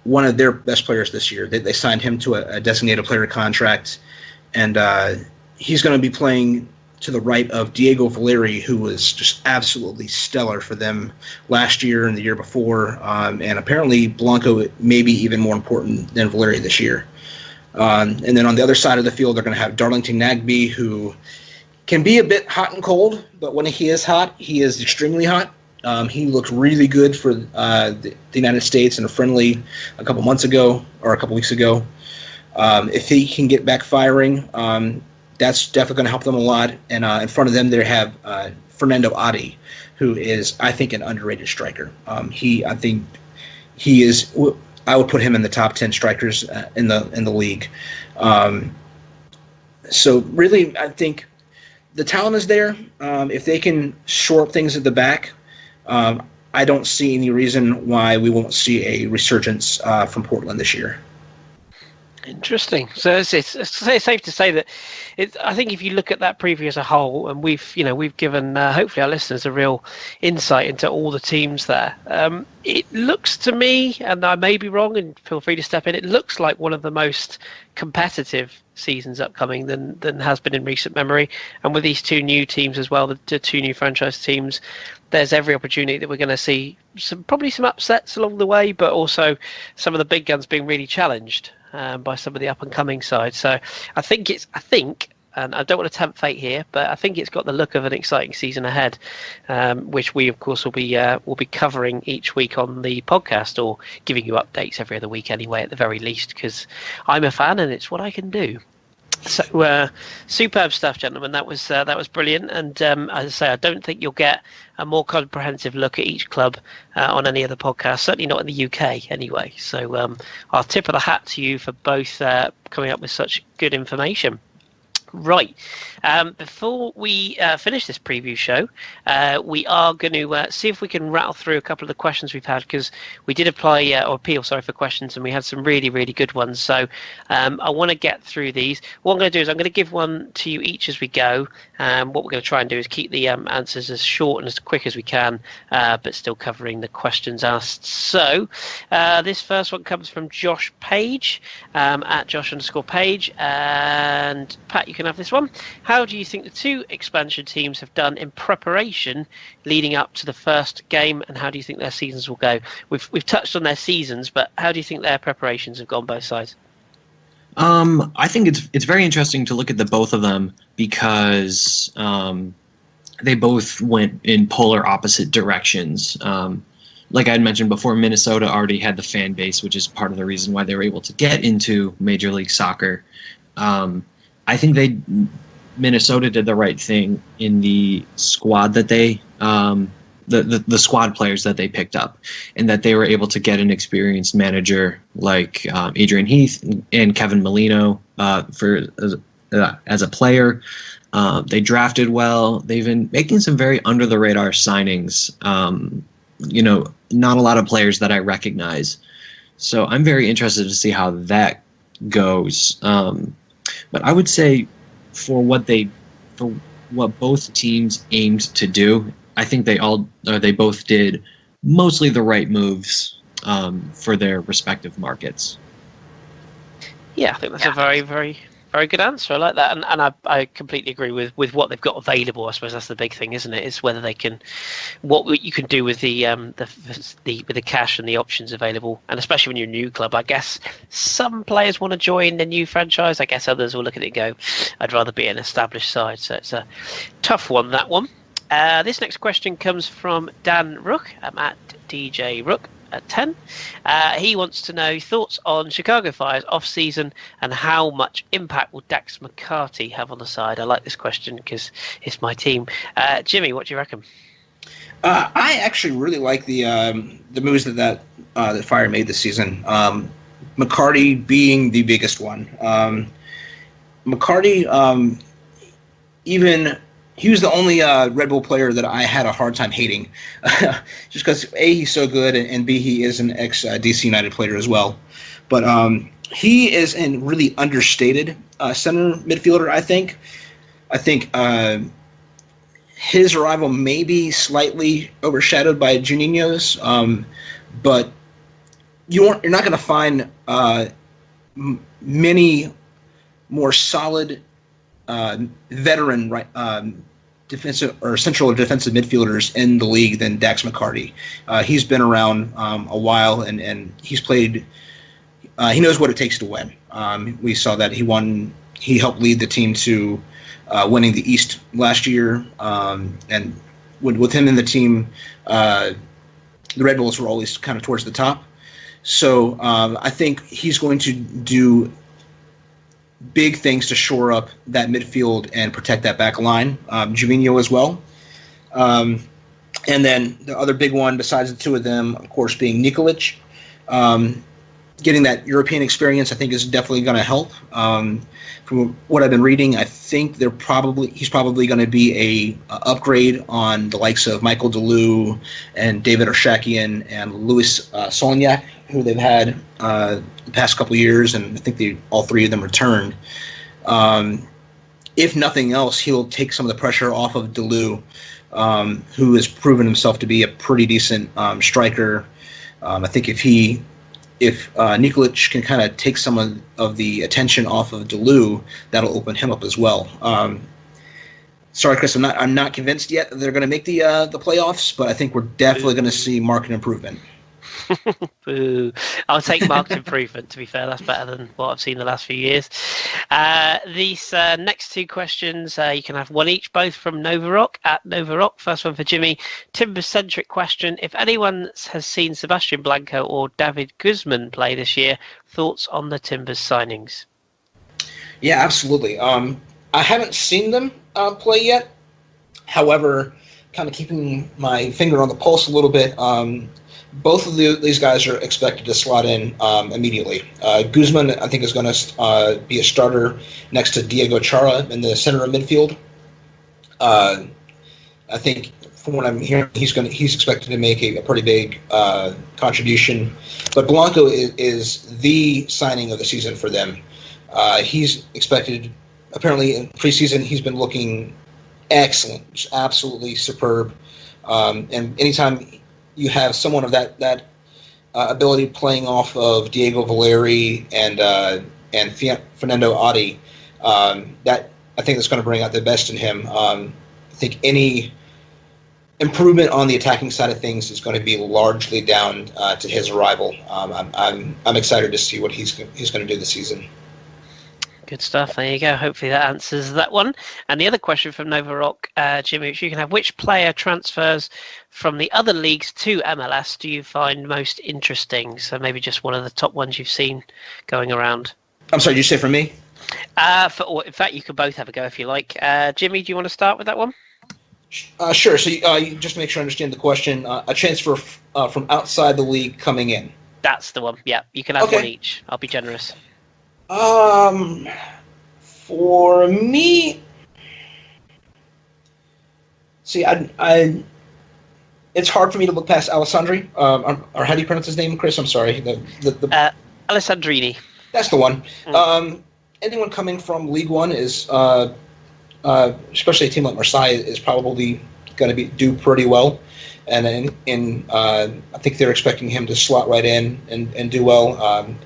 one of their best players this year. They signed him to a designated player contract, and he's going to be playing to the right of Diego Valeri, who was just absolutely stellar for them last year and the year before, and apparently Blanco may be even more important than Valeri this year. And then on the other side of the field, they're going to have Darlington Nagbe, who can be a bit hot and cold, but when he is hot, he is extremely hot. He looked really good for the United States in a friendly a couple weeks ago. If he can get back firing, that's definitely going to help them a lot. And in front of them, they have Fernando Adi, who is, I think, an underrated striker. I think he is. I would put him in the top 10 strikers in the league. So really, I think the talent is there. If they can shore up things at the back, I don't see any reason why we won't see a resurgence from Portland this year. Interesting. So it's safe to say that I think if you look at that preview as a whole, and we've given hopefully our listeners a real insight into all the teams there. It looks to me, and I may be wrong, and feel free to step in. It looks like one of the most competitive seasons upcoming than has been in recent memory. And with these two new teams as well, the two new franchise teams, there's every opportunity that we're going to see probably some upsets along the way, but also some of the big guns being really challenged by some of the up-and-coming sides. So I think, and I don't want to tempt fate here, but I think it's got the look of an exciting season ahead, which we, of course, will be covering each week on the podcast, or giving you updates every other week anyway, at the very least, because I'm a fan and it's what I can do. So superb stuff, gentlemen. That was brilliant. And as I say, I don't think you'll get a more comprehensive look at each club on any other podcast, certainly not in the UK anyway. So I'll tip of the hat to you for both coming up with such good information. Right. Before we finish this preview show, we are going to see if we can rattle through a couple of the questions we've had, because we did appeal for questions, and we had some really, really good ones. So I want to get through these. What I'm going to do is I'm going to give one to you each as we go. What we're going to try and do is keep the answers as short and as quick as we can, but still covering the questions asked. So this first one comes from Josh Page, at Josh_Page. And Pat, you can have this one. How do you think the two expansion teams have done in preparation leading up to the first game, and how do you think their seasons will go? We've touched on their seasons, but how do you think their preparations have gone, both sides? I think it's very interesting to look at the both of them, because they both went in polar opposite directions. Like I had mentioned before, Minnesota already had the fan base, which is part of the reason why they were able to get into Major League Soccer. I think Minnesota did the right thing in the squad that they the squad players that they picked up, and that they were able to get an experienced manager like Adrian Heath and Kevin Molino as a player. They drafted well. They've been making some very under the radar signings. Not a lot of players that I recognize. So I'm very interested to see how that goes. But I would say for what both teams aimed to do, I think they both did mostly the right moves for their respective markets. Yeah, I think that's a very, very, very good answer. I like that, and I completely agree with what they've got available. I suppose that's the big thing, isn't it? Is whether they can, what you can do with the with the cash and the options available, and especially when you're a new club. I guess some players want to join the new franchise. I guess others will look at it and go, "I'd rather be an established side." So it's a tough one, that one. This next question comes from Dan Rook. I'm at DJ Rook at 10. He wants to know thoughts on Chicago Fire's off-season and how much impact will Dax McCarty have on the side. I like this question because it's my team. Jimmy, what do you reckon? I actually really like the moves that Fire made this season. McCarty being the biggest one. McCarty, he was the only Red Bull player that I had a hard time hating, just because A, he's so good, and B, he is an ex-DC United player as well. But he is a really understated center midfielder, I think. I think his arrival may be slightly overshadowed by Juninho's, but you're not going to find many more solid veteran defensive or central or defensive midfielders in the league than Dax McCarty. He's been around a while, and he's played. He knows what it takes to win. We saw that he helped lead the team to winning the East last year, and with him in the team, the Red Bulls were always kind of towards the top. So I think he's going to do big things to shore up that midfield and protect that back line. Juninho as well. And then the other big one besides the two of them, of course, being Nikolic. Getting that European experience, I think, is definitely going to help. From what I've been reading, I think he's probably going to be a upgrade on the likes of Michael Deleu and David Orshakian and Louis Solignac, who they've had the past couple of years, and I think all three of them returned. If nothing else, he'll take some of the pressure off of Deleu, who has proven himself to be a pretty decent striker. I think if Nikolic can kind of take some of the attention off of Deleu, that'll open him up as well. Sorry, Kris, I'm not convinced yet that they're going to make the playoffs, but I think we're definitely going to see market improvement. Boo. I'll take marked improvement, to be fair. That's better than what I've seen the last few years. These next two questions, you can have one each, both from Novarock at Novarock. First one for Jimmy. Timber-centric question. If anyone has seen Sebastian Blanco or David Guzman play this year, thoughts on the Timbers signings? Yeah, absolutely. I haven't seen them play yet. However, kind of keeping my finger on the pulse a little bit, both of these guys are expected to slot in immediately. Guzman, I think, is going to be a starter next to Diego Chara in the center of midfield. I think, from what I'm hearing, he's expected to make a pretty big contribution. But Blanco is the signing of the season for them. He's expected, apparently in preseason, he's been looking excellent, just absolutely superb. And anytime you have someone of that ability playing off of Diego Valeri and Fernando Adi, that I think that's going to bring out the best in him. I think any improvement on the attacking side of things is going to be largely down to his arrival. I'm excited to see what he's going to do this season. Good stuff. There you go. Hopefully that answers that one. And the other question from Nova Rock, Jimmy, which you can have: which player transfers from the other leagues to MLS do you find most interesting? So maybe just one of the top ones you've seen going around. I'm sorry, did you say for me? In fact, you could both have a go if you like. Jimmy, do you want to start with that one? Sure. So you just make sure I understand the question. A transfer from outside the league coming in. That's the one. Yeah, you can have one each. I'll be generous. For me, see, I it's hard for me to look past Alessandri. Or how do you pronounce his name, Kris? I'm sorry. Alessandrini. That's the one. Mm. Anyone coming from League One is, especially a team like Marseille, is probably going to do pretty well. And I think they're expecting him to slot right in and do well.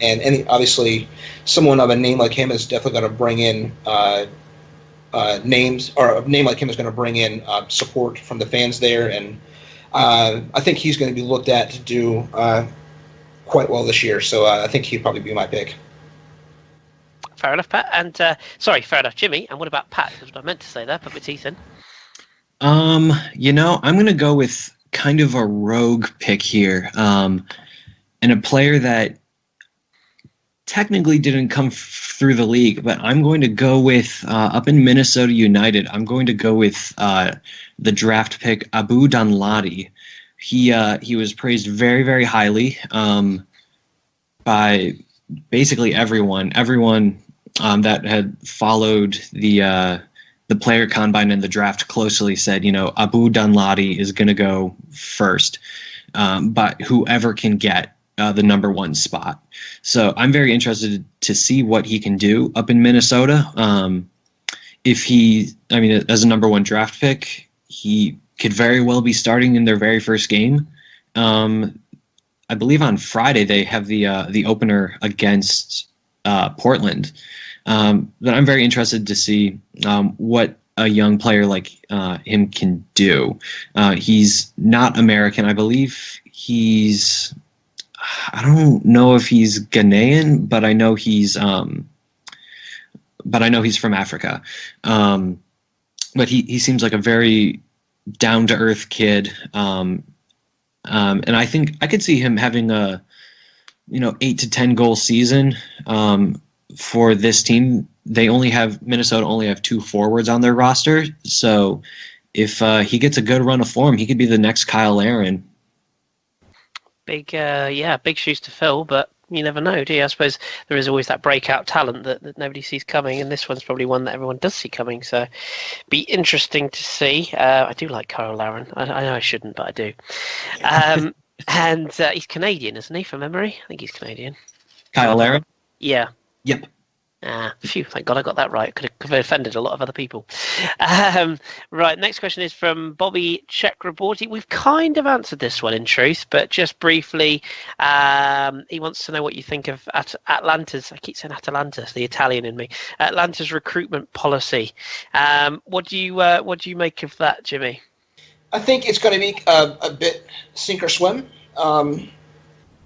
And obviously, someone of a name like him is definitely going to bring in names, or a name like him is going to bring in support from the fans there. And I think he's going to be looked at to do quite well this year. So I think he'd probably be my pick. Fair enough, Pat. And fair enough, Jimmy. And what about Pat? That's what I meant to say there. Put my teeth in. I'm going to go with kind of a rogue pick here, and a player that technically didn't come through the league, but I'm going to go with up in Minnesota United. I'm going to go with the draft pick Abu Danladi. He was praised very, very highly by basically everyone that had followed the player combine and the draft closely said, Abu Danladi is going to go first, but whoever can get the number one spot. So I'm very interested to see what he can do up in Minnesota. As a number one draft pick, he could very well be starting in their very first game. I believe on Friday they have the opener against Portland. But I'm very interested to see what a young player like him can do. He's not American. I believe I don't know if he's Ghanaian, but I know he's from Africa. But he seems like a very down-to-earth kid. And I think I could see him having a 8 to 10 goal season for this team. Minnesota only have 2 forwards on their roster. So if he gets a good run of form, he could be the next Kyle Aaron. Big shoes to fill, but you never know, do you? I suppose there is always that breakout talent that nobody sees coming, and this one's probably one that everyone does see coming. So, be interesting to see. I do like Kyle Aaron. I know I shouldn't, but I do. And he's Canadian, isn't he? From memory, I think he's Canadian. Kyle Aaron? Yeah. Yep. Phew, thank God I got that right. Could have offended a lot of other people. Right, next question is from Bobby Chakraborty. We've kind of answered this one in truth, but just briefly, he wants to know what you think of Atlanta's, I keep saying Atalanta's, the Italian in me, Atlanta's recruitment policy. What do you make of that, Jimmy? I think it's going to be a bit sink or swim.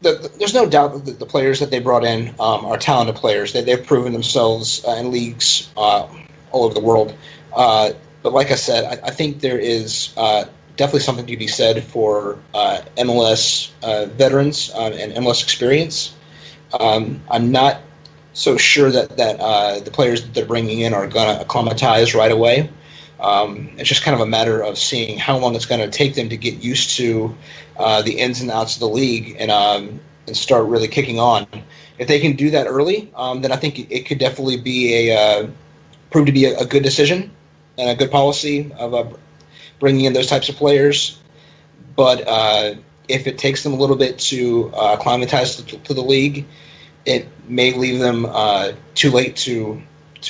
There's no doubt that the players that they brought in are talented players. They've proven themselves in leagues all over the world. But like I said, I think there is definitely something to be said for MLS veterans and MLS experience. I'm not so sure that the players that they're bringing in are going to acclimatize right away. It's just kind of a matter of seeing how long it's going to take them to get used to the ins and outs of the league and start really kicking on. If they can do that early, then I think it could definitely be prove to be a good decision and a good policy of bringing in those types of players. But if it takes them a little bit to acclimatize to the league, it may leave them too late to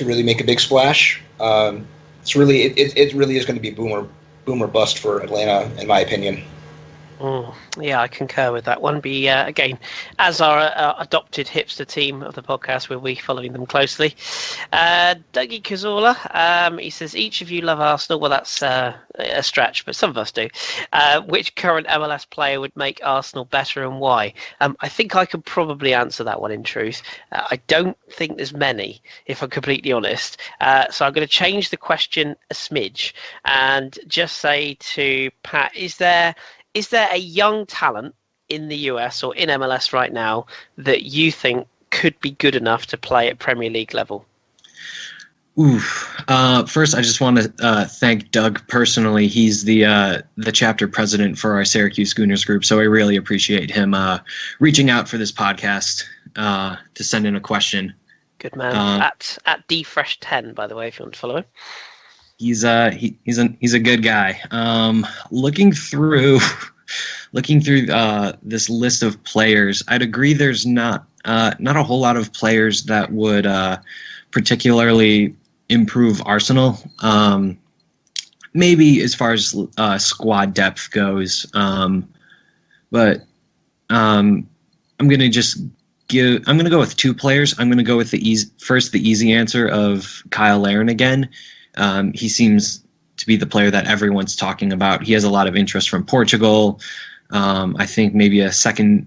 really make a big splash. It really is going to be boom or bust for Atlanta, in my opinion. Yeah, I concur with that one. Again, as our adopted hipster team of the podcast, we'll be following them closely. Dougie Cazorla, he says, each of you love Arsenal. Well, that's a stretch, but some of us do. Which current MLS player would make Arsenal better and why? I think I could probably answer that one in truth. I don't think there's many, if I'm completely honest. So I'm going to change the question a smidge and just say to Pat, is there a young talent in the US or in MLS right now that you think could be good enough to play at Premier League level? First, I just want to thank Doug personally. He's the chapter president for our Syracuse Schooners group, so I really appreciate him reaching out for this podcast to send in a question. Good man. At dfresh10, by the way, if you want to follow him. He's a good guy. Looking through this list of players, I'd agree there's not not a whole lot of players that would particularly improve Arsenal. Maybe as far as squad depth goes, but I'm gonna go with two players. I'm gonna go with the easy answer of Kyle Larin again. He seems to be the player that everyone's talking about. He has a lot of interest from Portugal. I think maybe a second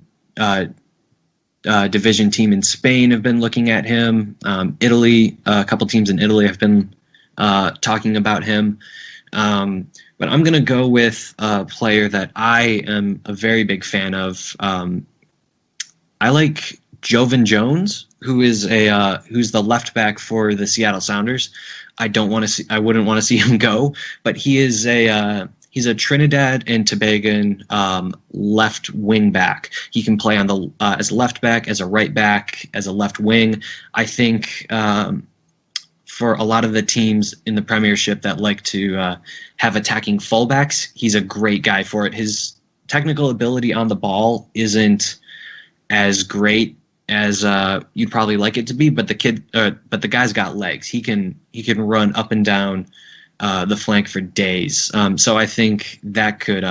division team in Spain have been looking at him. Italy, a couple teams in Italy have been talking about him. But I'm going to go with a player that I am a very big fan of. I like Kenwyn Jones, who's the left back for the Seattle Sounders. I wouldn't want to see him go, but he's a Trinidad and Tobago left wing back. He can play on as a left back, as a right back, as a left wing. I think for a lot of the teams in the Premiership that like to have attacking fullbacks, he's a great guy for it. His technical ability on the ball isn't as great as you'd probably like it to be, but the guy's got legs. He can run up and down the flank for days. So I think that could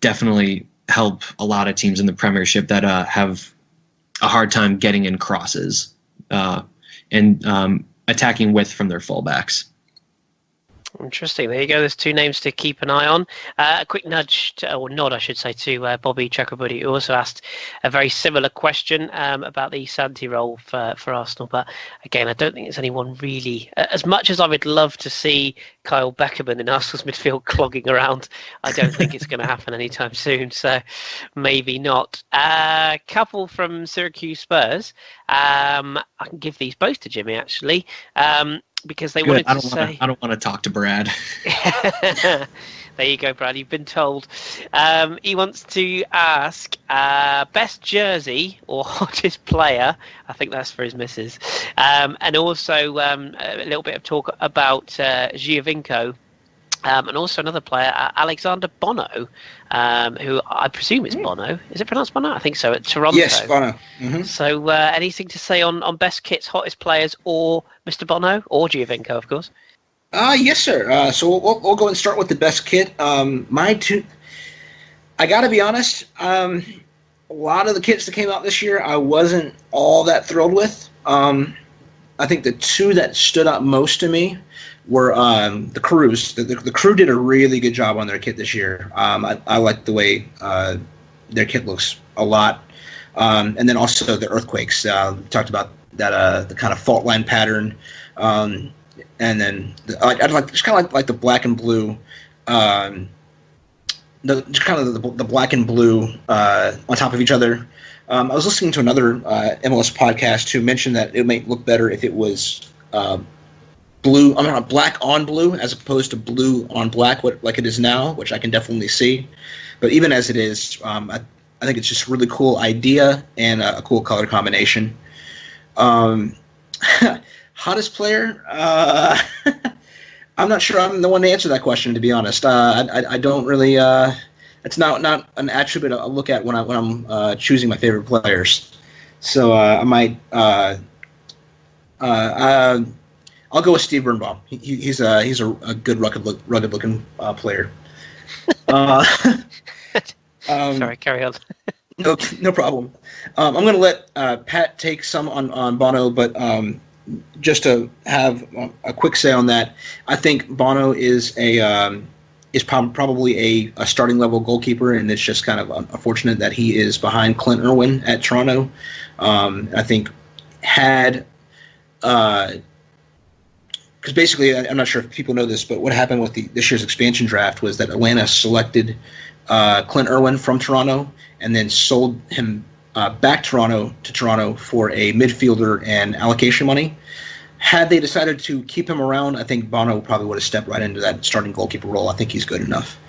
definitely help a lot of teams in the Premiership that have a hard time getting in crosses and attacking width from their fullbacks. Interesting. There you go. There's two names to keep an eye on. A quick nod, I should say, to Bobby Chakraborty, who also asked a very similar question about the Santi role for Arsenal. But again, I don't think there's anyone really, as much as I would love to see Kyle Beckerman in Arsenal's midfield clogging around, I don't think it's going to happen anytime soon. So maybe not. A couple from Syracuse Spurs. I can give these both to Jimmy, actually. Because they wanted to say... I don't want to talk to Brad. There you go, Brad. You've been told. He wants to ask best jersey or hottest player. I think that's for his missus. And also a little bit of talk about Giovinco. And also another player, Alexander Bono, who I presume is Bono. Is it pronounced Bono? I think so, at Toronto. Yes, Bono. Mm-hmm. So anything to say on best kits, hottest players, or Mr. Bono, or Giovinco, of course? Yes, sir. So we'll go and start with the best kit. My two... I got to be honest, a lot of the kits that came out this year, I wasn't all that thrilled with. I think the two that stood out most to me were the crews. The crew did a really good job on their kit this year. I like the way their kit looks a lot. And then also the earthquakes. We talked about that the kind of fault line pattern. And then I'd like just kind of like the black and blue. The black and blue on top of each other. I was listening to another MLS podcast who mentioned that it might look better if it was black on blue as opposed to blue on black, like it is now, which I can definitely see. But even as it is, I think it's just a really cool idea and a cool color combination. Hottest player? I'm not sure I'm the one to answer that question, to be honest. I don't really. It's not an attribute I look at when I'm choosing my favorite players. So I might. I'll go with Steve Birnbaum. He's a good rugged looking player. Sorry, carry on. No problem. I'm going to let Pat take some on Bono, but just to have a quick say on that, I think Bono is probably a starting level goalkeeper, and it's just kind of unfortunate that he is behind Clint Irwin at Toronto. I think had because basically, I'm not sure if people know this, but what happened with this year's expansion draft was that Atlanta selected Clint Irwin from Toronto and then sold him back to Toronto for a midfielder and allocation money. Had they decided to keep him around, I think Bono probably would have stepped right into that starting goalkeeper role. I think he's good enough.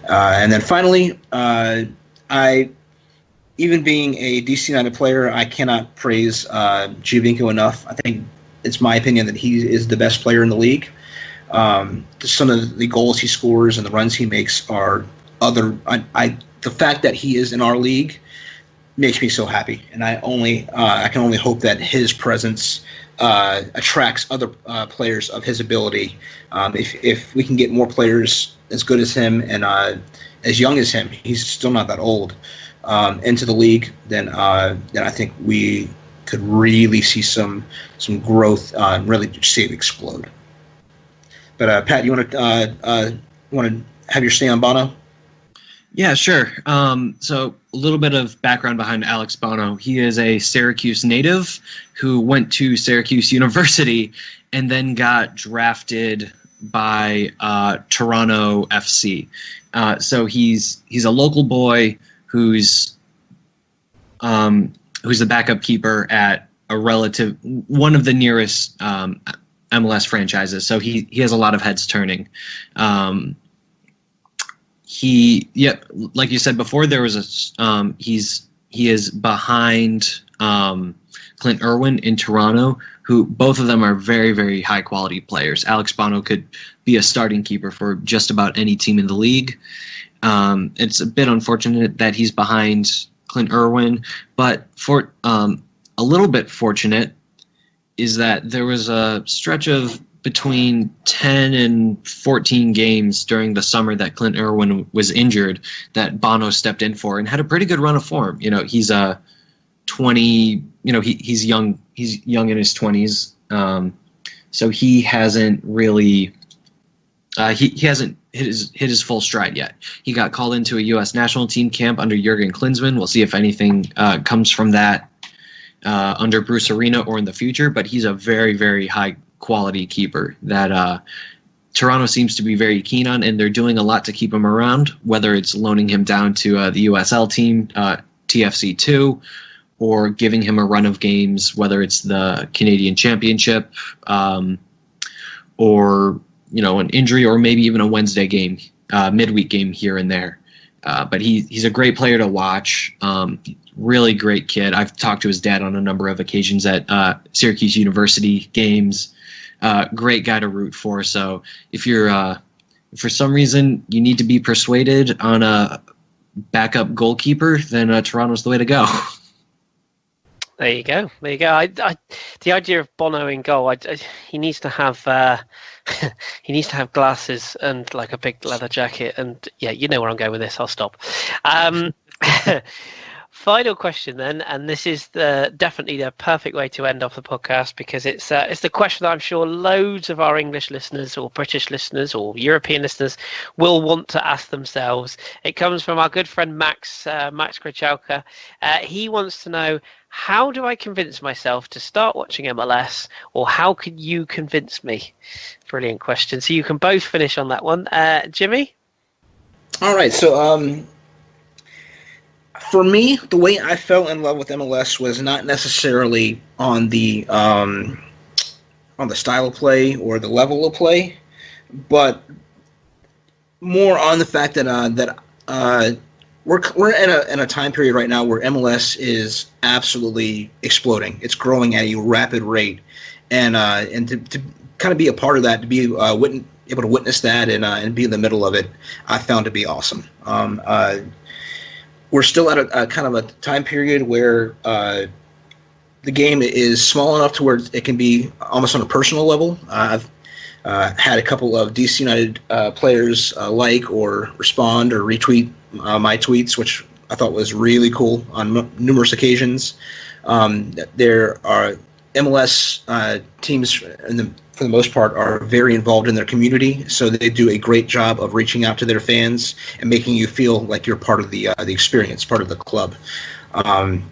And then finally, even being a DC United player, I cannot praise Giovinco enough. I think it's my opinion that he is the best player in the league. Some of the goals he scores and the runs he makes are the fact that he is in our league makes me so happy, and I can only hope that his presence attracts other players of his ability. If we can get more players as good as him and as young as him, he's still not that old, into the league, then I think we could really see some growth, really see it explode. But Pat, you want to have your say on Bono? Yeah, sure. So a little bit of background behind Alex Bono. He is a Syracuse native who went to Syracuse University and then got drafted by Toronto FC. So he's a local boy who's the backup keeper at one of the nearest MLS franchises. So he has a lot of heads turning. Like you said before, there was he is behind Clint Irwin in Toronto, who both of them are very, very high quality players. Alex Bono could be a starting keeper for just about any team in the league. It's a bit unfortunate that he's behind Clint Irwin, but for a little bit fortunate is that there was a stretch of between 10 and 14 games during the summer that Clint Irwin was injured that Bono stepped in for and had a pretty good run of form. He's a 20, he's young in his 20s. So he hasn't really he hasn't hit his full stride yet. He got called into a U.S. national team camp under Jurgen Klinsmann. We'll see if anything comes from that under Bruce Arena or in the future, but he's a very, very high quality keeper that Toronto seems to be very keen on, and they're doing a lot to keep him around, whether it's loaning him down to the USL team, TFC2, or giving him a run of games, whether it's the Canadian Championship or an injury, or maybe even a Wednesday game, midweek game here and there. But he's a great player to watch. Really great kid. I've talked to his dad on a number of occasions at Syracuse University games. Great guy to root for. So if you're for some reason you need to be persuaded on a backup goalkeeper, then Toronto's the way to go. There you go. The idea of Bono in goal, he needs to have glasses and like a big leather jacket, and yeah, you know where I'm going with this. I'll stop. Final question then, and this is definitely the perfect way to end off the podcast, because it's the question that I'm sure loads of our English listeners or British listeners or European listeners will want to ask themselves. It comes from our good friend Max Krachalka. He wants to know, how do I convince myself to start watching MLS, or how can you convince me? Brilliant question. So you can both finish on that one. Jimmy? All right, so for me, the way I fell in love with MLS was not necessarily on the style of play or the level of play, but more on the fact that we're in a time period right now where MLS is absolutely exploding. It's growing at a rapid rate, and to kind of be a part of that, to be able to witness that and be in the middle of it, I found to be awesome. We're still at a kind of a time period where the game is small enough to where it can be almost on a personal level. I've had a couple of DC United players like or respond or retweet my tweets, which I thought was really cool on numerous occasions. There are MLS teams, for the most part, are very involved in their community, so they do a great job of reaching out to their fans and making you feel like you're part of the experience, part of the club. And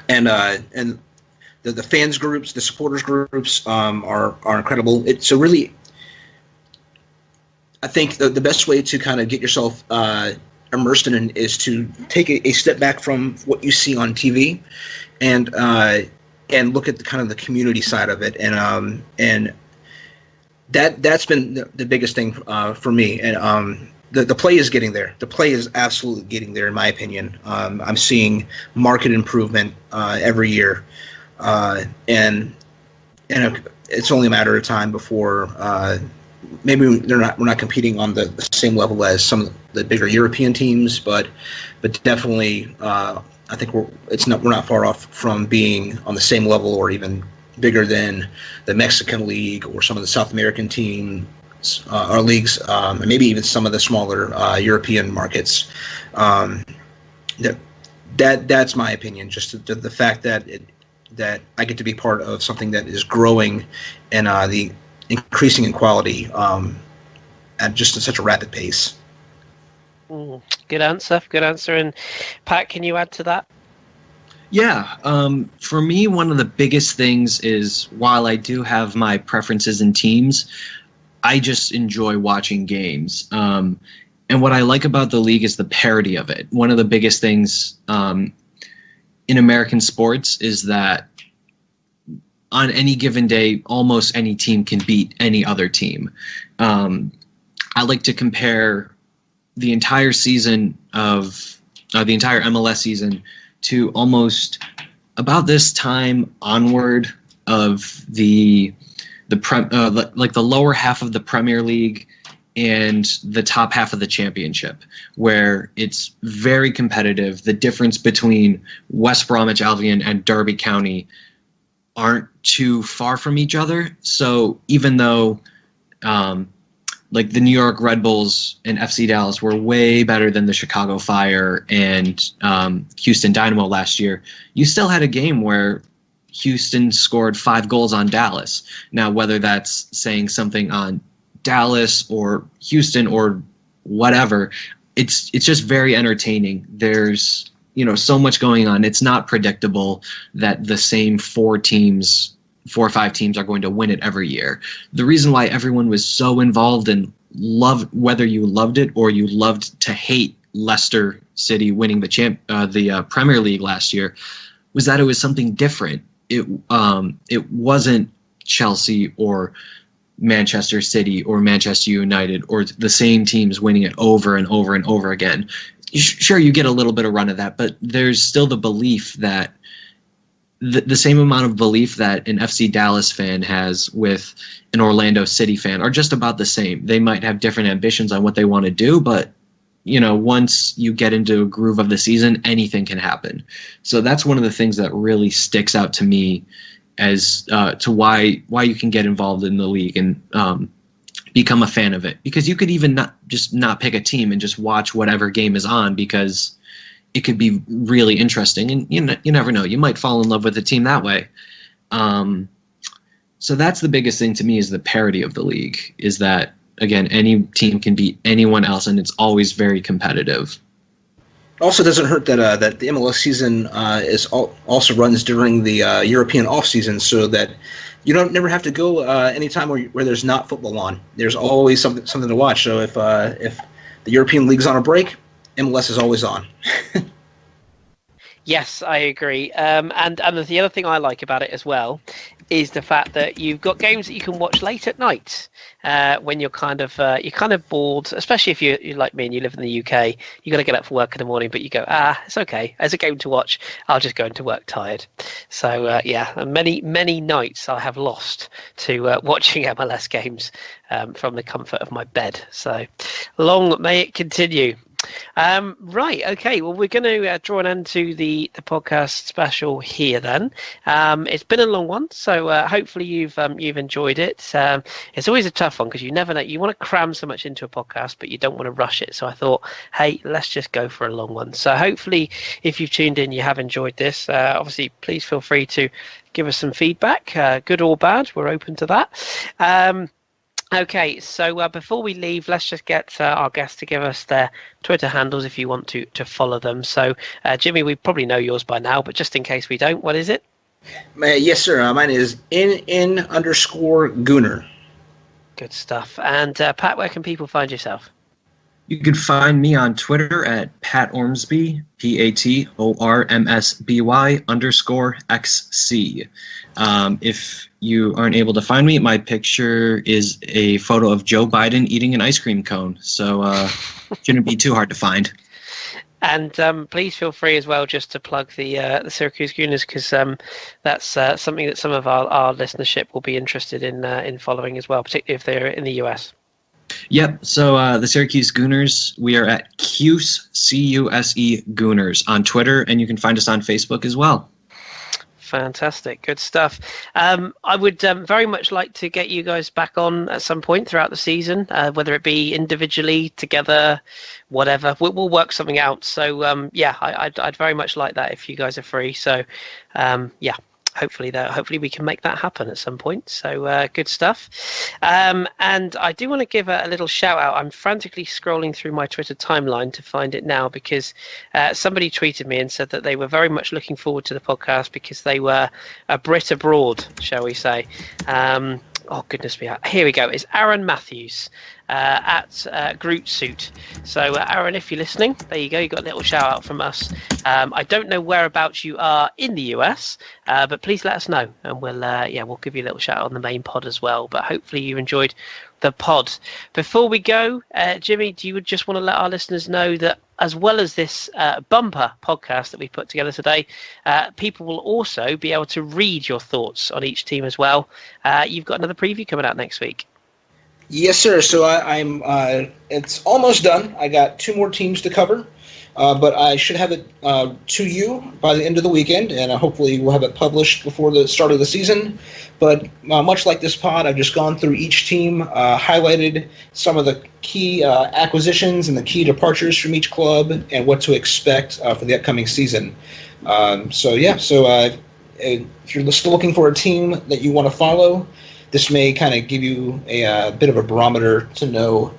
the fans groups, the supporters groups are incredible. So really, I think the best way to kind of get yourself immersed in it is to take a step back from what you see on TV and look at the community side of it, and that's been the biggest thing for me. And the play is getting there. The play is absolutely getting there, in my opinion. I'm seeing market improvement every year, and it's only a matter of time before maybe we're not competing on the same level as some of the bigger European teams, but definitely I think we're not far off from being on the same level or even bigger than the Mexican League or some of the South American teams or leagues, and maybe even some of the smaller European markets. That's my opinion. Just the fact that that I get to be part of something that is growing and the increasing in quality at just such a rapid pace. Good answer. And Pat, can you add to that? Yeah, for me, one of the biggest things is while I do have my preferences in teams, I just enjoy watching games. And what I like about the league is the parity of it. One of the biggest things in American sports is that on any given day, almost any team can beat any other team. I like to compare the entire season of the entire MLS season to almost about this time onward of the lower half of the Premier League and the top half of the championship, where it's very competitive. The difference between West Bromwich Albion and Derby County aren't too far from each other. So even though like the New York Red Bulls and FC Dallas were way better than the Chicago Fire and Houston Dynamo last year, you still had a game where Houston scored 5 goals on Dallas. Now, whether that's saying something on Dallas or Houston or whatever, it's just very entertaining. There's so much going on. It's not predictable that the same 4 or 5 teams are going to win it every year. The reason why everyone was so involved and loved, whether you loved it or you loved to hate Leicester City winning the Premier League last year, was that it was something different. It wasn't Chelsea or Manchester City or Manchester United or the same teams winning it over and over and over again. Sure, you get a little bit of run of that, but there's still the belief that the same amount of belief that an FC Dallas fan has with an Orlando City fan are just about the same. They might have different ambitions on what they want to do, but once you get into a groove of the season, anything can happen. So that's one of the things that really sticks out to me as to why you can get involved in the league and become a fan of it. Because you could even not pick a team and just watch whatever game is on, because it could be really interesting, and you never know. You might fall in love with the team that way. So that's the biggest thing to me, is the parity of the league, is that, again, any team can beat anyone else, and it's always very competitive. Also, doesn't hurt that that the MLS season also runs during the European off season, so that you never have to go any time where there's not football on. There's always something to watch. So if the European league's on a break, MLS is always on. Yes, I agree. And the other thing I like about it as well is the fact that you've got games that you can watch late at night when you're kind of bored, especially if you're like me and you live in the UK. You got to get up for work in the morning, but you go, it's okay. There's a game to watch. I'll just go into work tired. So many nights I have lost to watching MLS games from the comfort of my bed. So long may it continue. Right, okay, well, we're going to draw an end to the podcast special here then. It's been a long one, so hopefully you've enjoyed it. It's always a tough one because you never know. You want to cram so much into a podcast, but you don't want to rush it. So I thought, hey, let's just go for a long one. So hopefully if you've tuned in, you have enjoyed this. Obviously, please feel free to give us some feedback, good or bad. We're open to that. Okay, so before we leave, let's just get our guests to give us their Twitter handles if you want to follow them. So, Jimmy, we probably know yours by now, but just in case we don't, what is it? Yes, sir. Mine is _Gooner. Good stuff. And Pat, where can people find yourself? You can find me on Twitter at Pat Ormsby, PATORMSBY_XC. If you aren't able to find me, my picture is a photo of Joe Biden eating an ice cream cone, so shouldn't be too hard to find. And please feel free as well just to plug the Syracuse Gooners, because that's something that some of our listenership will be interested in following as well, particularly if they're in the US. Yep. So the Syracuse Gooners, we are at CUSE, C-U-S-E Gooners on Twitter, and you can find us on Facebook as well. Fantastic. Good stuff. I would very much like to get you guys back on at some point throughout the season, whether it be individually, together, whatever. We'll work something out. So, I'd very much like that if you guys are free. So, hopefully we can make that happen at some point. So good stuff. And I do want to give a little shout out. I'm frantically scrolling through my Twitter timeline to find it now, because somebody tweeted me and said that they were very much looking forward to the podcast because they were a Brit abroad, shall we say. Oh, goodness me. Here we go. It's Aaron Matthews at Groot Suit. So, Aaron, if you're listening, there you go. You got a little shout out from us. I don't know whereabouts you are in the US, but please let us know, and we'll give you a little shout out on the main pod as well. But hopefully you enjoyed the pod. Before we go, Jimmy, do you just want to let our listeners know that as well as this bumper podcast that we put together today, people will also be able to read your thoughts on each team as well. You've got another preview coming out next week. Yes, sir. So I'm. It's almost done. I got 2 more teams to cover, but I should have it to you by the end of the weekend, and hopefully we'll have it published before the start of the season. But much like this pod, I've just gone through each team, highlighted some of the key acquisitions and the key departures from each club, and what to expect for the upcoming season. So if you're still looking for a team that you want to follow, this may kind of give you a bit of a barometer to know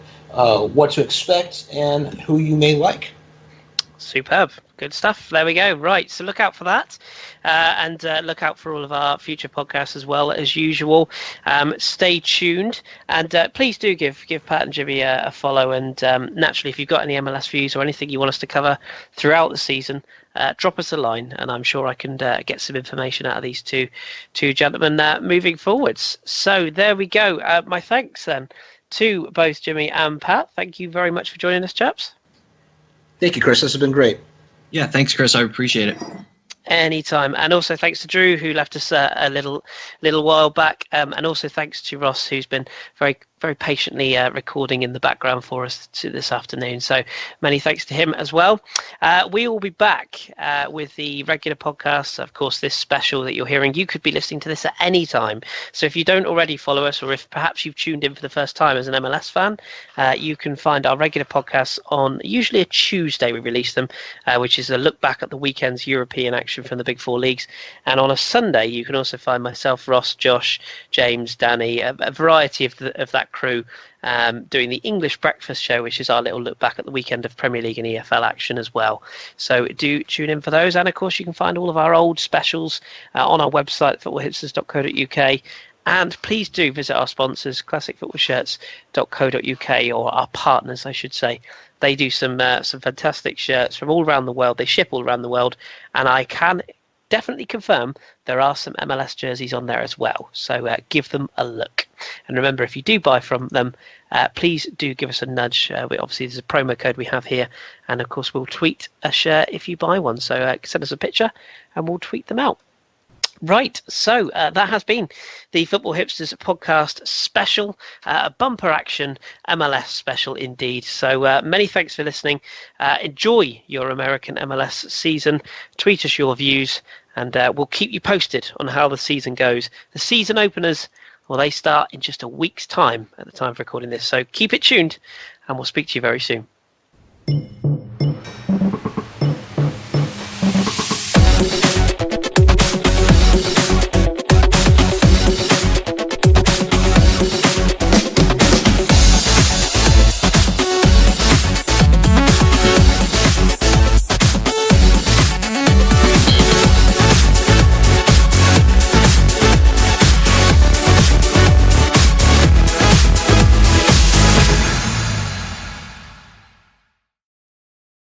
what to expect and who you may like. Superb. Good stuff. There we go. Right. So look out for that. And look out for all of our future podcasts as well, as usual. Stay tuned. And please do give Pat and Jimmy a follow. And naturally, if you've got any MLS views or anything you want us to cover throughout the season, drop us a line, and I'm sure I can get some information out of these two gentlemen moving forwards. So there we go. My thanks then to both Jimmy and Pat. Thank you very much for joining us, chaps. Thank you, Kris. This has been great. Yeah, thanks, Kris. I appreciate it. Anytime. And also thanks to Drew, who left us a little while back, and also thanks to Ross, who's been very very patiently recording in the background for us this afternoon. So many thanks to him as well. We will be back with the regular podcast. Of course, this special that you're hearing, you could be listening to this at any time. So if you don't already follow us, or if perhaps you've tuned in for the first time as an MLS fan, you can find our regular podcasts on usually a Tuesday. We release them, which is a look back at the weekend's European action from the Big Four leagues. And on a Sunday, you can also find myself, Ross, Josh, James, Danny, a variety of that crew doing the English Breakfast Show, which is our little look back at the weekend of Premier League and EFL action as well. So do tune in for those. And of course, you can find all of our old specials on our website, footballhipsters.co.uk. And please do visit our sponsors, classicfootballshirts.co.uk, or our partners, I should say. They do some fantastic shirts from all around the world. They ship all around the world, and I can definitely confirm there are some MLS jerseys on there as well. So give them a look. And remember, if you do buy from them, please do give us a nudge. Obviously, there's a promo code we have here. And of course, we'll tweet a shirt if you buy one. So send us a picture and we'll tweet them out. Right, so that has been the Football Hipsters podcast special, a bumper action MLS special indeed. So many thanks for listening. Enjoy your American MLS season. Tweet us your views, and we'll keep you posted on how the season goes. The season openers, well, they start in just a week's time at the time of recording this. So keep it tuned, and we'll speak to you very soon.